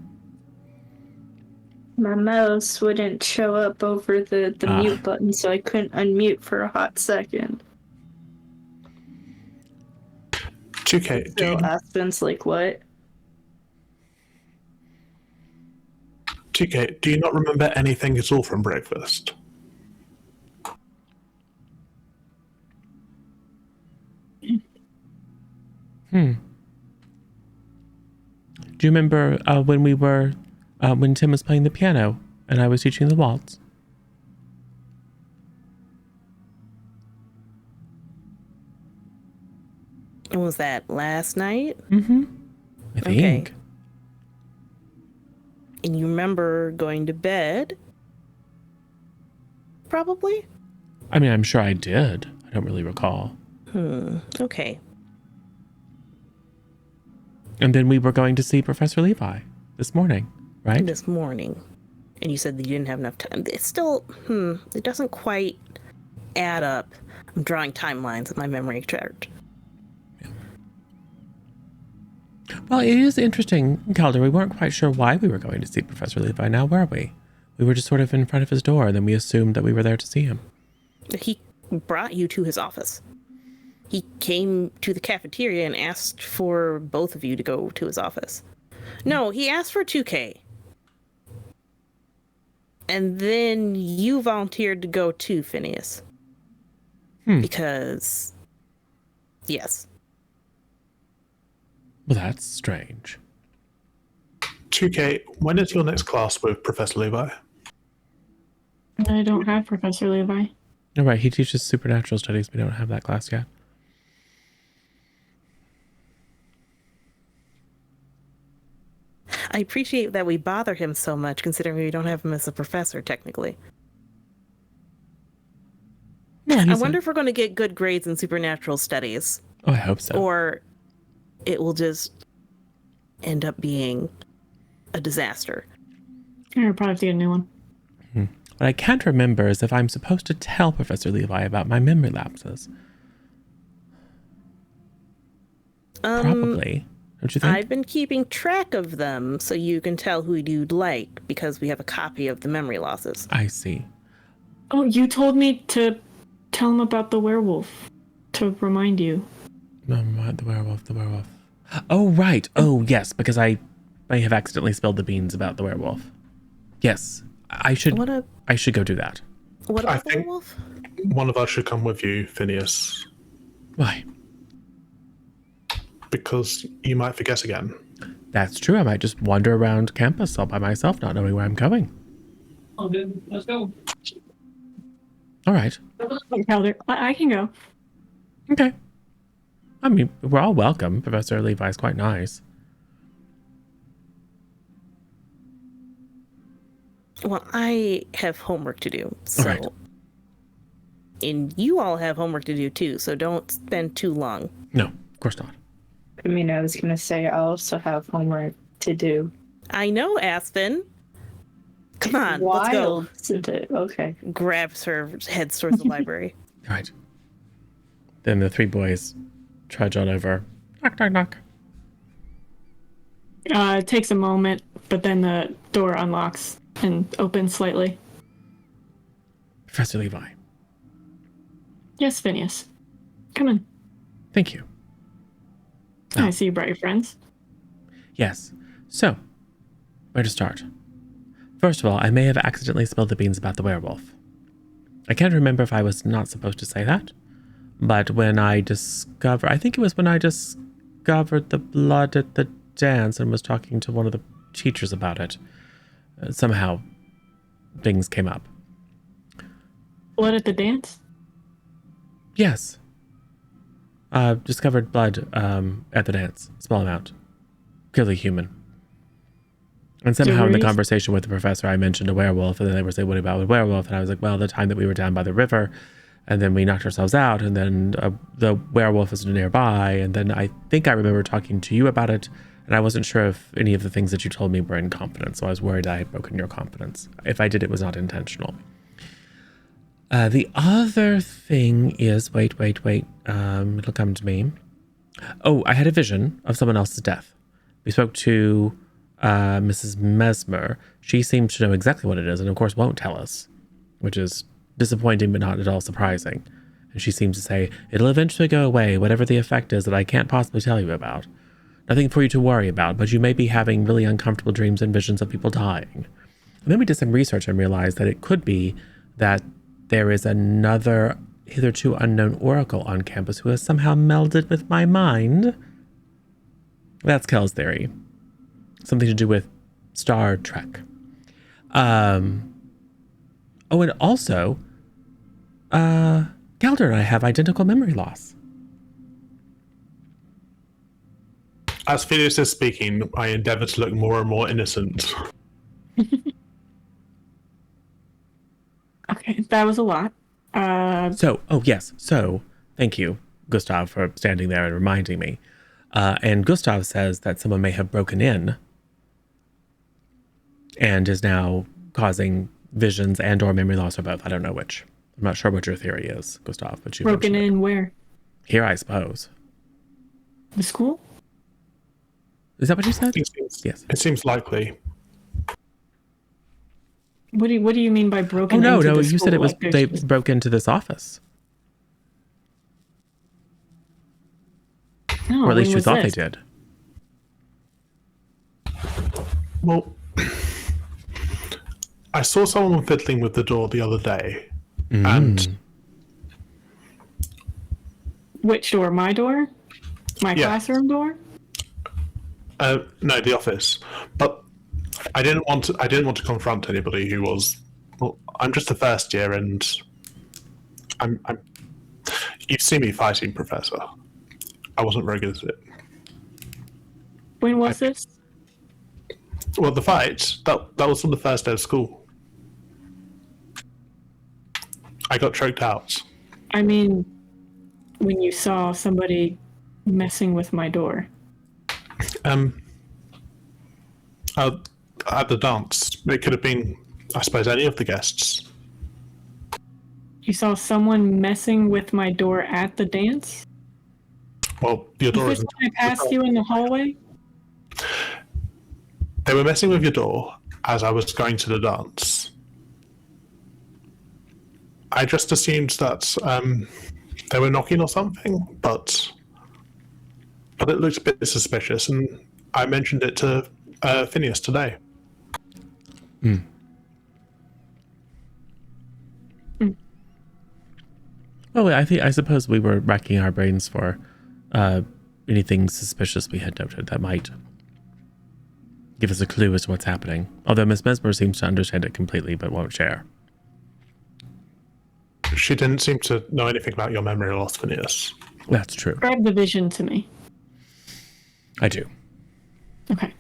My mouse wouldn't show up over the mute button, so I couldn't unmute for a hot second. 2K, do So you, Aspen's like, what? 2K, do you not remember anything at all from breakfast? Do you remember when Tim was playing the piano and I was teaching the waltz? Was that last night? I think. And you remember going to bed? Probably? I mean, I'm sure I did. I don't really recall. Okay. And then we were going to see Professor Levi this morning, right? This morning. And you said that you didn't have enough time. It's still, it doesn't quite add up. I'm drawing timelines in my memory chart. Well, it is interesting, Calder. We weren't quite sure why we were going to see Professor Levi. Now, were we? We were just sort of in front of his door, and then we assumed that we were there to see him. He brought you to his office. He came to the cafeteria and asked for both of you to go to his office. No, he asked for 2K. And then you volunteered to go too, Phineas. Because, yes. Well, that's strange. 2K, when is your next class with Professor Levi? I don't have Professor Levi. All right, he teaches supernatural studies. We don't have that class yet. I appreciate that we bother him so much, considering we don't have him as a professor, technically. Yeah, I wonder if we're going to get good grades in supernatural studies. Oh, I hope so. Or it will just end up being a disaster. I'll probably have to get a new one. What I can't remember is if I'm supposed to tell Professor Levi about my memory lapses. Probably. Don't you think? I've been keeping track of them so you can tell who you'd like, because we have a copy of the memory losses. I see. Oh, you told me to tell him about the werewolf. To remind you. No, the werewolf. Oh, right. Oh, yes, because I may have accidentally spilled the beans about the werewolf. Yes, I should go do that. What I about the think- werewolf? One of us should come with you, Phineas, Why? because you might forget again. That's true. I might just wander around campus all by myself, not knowing where I'm going. Oh, good. Let's go. All right. Calder, I can go. Okay. I mean, we're all welcome. Professor Levi's quite nice. Well, I have homework to do, so... All right. And you all have homework to do, too, so don't spend too long. No, of course not. I mean, I was going to say I also have homework to do. I know, Aspen. Come on, let's go. Wild, isn't it? Okay. Grabs her, heads towards the library. All right. Then the three boys trudge on over. Knock, knock, knock. It takes a moment, but then the door unlocks and opens slightly. Professor Levi. Yes, Phineas. Come in. Thank you. I see you brought your friends. Yes. So, where to start? First of all, I may have accidentally spilled the beans about the werewolf. I can't remember if I was not supposed to say that, but I think it was when I discovered the blood at the dance and was talking to one of the teachers about it. Somehow, things came up. Blood at the dance? Yes. Discovered blood at the dance. Small amount. Clearly human. And somehow in the conversation with the professor, I mentioned a werewolf, and then they were saying, what about a werewolf? And I was like, well, the time that we were down by the river, and then we knocked ourselves out, and then the werewolf was nearby, and then I think I remember talking to you about it, and I wasn't sure if any of the things that you told me were in confidence, so I was worried I had broken your confidence. If I did, it was not intentional. The other thing is, wait, it'll come to me. Oh, I had a vision of someone else's death. We spoke to Mrs. Mesmer. She seems to know exactly what it is, and of course won't tell us, which is disappointing but not at all surprising. And she seems to say, it'll eventually go away, whatever the effect is that I can't possibly tell you about. Nothing for you to worry about, but you may be having really uncomfortable dreams and visions of people dying. And then we did some research and realized that it could be that there is another hitherto unknown oracle on campus who has somehow melded with my mind. That's Kel's theory. Something to do with Star Trek. Oh, and also, Galder and I have identical memory loss. As Phineas is speaking, I endeavour to look more and more innocent. Okay, that was a lot. So, thank you, Gustav, for standing there and reminding me. And Gustav says that someone may have broken in and is now causing visions and or memory loss or both. I don't know which. I'm not sure what your theory is, Gustav, but you Broken mentioned it. in where? Here, I suppose. The school? Is that what you said? Yes. It seems likely. What do you mean by broken Oh no, into no, the you said school? it was Like, there's they just- broke into this office. No, Or at least when you was thought this? they did. Well, I saw someone fiddling with the door the other day, and Which door? My door? My Yeah. classroom door? no, the office. But I didn't want to confront anybody who was. Well, I'm just a first year, and I'm. You've seen me fighting, Professor. I wasn't very good at it. When was this? Well, the fight that was on the first day of school. I got choked out. I mean, when you saw somebody messing with my door. At the dance, it could have been, I suppose, any of the guests. You saw someone messing with my door at the dance? Well, your door Is this isn't. when I passed you in the hallway? They were messing with your door as I was going to the dance. I just assumed that they were knocking or something, but it looked a bit suspicious, and I mentioned it to Phineas today. Oh, I suppose we were racking our brains for anything suspicious we had noted that might give us a clue as to what's happening. Although Miss Mesmer seems to understand it completely but won't share. She didn't seem to know anything about your memory loss, Phineas. That's true. Grab the vision to me. I do. Okay.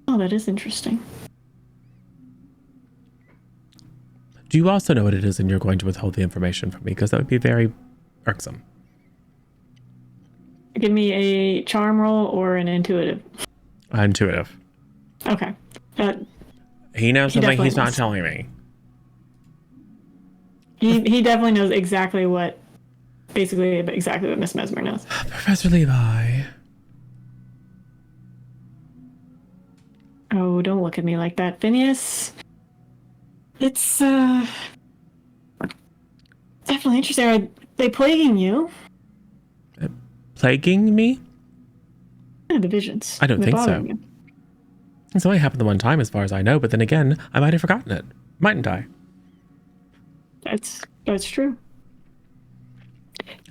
Oh, that is interesting. Do you also know what it is and you're going to withhold the information from me? Because that would be very irksome. Give me a charm roll or an intuitive. Intuitive. Okay. He knows something definitely he's not knows. telling me. He definitely knows exactly what Miss Mesmer knows. Professor Levi. Oh, don't look at me like that, Phineas. It's definitely interesting. Are they plaguing you? Plaguing me? Yeah, the visions. I don't They're think so. bothering you. It's only happened the one time as far as I know, but then again, I might have forgotten it. Mightn't I? That's true.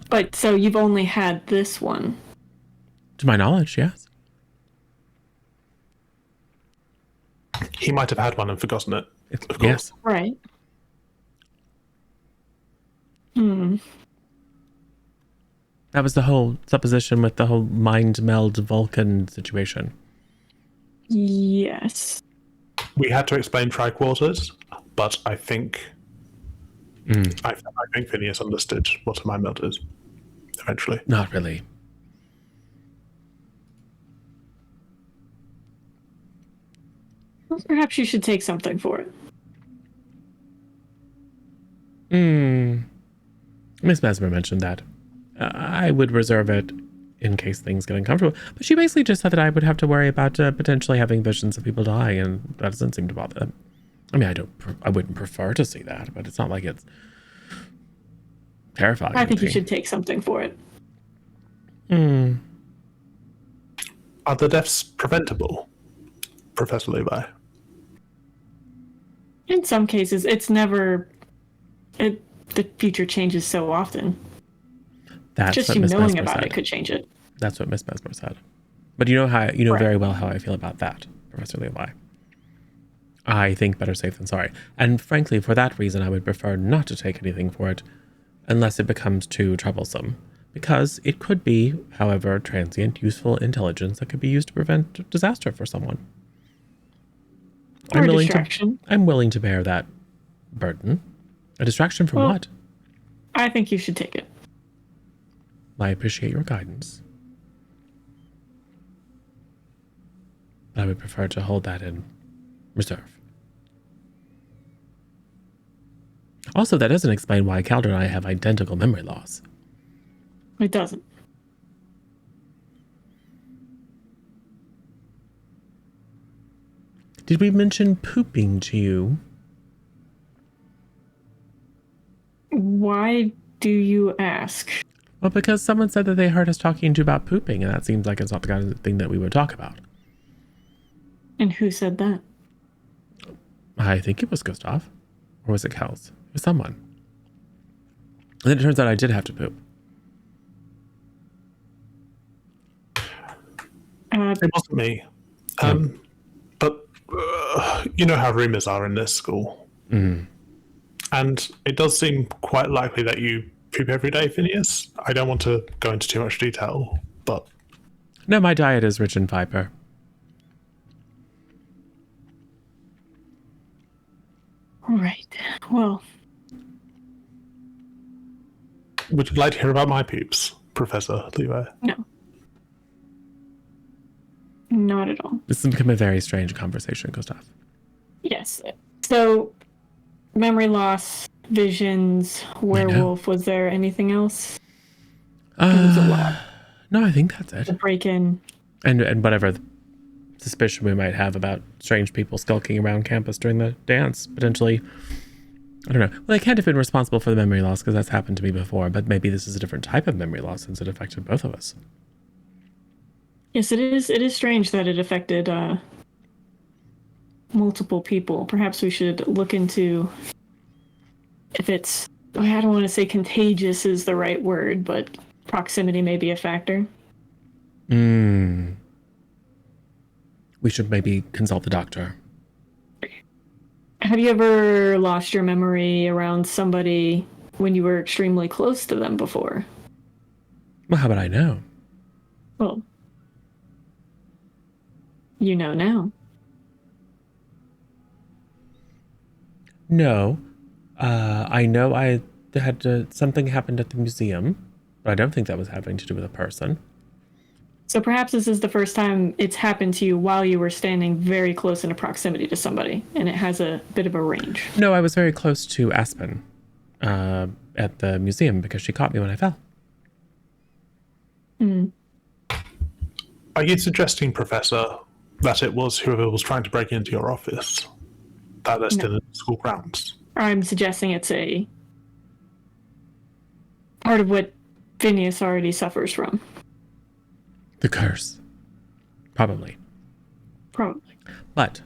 But so you've only had this one. To my knowledge, yes. He might have had one and forgotten it. Of course. Yes. Right. That was the whole supposition with the whole mind meld Vulcan situation. Yes. We had to explain tricorders, but I think I think Phineas understood what a mind meld is eventually. Not really. Well, perhaps you should take something for it. Miss Mesmer mentioned that. I would reserve it in case things get uncomfortable. But she basically just said that I would have to worry about potentially having visions of people dying, and that doesn't seem to bother them. I mean, I wouldn't prefer to see that, but it's not like it's terrifying. I think to you me. should take something for it. Are the deaths preventable, Professor Levi? In some cases, it's never. The future changes so often. That's Just what you Miss knowing Mesmer about said. it could change it. That's what Miss Mesmer said. But you know Right. very well how I feel about that, Professor Levi. I think better safe than sorry. And frankly, for that reason, I would prefer not to take anything for it unless it becomes too troublesome. Because it could be, however, transient, useful intelligence that could be used to prevent disaster for someone. Or a distraction. I'm willing to bear that burden. A distraction from Well- what? I think you should take it. I appreciate your guidance. But I would prefer to hold that in reserve. Also, that doesn't explain why Calder and I have identical memory loss. It doesn't. Did we mention pooping to you? Why do you ask? Well, because someone said that they heard us talking to you about pooping, and that seems like it's not the kind of thing that we would talk about. And who said that? I think it was Gustav. Or was it Kels? It was someone. And then it turns out I did have to poop. It wasn't me. But you know how rumors are in this school. Mm. And it does seem quite likely that you poop every day, Phineas. I don't want to go into too much detail, but... No, my diet is rich in fiber. All right. Well, Would you like to hear about my poops, Professor Levi? no. Not at all. This has become a very strange conversation, Gustav. Yes. So, memory loss, visions, werewolf. Was there anything else? It was a lot. No, I think that's The it. break-in. And whatever suspicion we might have about strange people skulking around campus during the dance, potentially. I don't know. Well, they can't have been responsible for the memory loss because that's happened to me before, but maybe this is a different type of memory loss since it affected both of us. Yes, it is. It is strange that it affected multiple people. Perhaps we should look into if it's. I don't want to say contagious is the right word, but proximity may be a factor. We should maybe consult the doctor. Have you ever lost your memory around somebody when you were extremely close to them before? Well, how about I know? Well, you know now. No. I know I had something happened at the museum, but I don't think that was having to do with a person. So perhaps this is the first time it's happened to you while you were standing very close in a proximity to somebody, and it has a bit of a range. No, I was very close to Aspen at the museum because she caught me when I fell. Are you suggesting, Professor, that it was whoever was trying to break into your office? That they're still in school grounds? I'm suggesting it's a part of what Phineas already suffers from. The curse. Probably. Probably. But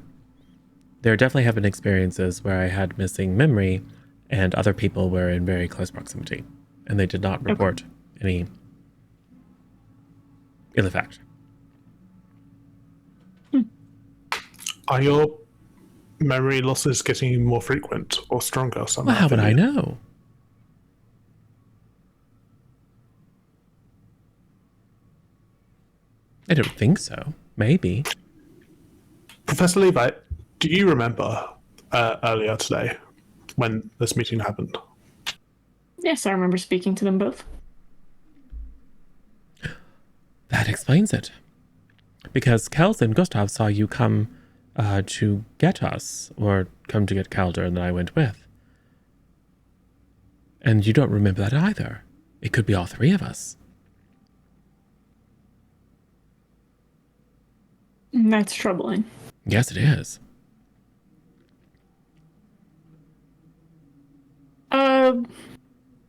there definitely have been experiences where I had missing memory and other people were in very close proximity and they did not report any ill effect. Are your memory losses getting more frequent or stronger somehow? Well, how would I Phineas? know? I don't think so. Maybe. Professor Levi, do you remember earlier today when this meeting happened? Yes, I remember speaking to them both. That explains it. Because Kels and Gustav saw you come to get us, or come to get Calder, and I went with. And you don't remember that either. It could be all three of us. That's troubling. Yes, it is.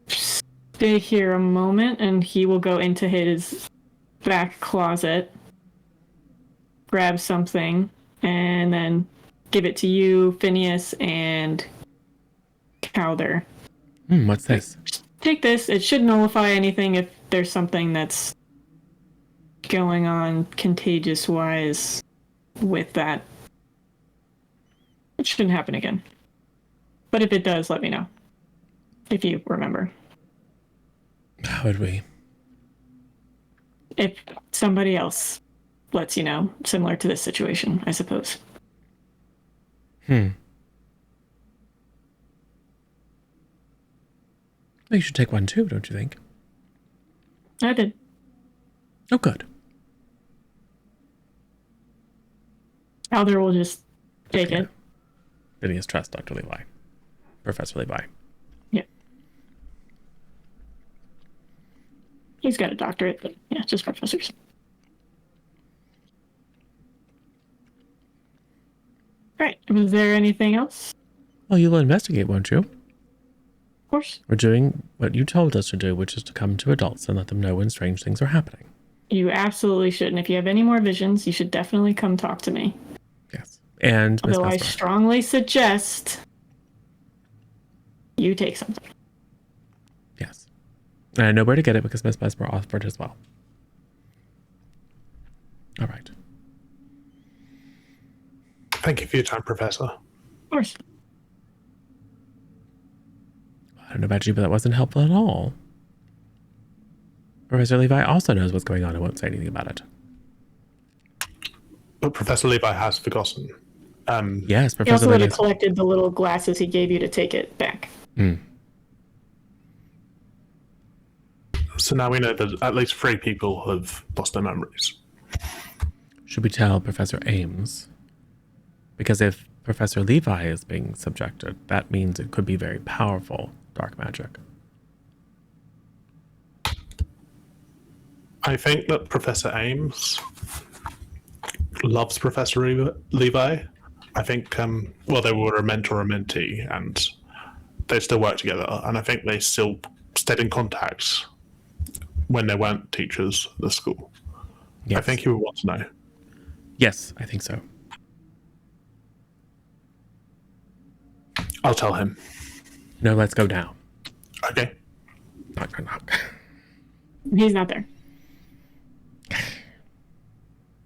Stay here a moment, and he will go into his back closet, grab something, and then give it to you, Phineas, and Calder. What's this? Take this. It should nullify anything if there's something that's going on contagious-wise with that. It shouldn't happen again. But if it does, let me know. If you remember. How would we? If somebody else lets you know, similar to this situation, I suppose. You should take one too, don't you think? I did. Oh, good. Calder will just take it. Phineas trust Dr. Levi. Professor Levi. Yeah. He's got a doctorate, but yeah, just professors. Was there anything else? Well, you'll investigate, won't you? Of course. We're doing what you told us to do, which is to come to adults and let them know when strange things are happening. You absolutely should. And if you have any more visions, you should definitely come talk to me. Yes. And Miss Although I Vesper. strongly suggest you take something. Yes. And I know where to get it because Miss Vesper offered as well. All right. Thank you for your time, Professor. Of course. I don't know about you, but that wasn't helpful at all. Professor Levi also knows what's going on and won't say anything about it. But Professor Levi has forgotten. Yes, He Professor also would Levi. have collected the little glasses he gave you to take it back. So now we know that at least 3 people have lost their memories. Should we tell Professor Ames? Because if Professor Levi is being subjected, that means it could be very powerful dark magic. I think that Professor Ames loves Professor Levi. I think, well, they were a mentor and mentee, and they still work together. And I think they still stayed in contact when they weren't teachers at the school. Yes. I think he would want to know. Yes, I think so. I'll tell him. No, let's go now. Okay. Knock, knock, knock. He's not there. Tell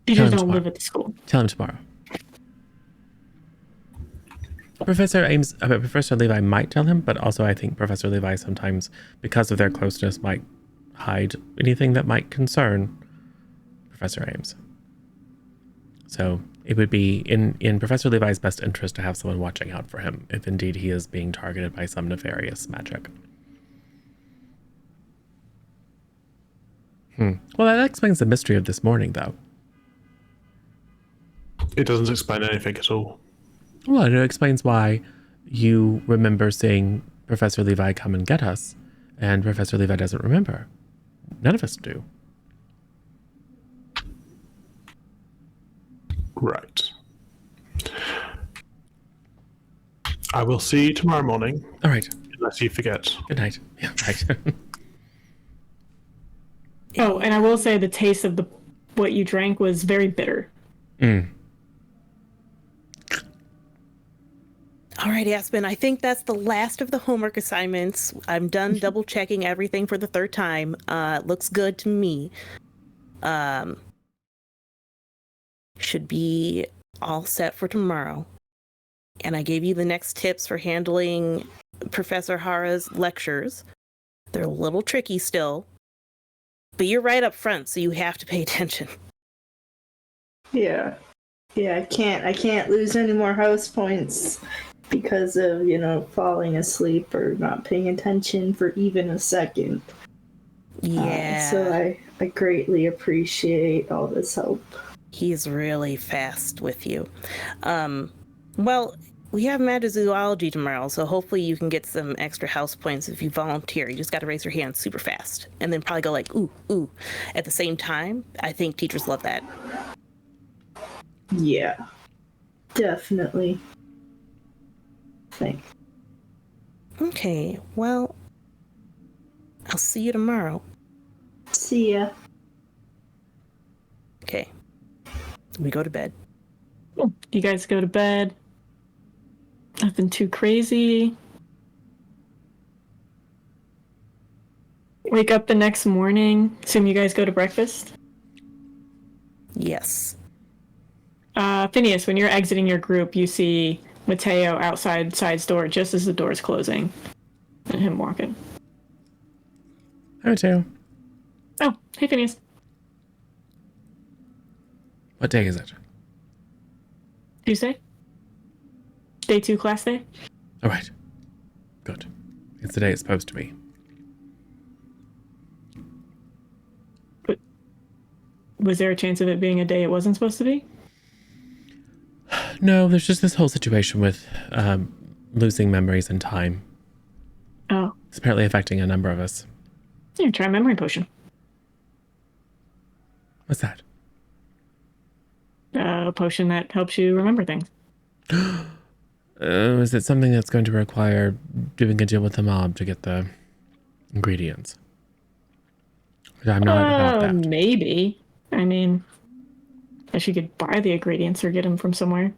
Teachers him don't tomorrow. live at the school. Tell him tomorrow. Professor Ames, Professor Levi might tell him, but also I think Professor Levi sometimes, because of their closeness, might hide anything that might concern Professor Ames. So it would be in Professor Levi's best interest to have someone watching out for him, if indeed he is being targeted by some nefarious magic. Well, that explains the mystery of this morning, though. It doesn't explain anything at all. Well, and it explains why you remember seeing Professor Levi come and get us, and Professor Levi doesn't remember. None of us do. Right. I will see you tomorrow morning, All right. unless you forget. Good night. Yeah, right. Oh, and I will say the taste of what you drank was very bitter. All right, Aspen, I think that's the last of the homework assignments. I'm done double checking everything for the 3rd time. Looks good to me. Should be all set for tomorrow. And I gave you the next tips for handling Professor Hara's lectures. They're a little tricky still, but you're right up front, so you have to pay attention. Yeah. Yeah, I can't lose any more house points because of, falling asleep or not paying attention for even a second. Yeah. So I greatly appreciate all this help. He's really fast with you. Well, we have metazoology tomorrow, so hopefully you can get some extra house points if you volunteer. You just got to raise your hand super fast and then probably go like, ooh, ooh. At the same time, I think teachers love that. Yeah, definitely. Thanks. Okay, well, I'll see you tomorrow. See ya. Okay. We go to bed. Cool. You guys go to bed. Nothing too crazy. Wake up the next morning. Assume you guys go to breakfast. Yes. Phineas, when you're exiting your group, you see Mateo outside side's door just as the door is closing. And him walking. Hi, Mateo. Oh, hey Phineas. What day is it? Tuesday? Day 2 class day? All right. Good. It's the day it's supposed to be. But was there a chance of it being a day it wasn't supposed to be? No, there's just this whole situation with losing memories and time. Oh. It's apparently affecting a number of us. Here, try a memory potion. What's that? A potion that helps you remember things. Is it something that's going to require doing a deal with the mob to get the ingredients? I'm not about that. Maybe. I mean, if you could buy the ingredients or get them from somewhere.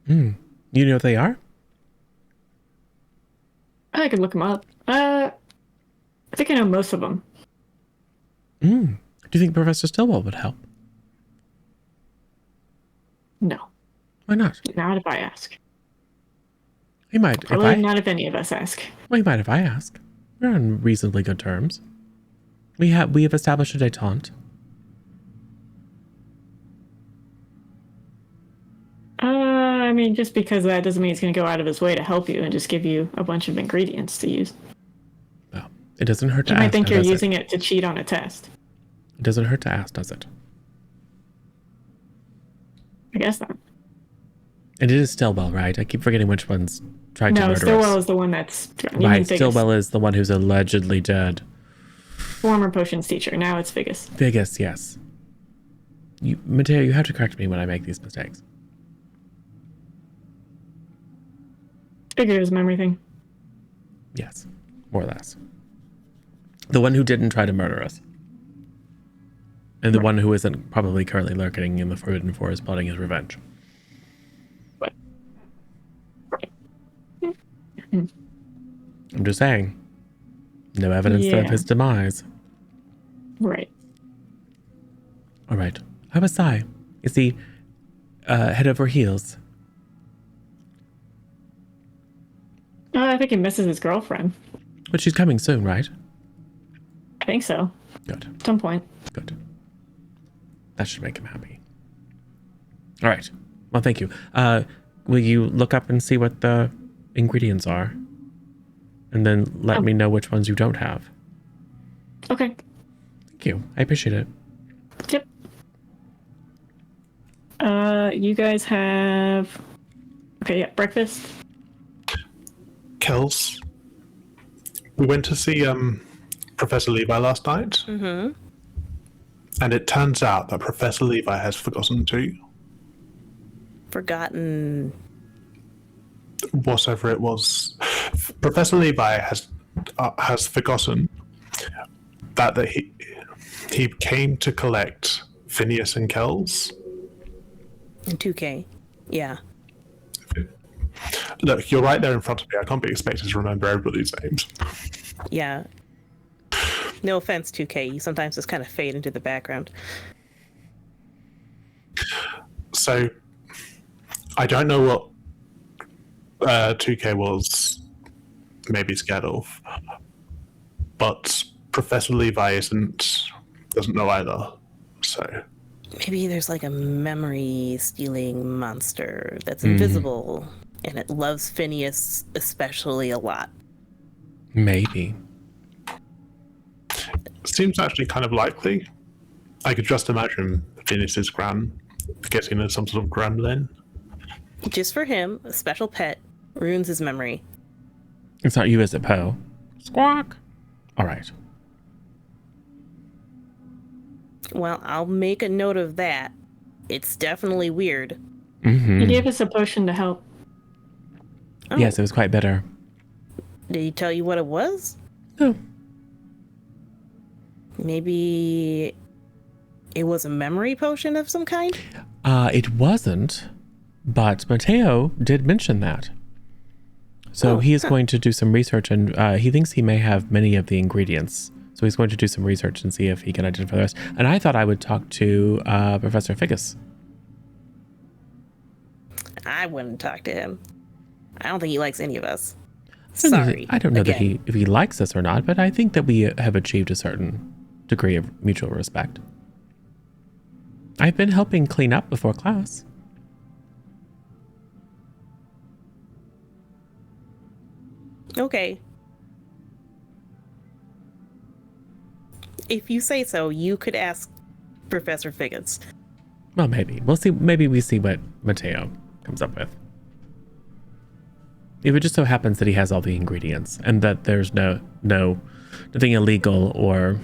You know what they are? I could look them up. I think I know most of them. Do you think Professor Stillwell would help? No, Why not? not if I ask. He might. Probably not if any of us ask. Well, he might if I ask. We're on reasonably good terms. We have established a détente. I mean, just because that doesn't mean he's going to go out of his way to help you and just give you a bunch of ingredients to use. Well, it doesn't hurt to You ask. might think you're does using it to cheat on a test. It doesn't hurt to ask, does it? I guess not. And it is Stillwell, right? I keep forgetting which one's trying to No, murder Stillwell us. is the one that's... Right, Stillwell is the one who's allegedly dead. Former potions teacher. Now it's Figgis. Figgis, yes. Mateo, you have to correct me when I make these mistakes. Figured it was a memory thing. Yes, more or less. The one who didn't try to murder us. And the one who isn't probably currently lurking in the Forbidden Forest plotting his revenge. What? I'm just saying. No evidence of his demise. Right. All right. How about Sai? Is he head over heels? I think he misses his girlfriend. But she's coming soon, right? I think so. Good. At some point. Good. That should make him happy. All right. Well, thank you. Will you look up and see what the ingredients are? And then let me know which ones you don't have. Okay. Thank you. I appreciate it. Yep. You guys have... Okay, yeah, breakfast. Kels, we went to see Professor Levi last night. Mm-hmm. And it turns out that Professor Levi has forgotten too. Forgotten. Whatever it was. Professor Levi has forgotten that he came to collect Phineas and Kels. And 2K. Yeah. Look, you're right there in front of me. I can't be expected to remember everybody's names. Yeah. No offense, 2K. You sometimes just kind of fade into the background. So, I don't know what 2K was maybe scared of, but Professor Levi doesn't know either. So maybe there's like a memory stealing monster that's invisible and it loves Phineas especially a lot. Maybe. seems actually kind of likely. I could just imagine Phineas's gran getting some sort of gremlin. Just for him, a special pet ruins his memory. It's not you, is it, Poe? Squawk. All right. Well, I'll make a note of that. It's definitely weird. Mm-hmm. He gave us a potion to help. Oh, Yes, it was quite bitter. did he tell you what it was? No. Maybe it was a memory potion of some kind? It wasn't, but Mateo did mention that. So he is going to do some research, and he thinks he may have many of the ingredients. So he's going to do some research and see if he can identify the rest. And I thought I would talk to Professor Figgis. I wouldn't talk to him. I don't think he likes any of us. I don't know Sorry. I don't know that Again. if he likes us or not, but I think that we have achieved a certain degree of mutual respect. I've been helping clean up before class. Okay. If you say so, you could ask Professor Figgins. Well, maybe. We'll see. Maybe we see what Mateo comes up with. If it just so happens that he has all the ingredients and that there's nothing illegal or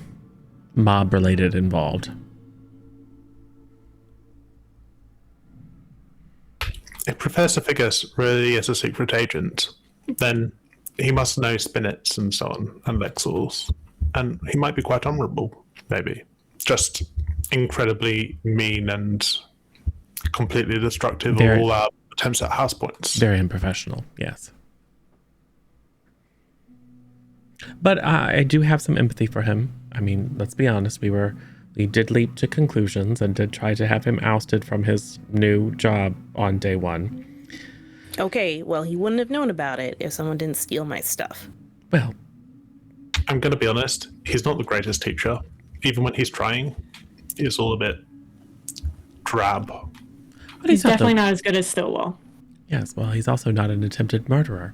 mob related involved. if Professor Figgis really is a secret agent, then he must know spinets and so on, and Lexals. And he might be quite honourable, maybe. Just incredibly mean and completely destructive of all our attempts at house points. Very unprofessional, yes. But I do have some empathy for him. I mean, let's be honest, we did leap to conclusions and did try to have him ousted from his new job on day one. Okay, well, he wouldn't have known about it if someone didn't steal my stuff. Well, I'm going to be honest, he's not the greatest teacher. Even when he's trying, he's all a bit drab. but He's definitely not not as good as Stillwell. Yes, well, he's also not an attempted murderer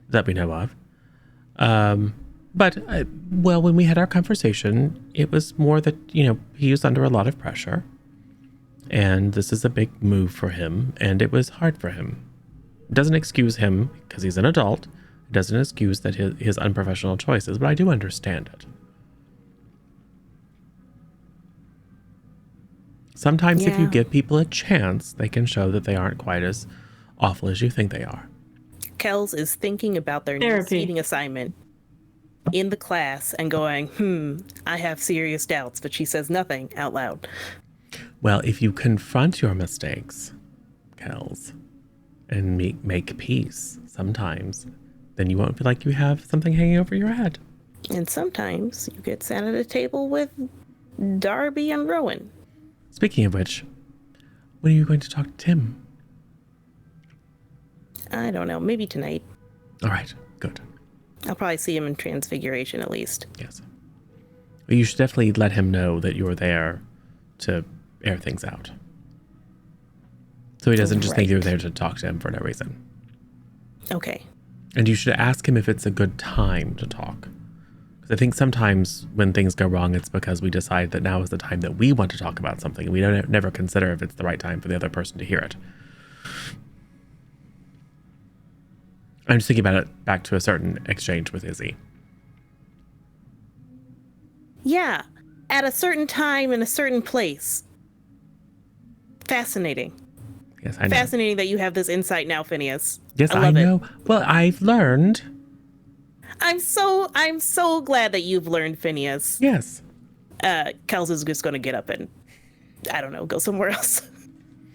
that we know of. But when we had our conversation, it was more that, he was under a lot of pressure. And this is a big move for him, and it was hard for him. It doesn't excuse him, because he's an adult. It doesn't excuse that his unprofessional choices, but I do understand it. Sometimes if you give people a chance, they can show that they aren't quite as awful as you think they are. Kels is thinking about their new seating assignment in the class and going, I have serious doubts, but she says nothing out loud. Well, if you confront your mistakes, Kels, and make peace sometimes, then you won't feel like you have something hanging over your head. And sometimes you get sat at a table with Darby and Rowan. Speaking of which, when are you going to talk to Tim? I don't know, maybe tonight. All right, good. I'll probably see him in Transfiguration at least. Yes. Well, you should definitely let him know that you're there to air things out. So he doesn't just think you're there to talk to him for no reason. Okay. And you should ask him if it's a good time to talk. Because I think sometimes when things go wrong, it's because we decide that now is the time that we want to talk about something. We don't never consider if it's the right time for the other person to hear it. I'm just thinking about it back to a certain exchange with Izzy. Yeah, at a certain time in a certain place. Fascinating. Yes, I know. Fascinating that you have this insight now, Phineas. Yes, I love know. it. Well, I've learned. I'm so glad that you've learned, Phineas. Yes. Kels is just going to get up and, I don't know, go somewhere else.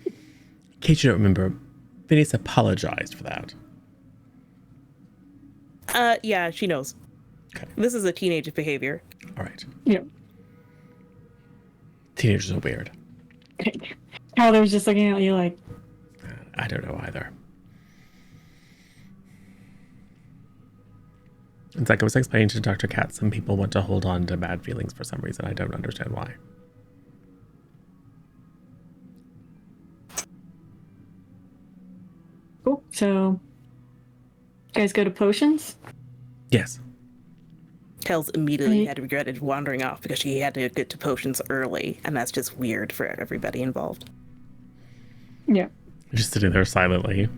In case you don't remember, Phineas apologized for that. Yeah, she knows. Okay. This is a teenage behavior. All right. Yeah. Teenagers are weird. Calder's just looking at you like, I don't know either. It's like I was explaining to Dr. Kat, some people want to hold on to bad feelings for some reason. I don't understand why. cool. So, you guys go to potions? Yes. Kels immediately had regretted wandering off because she had to get to potions early, and that's just weird for everybody involved. Yeah. Just sitting there silently.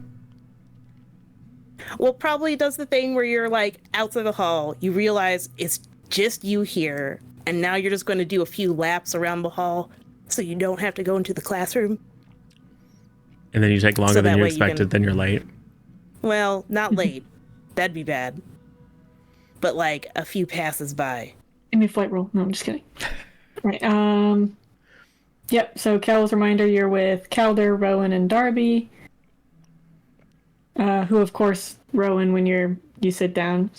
Well, probably does the thing where you're like outside the hall, you realize it's just you here, and now you're just going to do a few laps around the hall so you don't have to go into the classroom. And then you take longer So than that you way you expected, then you're late. Well, not late. That'd be bad. But like a few passes by. Give me a flight roll. No, I'm just kidding. Right. Yep. So Cal's reminder, you're with Calder, Rowan, and Darby. Who, of course, Rowan, when you sit down.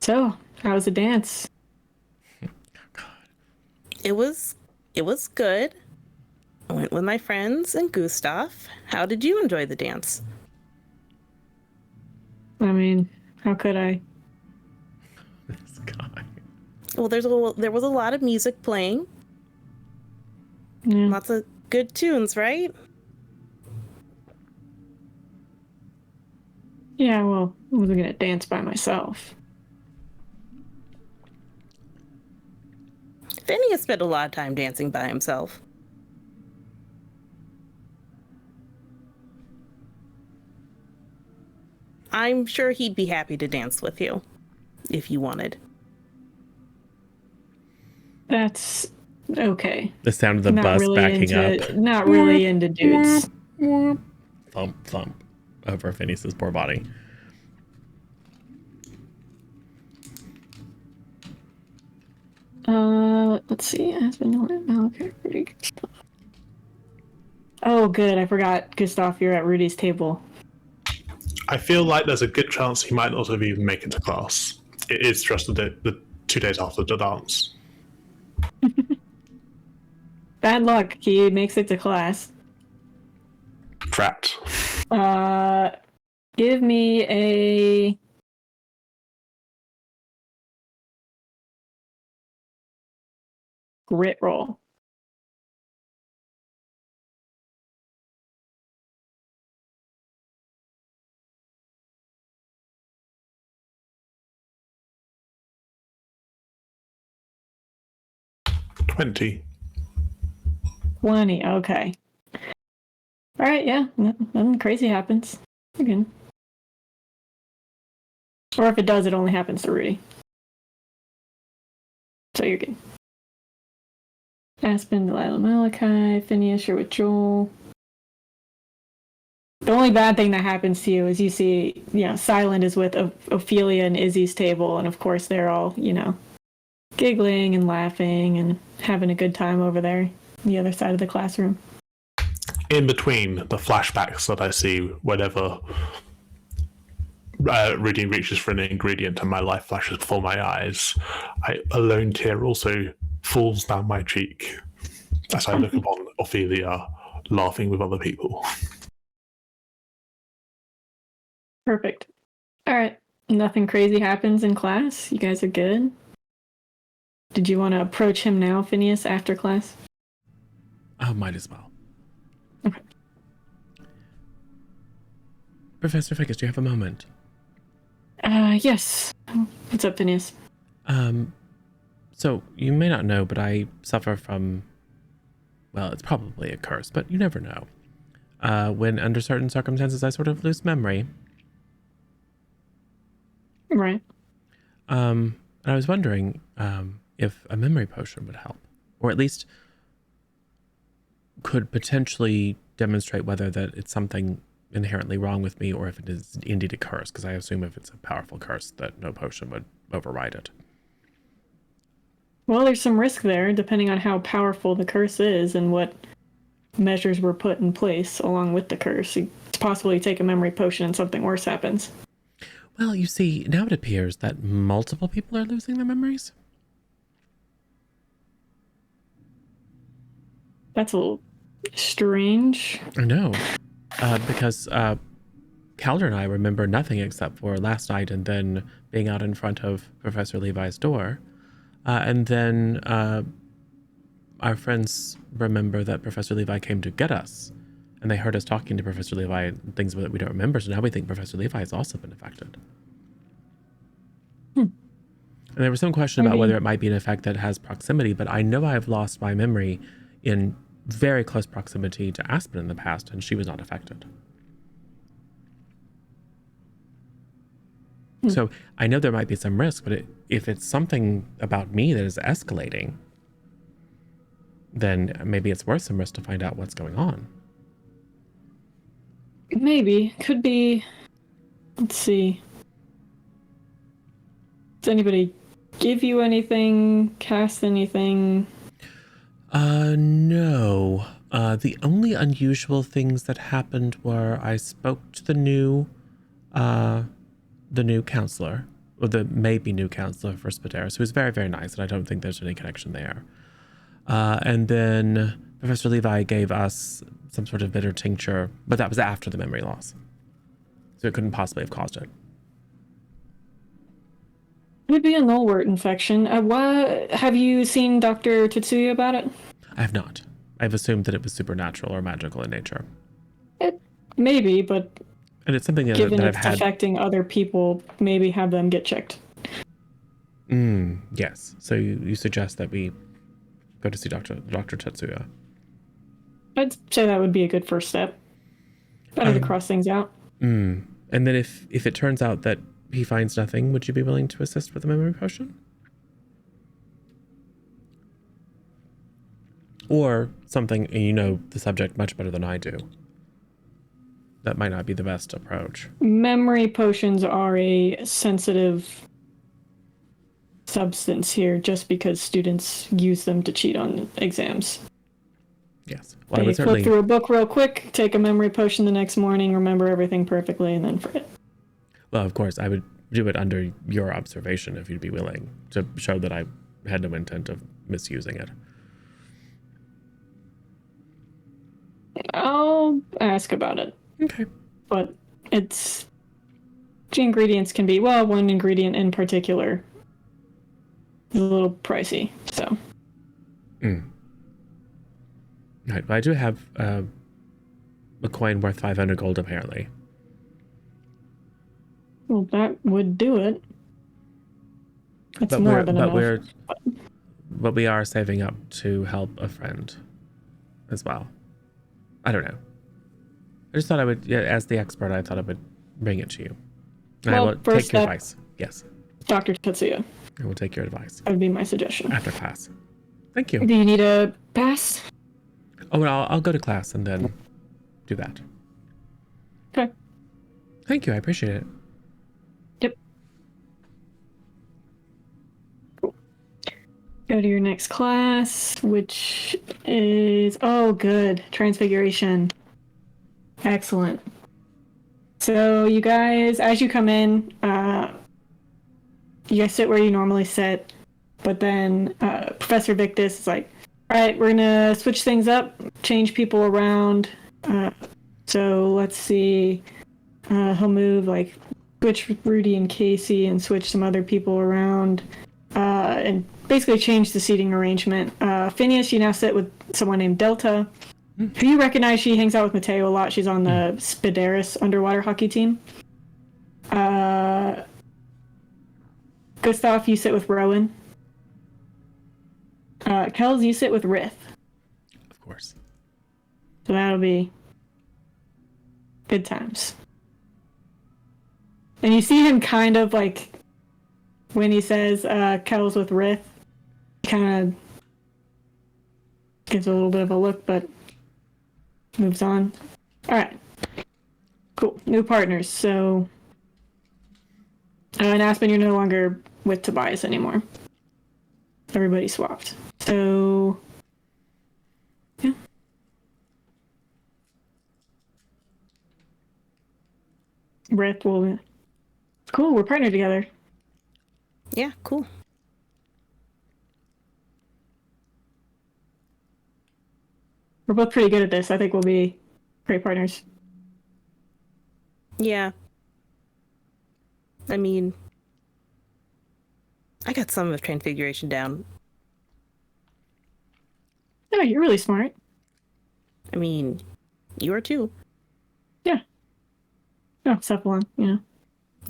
So, how was the dance? It was good. I went with my friends and Gustav. How did you enjoy the dance? I mean, how could I? This guy. Well, there was a lot of music playing. Yeah. Lots of good tunes, right? Yeah, well, I wasn't gonna dance by myself. Phineas spent a lot of time dancing by himself. I'm sure he'd be happy to dance with you, if you wanted. That's okay. The sound of the bus backing up. Not really into dudes. thump, thump over Phineas's poor body. Let's see. Has been okay. Pretty good stuff. Oh, good. I forgot, Gustav. You're at Rudy's table. I feel like there's a good chance he might not have even make it to class. It is just the 2 days after the dance. Bad luck. He makes it to class. Trapped. Give me a grit roll. $20. 20. Okay. All right. Yeah. Nothing crazy happens. Again. Or if it does, it only happens to Rudy. So you're good. Aspen, Delilah, Malachi, Phineas, you're with Joel. The only bad thing that happens to you is you see, Silent is with Ophelia and Izzy's table, and of course they're all, giggling and laughing and having a good time over there, on the other side of the classroom. In between the flashbacks that I see whenever Rudy reaches for an ingredient and my life flashes before my eyes, a lone tear also falls down my cheek as I look upon Ophelia laughing with other people. Perfect. All right. Nothing crazy happens in class. You guys are good. Did you want to approach him now, Phineas, after class? Oh, might as well. Okay. Professor Ficus, do you have a moment? Yes. What's up, Phineas? So you may not know, but I suffer from, well, it's probably a curse, but you never know. When under certain circumstances, I sort of lose memory. Right. And I was wondering, if a memory potion would help, or at least could potentially demonstrate whether that it's something inherently wrong with me or if it is indeed a curse, because I assume if it's a powerful curse that no potion would override it. Well, there's some risk there, depending on how powerful the curse is and what measures were put in place along with the curse. It's possible you take a memory potion and something worse happens. Well, you see, now it appears that multiple people are losing their memories. That's a little strange. I know, because Calder and I remember nothing except for last night and then being out in front of Professor Levi's door. And then our friends remember that Professor Levi came to get us. And they heard us talking to Professor Levi and things that we don't remember. So now we think Professor Levi has also been affected. And there was some question about whether it might be an effect that has proximity, but I know I've lost my memory in very close proximity to Aspen in the past, and she was not affected. So I know there might be some risk, but if it's something about me that is escalating, then maybe it's worth some risk to find out what's going on. Maybe. Could be. Let's see. Does anybody give you anything? Cast anything? No. The only unusual things that happened were I spoke to the new counselor, or the maybe new counselor for Spaderis, who was very, very nice, and I don't think there's any connection there. And then Professor Levi gave us some sort of bitter tincture, but that was after the memory loss. So it couldn't possibly have caused it. It would be a nullwort infection. Have you seen Dr. Tetsuya about it? I have not. I've assumed that it was supernatural or magical in nature. It maybe, but And it's something given that it's I've had. affecting other people, maybe have them get checked. Yes. So you suggest that we go to see Dr. Tetsuya. I'd say that would be a good first step. Better to cross things out. And then if it turns out that he finds nothing, would you be willing to assist with the memory potion? Or something, and you know the subject much better than I do. that might not be the best approach. Memory potions are a sensitive substance here just because students use them to cheat on exams. Yes. Well, I They would flip certainly. through a book real quick, take a memory potion the next morning, remember everything perfectly, and then forget. Well, of course, I would do it under your observation if you'd be willing to show that I had no intent of misusing it. I'll ask about it. Okay. But it's the ingredients can be, well, one ingredient in particular is a little pricey, so. Right, but I do have a coin worth 500 gold apparently. Well, that would do it. It's But more than enough. But we are saving up to help a friend as well. I don't know. I just thought I would, yeah, as the expert, I thought I would bring it to you. And Well, I will first take your step- advice. Yes, Dr. Tetsuya, I will take your advice that would be my suggestion. after class. Thank you. Do you need a pass? Oh, well, I'll go to class and then do that. Okay. Thank you. I appreciate it. Yep. Cool. Go to your next class, which is, oh, good. Transfiguration. Excellent. So you guys, as you come in, you guys sit where you normally sit, but then Professor Victus is like, all right, we're gonna switch things up, change people around. So let's see, he'll move like switch Rudy and Casey and switch some other people around, and basically change the seating arrangement. Phineas, you now sit with someone named Delta, who you recognize. She hangs out with Mateo a lot. She's on the Spideris underwater hockey team. Gustav, you sit with Rowan. Kels, you sit with Rith. Of course. So that'll be good times. And you see him kind of like, when he says Kels with Rith, kind of gives a little bit of a look, but moves on. All right. Cool. New partners. So, and Aspen, you're no longer with Tobias anymore. Everybody swapped. So, yeah. Rith will. Cool. We're partnered together. Yeah, cool. We're both pretty good at this. I think we'll be great partners. Yeah. I mean, I got some of Transfiguration down. No, you're really smart. I mean, you are too. Yeah. No, Cephalon, you know.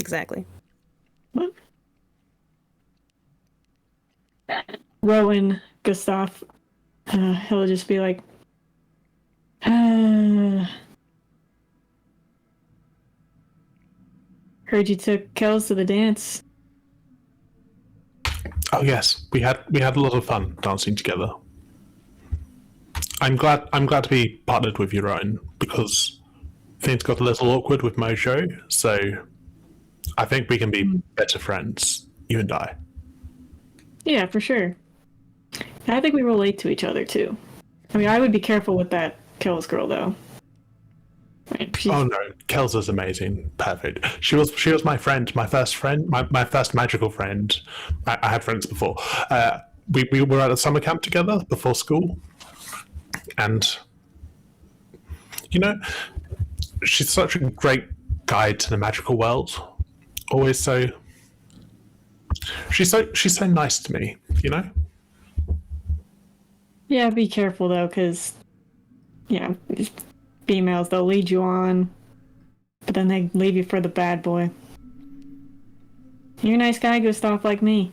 Exactly. What? Rowan, Gustav, he'll just be like, heard you took Kels to the dance. Oh yes, we had a lot of fun dancing together. I'm glad to be partnered with your own because things got a little awkward with Mojo, so I think we can be better friends, you and I. Yeah, for sure. And I think we relate to each other too. I mean, I would be careful with that Kels girl though. Right, Oh no, Kelsa's amazing, perfect. She was my friend, my first magical friend. I had friends before. We were at a summer camp together before school, and you know, she's such a great guide to the magical world. Always so. She's so nice to me, you know. Yeah, be careful though, because yeah, females, they'll lead you on, but then they leave you for the bad boy. You're a nice guy, Gustav, like me.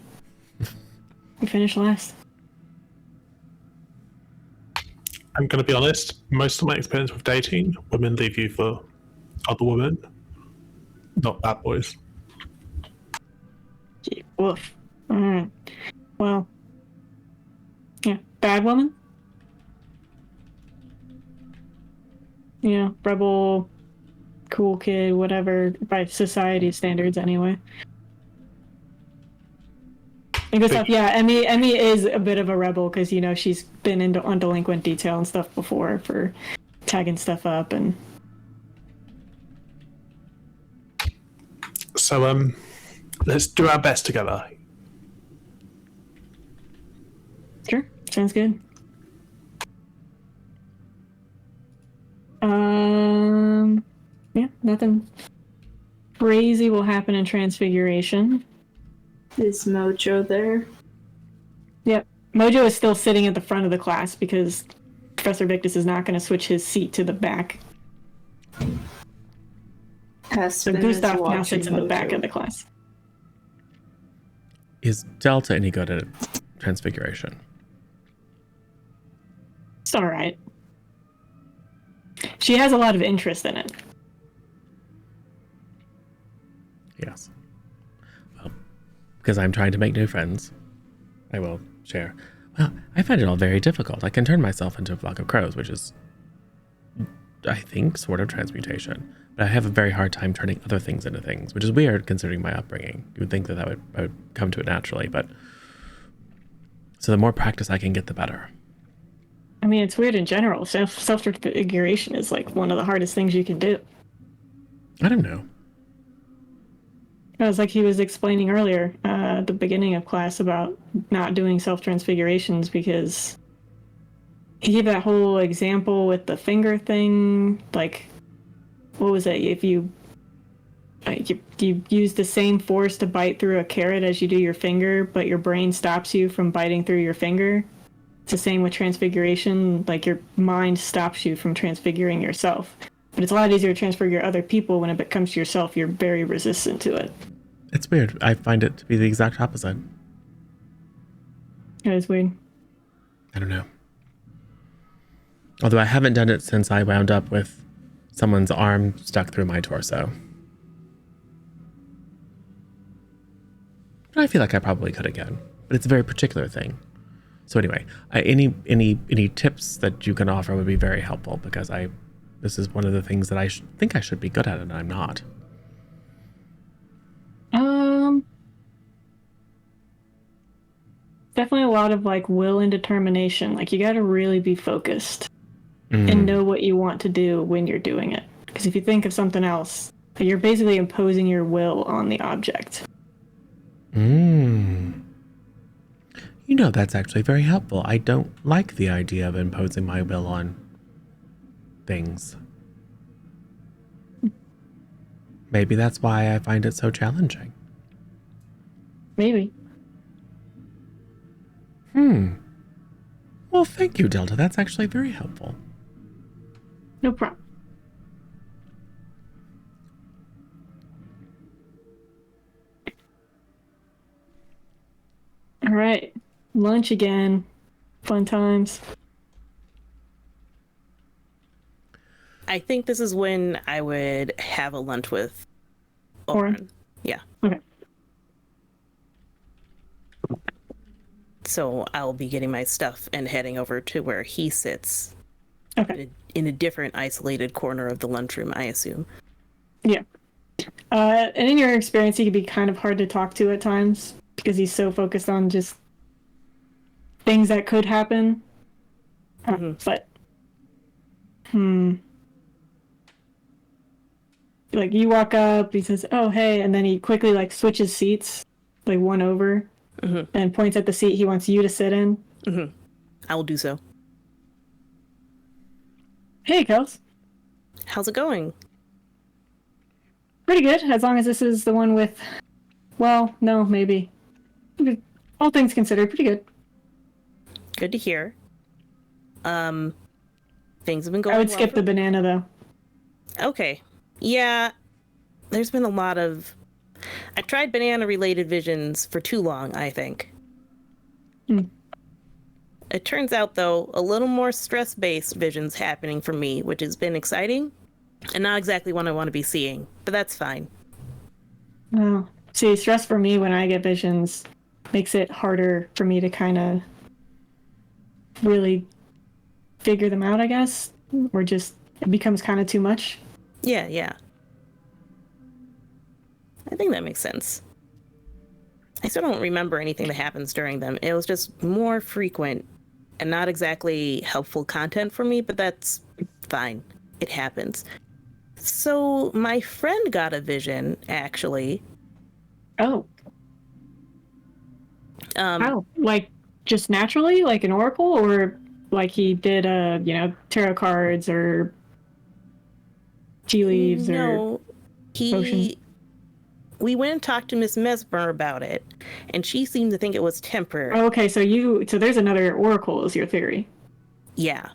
You finished last. I'm going to be honest, most of my experience with dating, women leave you for other women, not bad boys. Gee, woof. Alright. Well, yeah, bad woman? You know, rebel, cool kid, whatever, by society standards anyway. And good stuff. Yeah, Emmy is a bit of a rebel because she's been on delinquent detail and stuff before for tagging stuff up and. So let's do our best together. Sure, sounds good. Yeah, nothing crazy will happen in Transfiguration. Is Mojo there? Yep. Mojo is still sitting at the front of the class because Professor Victus is not going to switch his seat to the back. So Gustav now sits in the back of the class. Is Delta any good at Transfiguration? It's all right. She has a lot of interest in it. Yes. Well, because I'm trying to make new friends, I will share. Well, I find it all very difficult. I can turn myself into a flock of crows, which is, I think, sort of transmutation. But I have a very hard time turning other things into things, which is weird considering my upbringing. You would think that I would come to it naturally, but... So the more practice I can get, the better. I mean, it's weird in general. Self-transfiguration is like one of the hardest things you can do. I don't know. It was like he was explaining earlier at the beginning of class about not doing self-transfigurations because he gave that whole example with the finger thing. Like, what was it? If you use the same force to bite through a carrot as you do your finger, but your brain stops you from biting through your finger. It's the same with transfiguration. Like, your mind stops you from transfiguring yourself. But it's a lot easier to transfigure other people. When it comes to yourself, you're very resistant to it. It's weird. I find it to be the exact opposite. It is weird. I don't know. Although I haven't done it since I wound up with someone's arm stuck through my torso. I feel like I probably could again, but it's a very particular thing. So anyway, any tips that you can offer would be very helpful because this is one of the things that I think I should be good at and I'm not. Definitely a lot of like will and determination. Like, you got to really be focused and know what you want to do when you're doing it. Because if you think of something else, you're basically imposing your will on the object. You know, that's actually very helpful. I don't like the idea of imposing my will on things. Maybe that's why I find it so challenging. Maybe. Well, thank you, Delta. That's actually very helpful. No problem. All right. Lunch again. Fun times. I think this is when I would have a lunch with Oren. Yeah. Okay. So I'll be getting my stuff and heading over to where he sits. Okay. In a different isolated corner of the lunchroom, I assume. Yeah. And in your experience, he could be kind of hard to talk to at times because he's so focused on just things that could happen. But, like, you walk up, he says, "Oh, hey," and then he quickly, like, switches seats, like, one over, and points at the seat he wants you to sit in. I will do so. Hey, Kels. How's it going? Pretty good, as long as this is the one with, well, no, maybe. All things considered, pretty good. Good to hear. Things have been going I would well skip the banana, though. Okay. Yeah, there's been a lot of... I've tried banana-related visions for too long, I think. It turns out, though, a little more stress-based visions happening for me, which has been exciting, and not exactly what I want to be seeing, but that's fine. No. See, stress for me when I get visions makes it harder for me to kind of really figure them out, I guess, or just it becomes kind of too much. Yeah. I think that makes sense. I still don't remember anything that happens during them. It was just more frequent and not exactly helpful content for me, but that's fine. It happens. So my friend got a vision, actually. Oh, Um, how? Like just naturally, like an oracle, or like he did, tarot cards or tea leaves or no, potion? we went and talked to Miss Mesmer about it, and she seemed to think it was temporary. Oh, okay, so there's another oracle, is your theory? Yeah.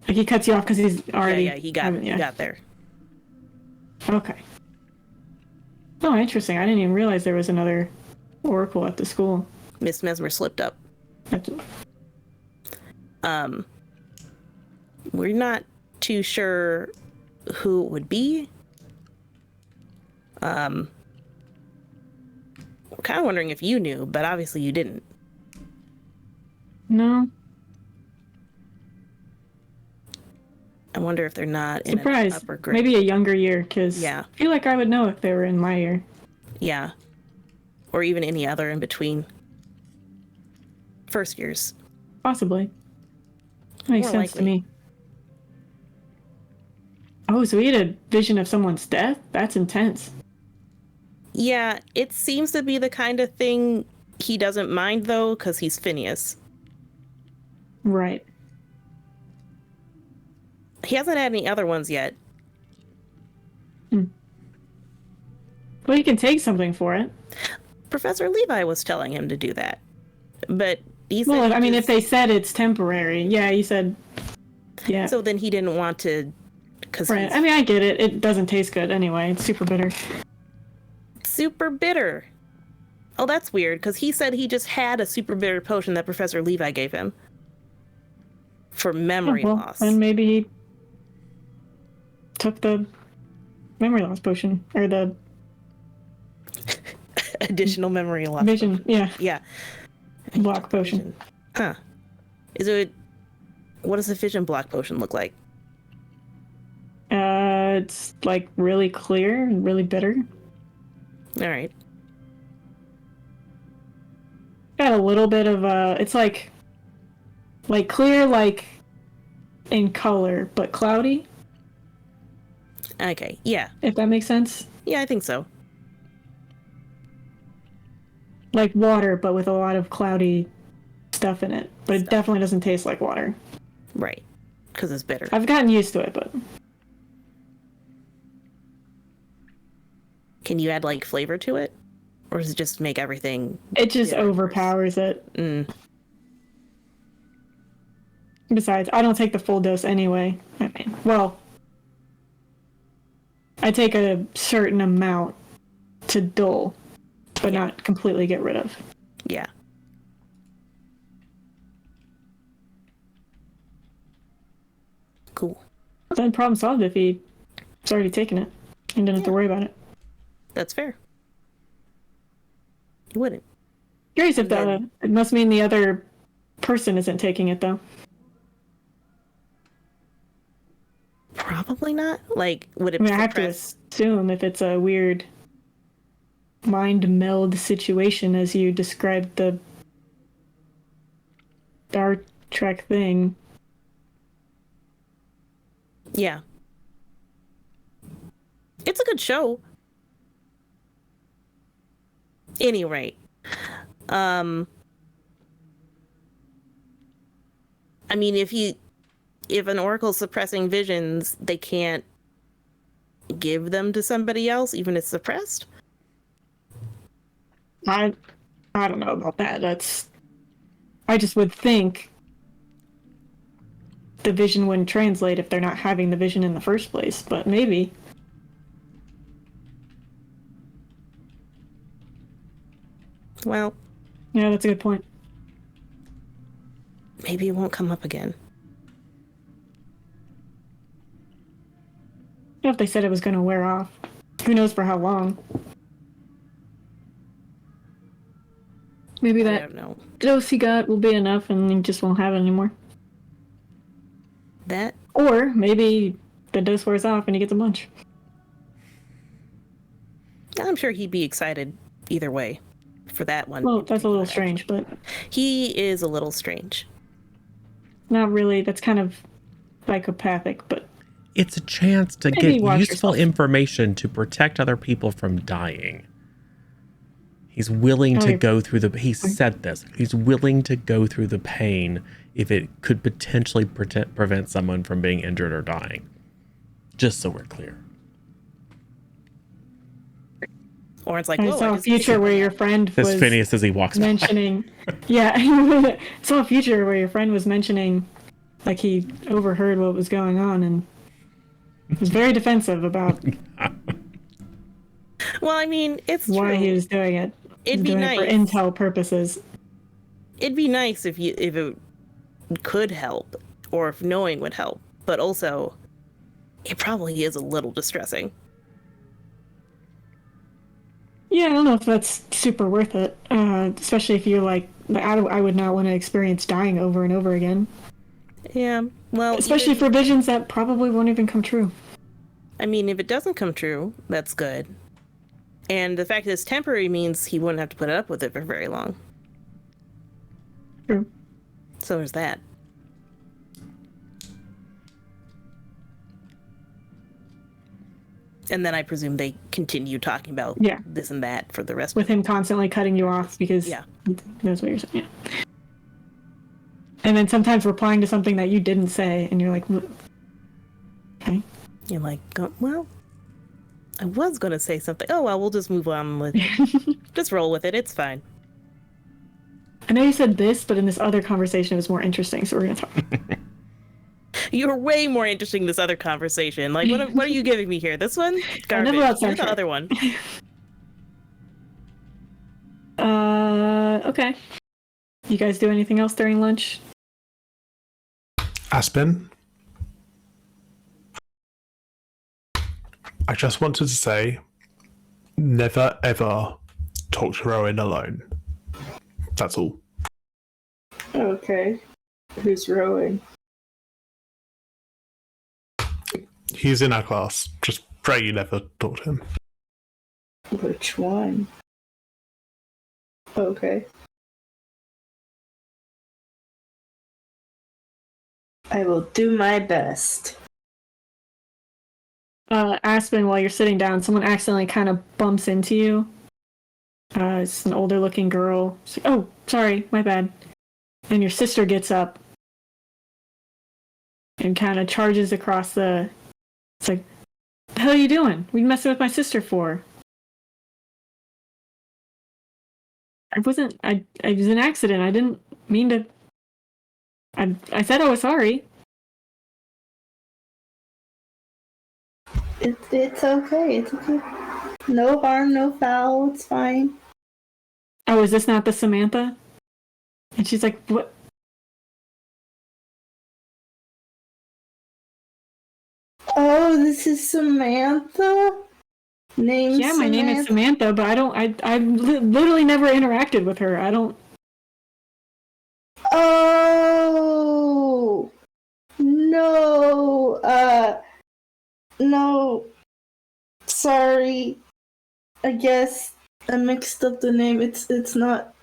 Like he cuts you off because he's already. Yeah, he got there. Okay. Oh, interesting. I didn't even realize there was another oracle at the school. Miss Mesmer slipped up. We're not too sure who it would be. We're kind of wondering if you knew, but obviously you didn't. No. I wonder if they're not in an Surprise. upper grade. Maybe a younger year, because Yeah. I feel like I would know if they were in my year. Yeah. Or even any other in between. First years. Possibly. Makes More sense to likely. me. Oh, so he had a vision of someone's death? That's intense. Yeah, it seems to be the kind of thing he doesn't mind, though, because he's Phineas. Right. He hasn't had any other ones yet. Well, he can take something for it. Professor Levi was telling him to do that. But he said... Well, he I mean, if just- they said it's temporary. Yeah, you said... Yeah. So then he didn't want to... Because Right. he's I mean, I get it. It doesn't taste good anyway. It's super bitter. super bitter. Oh, that's weird, because he said he just had a super bitter potion that Professor Levi gave him. For memory Oh, well, loss. then maybe he took the memory loss potion. Or the Additional memory loss. vision. Yeah. Yeah. Block potion. Huh. Is it... What does a vision block potion look like? It's like really clear and really bitter. All right. Got a little bit of it's like clear, like in color, but cloudy, Okay. Yeah. if that makes sense. Yeah, I think so. Like water, but with a lot of cloudy stuff in it. But it definitely doesn't taste like water. Right. Because it's bitter. I've gotten used to it, but Can you add, like, flavor to it? Or does it just make everything... it just Yeah, overpowers it. Mm. Besides, I don't take the full dose anyway. I mean, well, I take a certain amount to dull, but not completely get rid of. Yeah. Cool. Then problem solved if he's already taken it and didn't have to worry about it. That's fair. You wouldn't. Curious if then- it must mean the other person isn't taking it though. Probably not. Like, would it I mean, I have to suppress... assume if it's a weird mind meld situation as you described the Star Trek thing. Yeah. It's a good show. Any rate. I mean, if an oracle's suppressing visions, they can't give them to somebody else, even if it's suppressed? I don't know about that. I just would think the vision wouldn't translate if they're not having the vision in the first place, but maybe. Well, Yeah, that's a good point. maybe it won't come up again. If they said it was going to wear off. Who knows for how long? Maybe I that don't know. dose he got will be enough and he just won't have it anymore. That Or maybe the dose wears off and he gets a bunch. I'm sure he'd be excited either way for that one. Well, that's a little strange, but He is a little strange. not really. That's kind of psychopathic, but It's a chance to Maybe get watch useful yourself. information to protect other people from dying. He's willing to Okay. go through the. He said this. He's willing to go through the pain if it could potentially prevent someone from being injured or dying. Just so we're clear. Or it's like, I whoa, saw a just future where your friend This was Phineas as he walks by. mentioning. Yeah, I saw a future where your friend was mentioning, like he overheard what was going on and was very defensive about Well, I mean, it's why true. he was doing it. It'd be Doing nice. it for intel purposes. It'd be nice if it could help, or if knowing would help. But also, it probably is a little distressing. Yeah, I don't know if that's super worth it, especially if you're like, I would not want to experience dying over and over again. Yeah, well, Especially for visions that probably won't even come true. I mean, if it doesn't come true, that's good. And the fact that it's temporary means he wouldn't have to put up with it for very long. True. So there's that. And then I presume they continue talking about Yeah. this and that for the rest With of it. him constantly cutting you off because Yeah. he knows what you're saying. Yeah. And then sometimes replying to something that you didn't say, and you're like, okay. You're like, well, I was going to say something. Oh, well, we'll just move on with just roll with it. It's fine. I know you said this, but in this other conversation it was more interesting, so we're going to talk. You're way more interesting in this other conversation. Like, what are you giving me here? This one? Garbage. never got You're the sidetracked. other one. Okay. You guys do anything else during lunch? Aspen, I just wanted to say, never ever talk to Rowan alone. That's all. Okay. Who's rowing? He's in our class. Just pray you never talk to him. Which one? Okay. I will do my best. Aspen, while you're sitting down, someone accidentally kind of bumps into you. It's an older looking girl. She's like, oh, sorry, my bad. And your sister gets up and kind of charges across the. It's like, the hell are you doing? What are you messing with my sister for? I wasn't. I was an accident. I didn't mean to. I said I was sorry. It's okay. It's okay. No harm, no foul. It's fine. Oh, is this not the Samantha? And she's like, what? Oh, this is Samantha? Name Yeah, my name is Samantha, but I've literally never interacted with her. I don't. Oh no. No. Sorry. I guess I mixed up the name. It's not.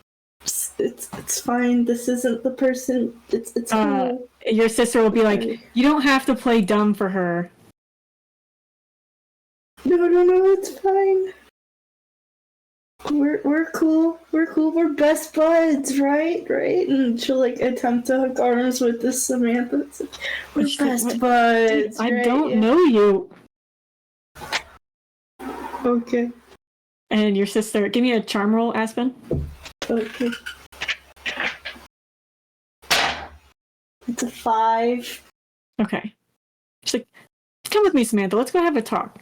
It's fine. This isn't the person. It's cool. Your sister will be like, you don't have to play dumb for her. No. It's fine. We're cool. We're cool. We're best buds, right? Right? And she'll like attempt to hook arms with this Samantha. It's like, we're She's like, best "What? buds. I right? don't Yeah. know you. Okay. And your sister, give me a charm roll, Aspen. Okay. It's a 5. Okay. She's like, come with me, Samantha. Let's go have a talk.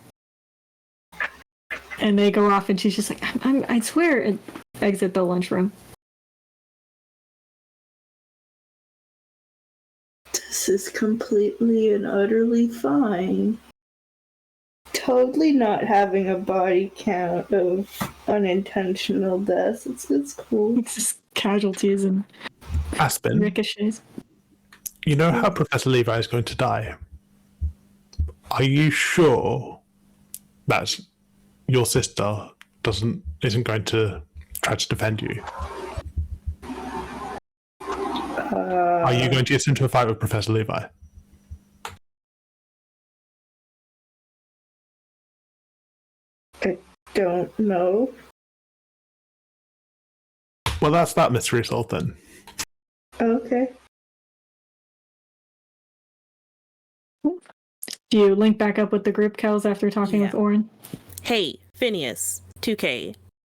And they go off, and she's just like, I swear, and exit the lunchroom. This is completely and utterly fine. Totally not having a body count of unintentional deaths. It's cool. It's just casualties and Aspen, ricochets. you know how Professor Levi is going to die? Are you sure that your sister isn't going to try to defend you? Are you going to get into a fight with Professor Levi? I don't know. Well, that's that mystery solved then. Okay. Do you link back up with the group, Kels, after talking with Orin? Hey, Phineas, 2K.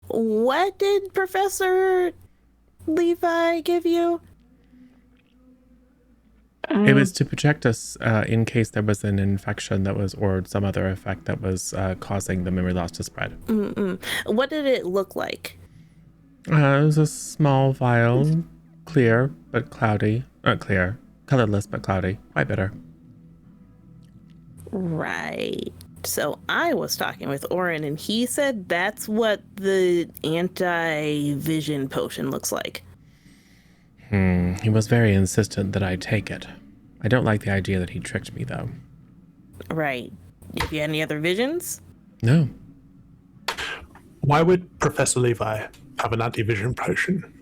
What did Professor Levi give you? It was to protect us in case there was an infection that was, or some other effect that was causing the memory loss to spread. What did it look like? It was a small vial, clear but cloudy. Clear, colorless but cloudy, quite bitter. Right. So I was talking with Orin, and he said that's what the anti-vision potion looks like. He was very insistent that I take it. I don't like the idea that he tricked me, though. Right. Have you had any other visions? No. Why would Professor Levi have an anti-vision potion?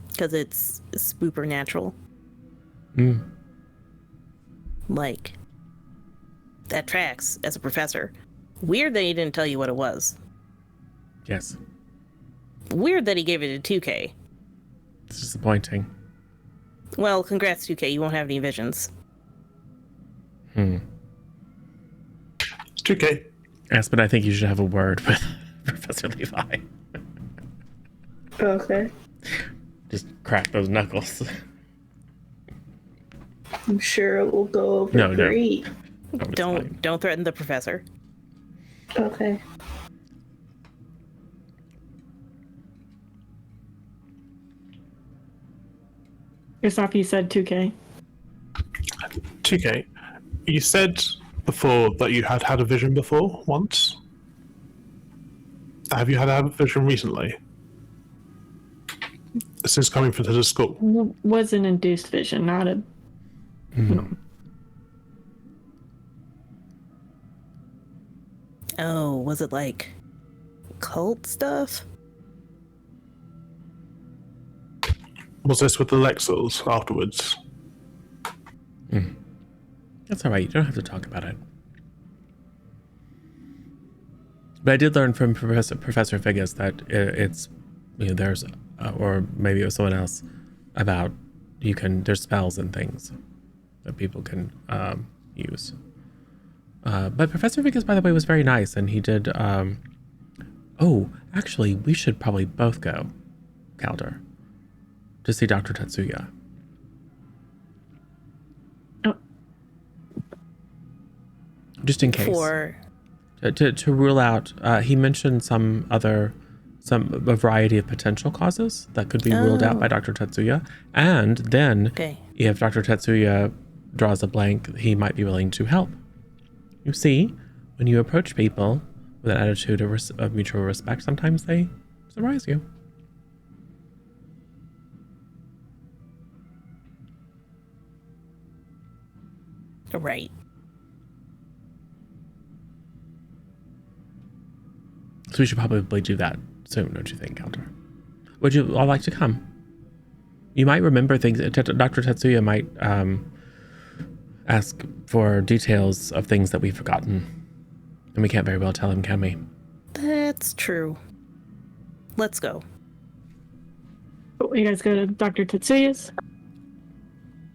Because it's supernatural. Like, that tracks as a professor. Weird that he didn't tell you what it was. Yes. Weird that he gave it to 2K. It's disappointing. Well, congrats, 2K. You won't have any visions. It's 2K. Aspen, I think you should have a word with Professor Levi. Okay. Just crack those knuckles. I'm sure it will go over No. great. Oh, it's Don't fine. don't threaten the professor. Okay. Yosafi said 2K. 2K. You said before that you had had a vision before, once. Have you had a vision recently? Since coming to the school? Was an induced vision, not a... Oh, was it like cult stuff? Was this with the Lexels afterwards? That's all right. You don't have to talk about it. But I did learn from Professor Figgis that it's, there's, or maybe it was someone else, about there's spells and things that people can use. But Professor Figgis, by the way, was very nice, and he did. Oh, actually, we should probably both go, Calder, to see Dr. Tetsuya. Oh. Just in case. For To rule out, he mentioned a variety of potential causes that could be ruled out by Dr. Tetsuya. And then, if Dr. Tetsuya draws a blank, he might be willing to help. You see, when you approach people with an attitude of mutual respect, sometimes they surprise you. right. So we should probably do that soon, don't you think, Calder? Would you all like to come? You might remember things. Dr. Tetsuya might ask for details of things that we've forgotten. And we can't very well tell him, can we? That's true. Let's go. You guys go to Dr. Tetsuya's?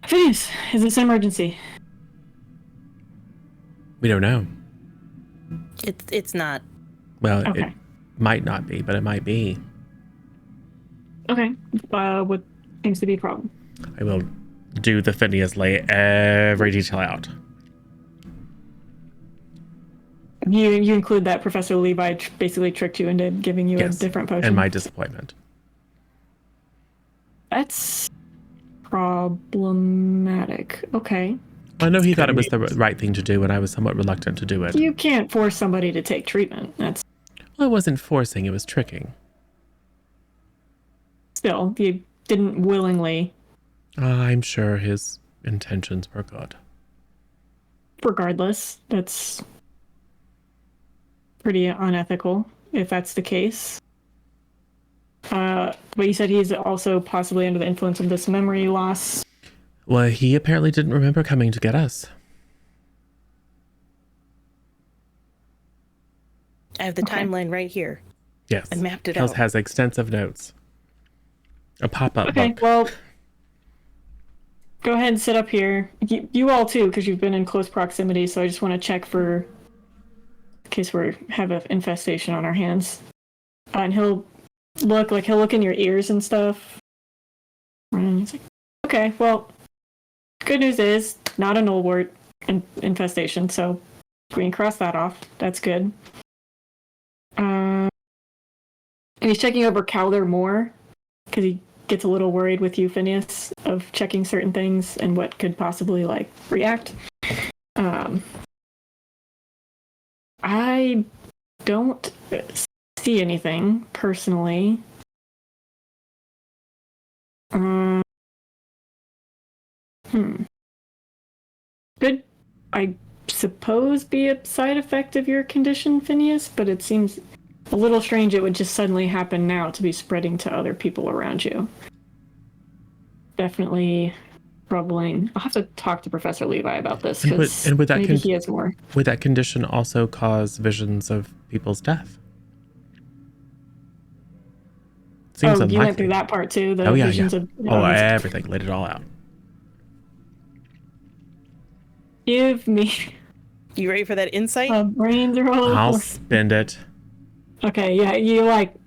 Phineas, is this an emergency? We don't know. It's not. Well, Okay. it might not be, but it might be. Okay. What seems to be a problem? I will do the Phineas lay every detail out. You include that Professor Levi basically tricked you into giving you a different potion? And my disappointment. That's problematic. Okay. I know he thought it was the right thing to do, and I was somewhat reluctant to do it. You can't force somebody to take treatment. That's Well, it wasn't forcing, it was tricking. still, you didn't willingly. I'm sure his intentions were good. Regardless, that's pretty unethical. if that's the case. But you said he's also possibly under the influence of this memory loss. Well, he apparently didn't remember coming to get us. I have the timeline right here. Yes. I mapped it Kels out. has extensive notes. A pop-up Okay, book. well, go ahead and sit up here. You all too, because you've been in close proximity, so I just want to check for in case we have an infestation on our hands. And he'll look in your ears and stuff. And he's like, okay, well, good news is not a null wart infestation, so we can cross that off. That's good. And he's checking over Calder more because he gets a little worried with you, Phineas, of checking certain things and what could possibly react. I don't see anything personally. Could, I suppose, be a side effect of your condition, Phineas, but it seems a little strange it would just suddenly happen now to be spreading to other people around you. Definitely troubling. I'll have to talk to Professor Levi about this because maybe he has more. Would that condition also cause visions of people's death? Seems unlikely. You went through that part too. The visions of everything. Laid it all out. Give me. You ready for that insight? Brains are all. I'll spend it. Okay, yeah,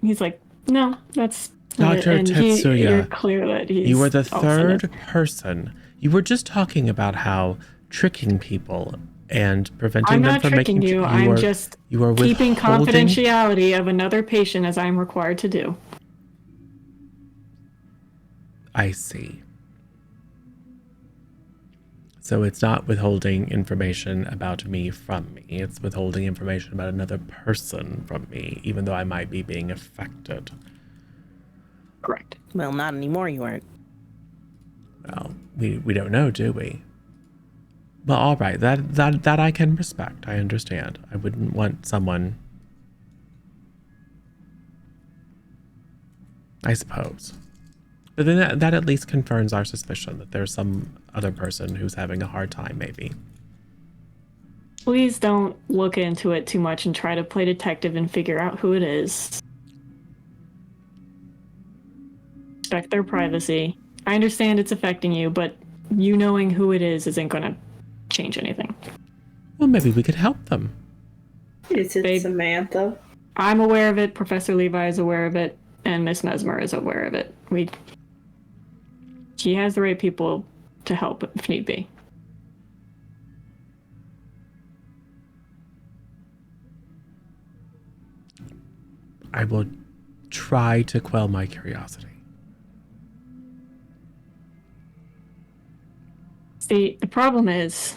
he's like, no, that's Dr. Tetsuya. You're clear that he's. You were the third person. You were just talking about how tricking people and preventing them from making. I'm not tricking you. I'm just keeping confidentiality of another patient as I'm required to do. I see. So it's not withholding information about me from me. It's withholding information about another person from me, even though I might be being affected. Correct. Well, not anymore, you aren't. Well, we don't know, do we? Well, all right. That I can respect. I understand. I wouldn't want someone... I suppose. But then that at least confirms our suspicion that there's some other person who's having a hard time, maybe. Please don't look into it too much and try to play detective and figure out who it is. Respect their privacy. I understand it's affecting you, but you knowing who it is isn't going to change anything. Well, maybe we could help them. Is it Samantha? I'm aware of it, Professor Levi is aware of it, and Miss Mesmer is aware of it. She has the right people to help if need be. I will try to quell my curiosity. See, the problem is,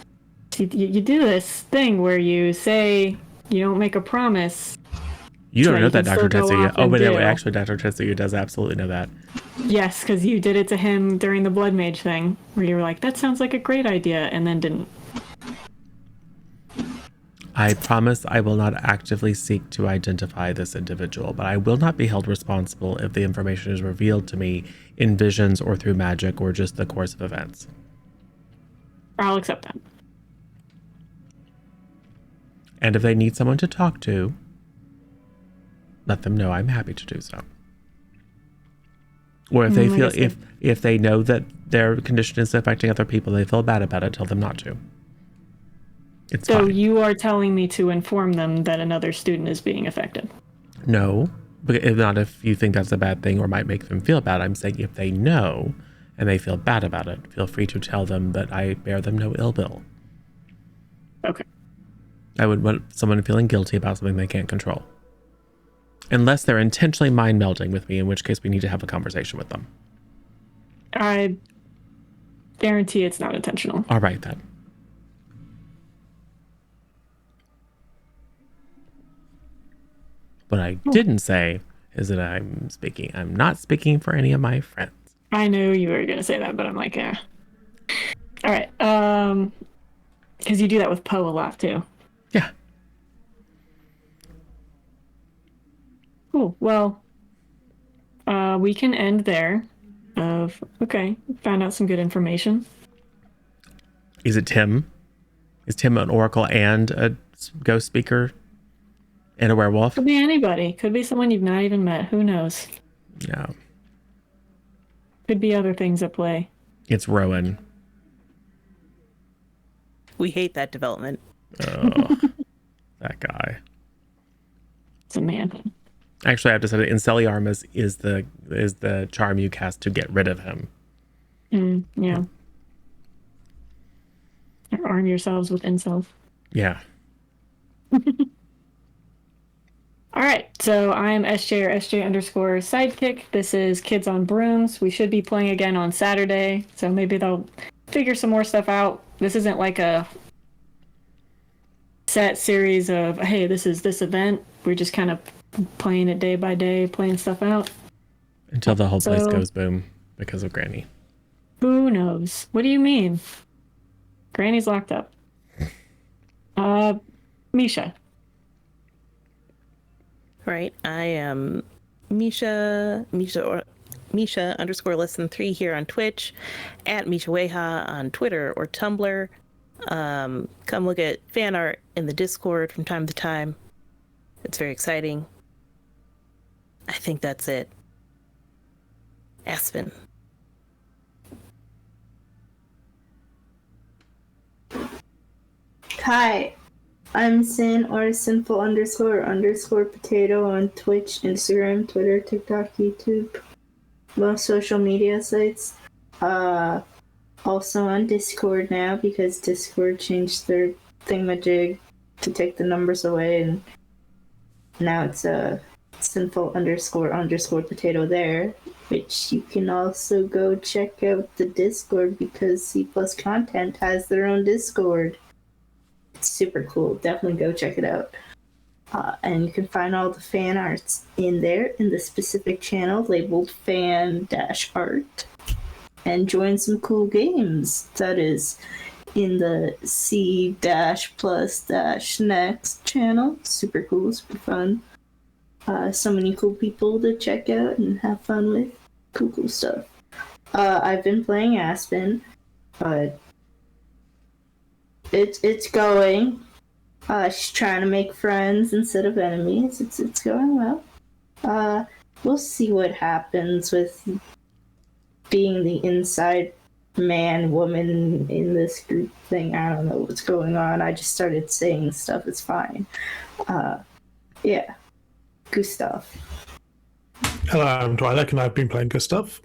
you do this thing where you say you don't make a promise. You don't know that, Dr. Tetsuya. Oh, but no, actually, Dr. Tetsuya does absolutely know that. Yes, because you did it to him during the Blood Mage thing, where you were like, that sounds like a great idea, and then didn't. I promise I will not actively seek to identify this individual, but I will not be held responsible if the information is revealed to me in visions or through magic or just the course of events. I'll accept that. And if they need someone to talk to, let them know I'm happy to do so. Or if they feel, if they know that their condition is affecting other people, they feel bad about it, tell them not to. It's so fine. You are telling me to inform them that another student is being affected? No, but if not, if you think that's a bad thing or might make them feel bad, I'm saying if they know and they feel bad about it, feel free to tell them that I bear them no ill will. Okay. I would want someone feeling guilty about something they can't control. Unless they're intentionally mind melding with me, in which case we need to have a conversation with them. I guarantee it's not intentional. All right, then. What I didn't say is that I'm not speaking for any of my friends. I knew you were going to say that, but I'm like, yeah. All right. Because you do that with Poe a lot, too. Yeah. Oh, well, we can end there. Okay, found out some good information. Is it Tim? Is Tim an oracle and a ghost speaker and a werewolf? Could be anybody. Could be someone you've not even met. Who knows? Yeah. Could be other things at play. It's Rowan. We hate that development. Oh, that guy. It's a man. Actually, I have to say that Inceliarmus is the charm you cast to get rid of him. Yeah. Or arm yourselves with incels. Yeah. All right, so I'm SJ or SJ_ sidekick. This is Kids on Brooms. We should be playing again on Saturday, so maybe they'll figure some more stuff out. This isn't like a set series of, hey, this is this event. We're just kind of playing it day by day, playing stuff out. Until the whole place goes boom because of Granny. Who knows? What do you mean? Granny's locked up. Misha. Right. I am Misha _ less than 3 here on Twitch, at Misha Weha on Twitter or Tumblr. Come look at fan art in the Discord from time to time. It's very exciting. I think that's it. Aspen. Hi, I'm Sin or Sinful _ potato on Twitch, Instagram, Twitter, TikTok, YouTube, most social media sites. Also on Discord now because Discord changed their thingamajig to take the numbers away, and now it's a Sinful _ potato there, which you can also go check out the Discord because C+ Content has their own Discord. It's super cool. Definitely go check it out. And you can find all the fan arts in there in the specific channel labeled fan-art. And join some cool games. That is in the C-plus-next channel. Super cool, super fun. So many cool people to check out and have fun with. Cool stuff. I've been playing Aspen, but it's going. She's trying to make friends instead of enemies. It's going well. We'll see what happens with being the inside man woman in this group thing. I don't know what's going on. I just started saying stuff. It's fine. Yeah. Good stuff. Hello, I'm Twi'lek, and I've been playing good stuff.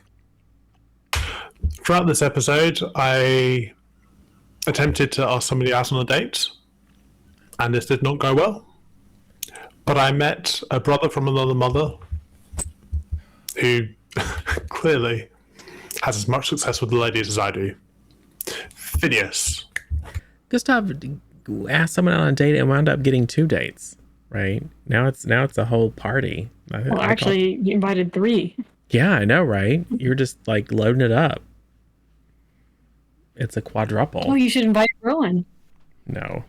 Throughout this episode, I attempted to ask somebody out on a date, and this did not go well. But I met a brother from another mother who clearly has as much success with the ladies as I do. Phineas. Gustav asked someone out on a date and wound up getting 2 dates, right? Now it's a whole party. Well, actually, you invited 3. Yeah, I know, right? You're just like loading it up. It's a quadruple. Oh, you should invite Rowan. No.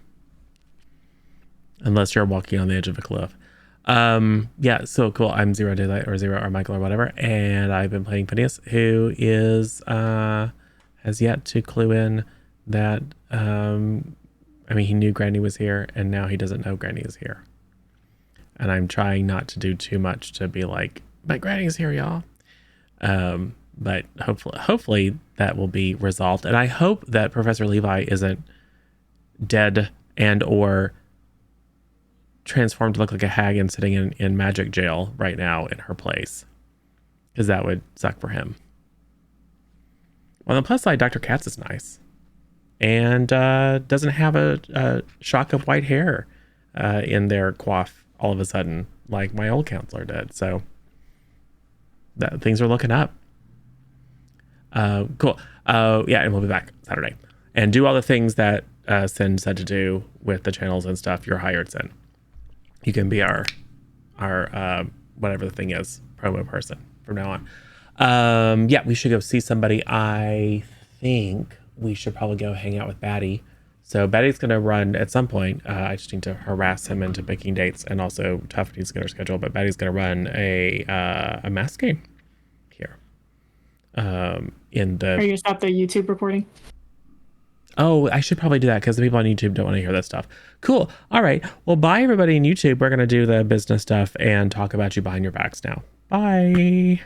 Unless you're walking on the edge of a cliff. Yeah, so cool. I'm Zero Daylight or Zero or Michael or whatever, and I've been playing Phineas, who is has yet to clue in that I mean, he knew Granny was here, and now he doesn't know Granny is here. And I'm trying not to do too much to be like, but Granny's here, y'all. But hopefully that will be resolved, and I hope that Professor Levi isn't dead and or transformed to look like a hag and sitting in magic jail right now in her place, because that would suck for him. On the plus side, Dr. Katz is nice and doesn't have a shock of white hair in their coif all of a sudden like my old counselor did. So that things are looking up. Cool. Yeah, and we'll be back Saturday and do all the things that Sin said to do with the channels and stuff. You're hired, Sin. You can be our whatever the thing is, promo person from now on. Yeah, we should go see somebody. I think we should probably go hang out with Batty So Betty's going to run at some point. I just need to harass him into picking dates, and also Tuff needs to get her schedule. But Betty's going to run a mass game here. Are you gonna stop the YouTube recording? Oh, I should probably do that because the people on YouTube don't want to hear that stuff. Cool. All right. Well, bye everybody in YouTube. We're going to do the business stuff and talk about you behind your backs now. Bye.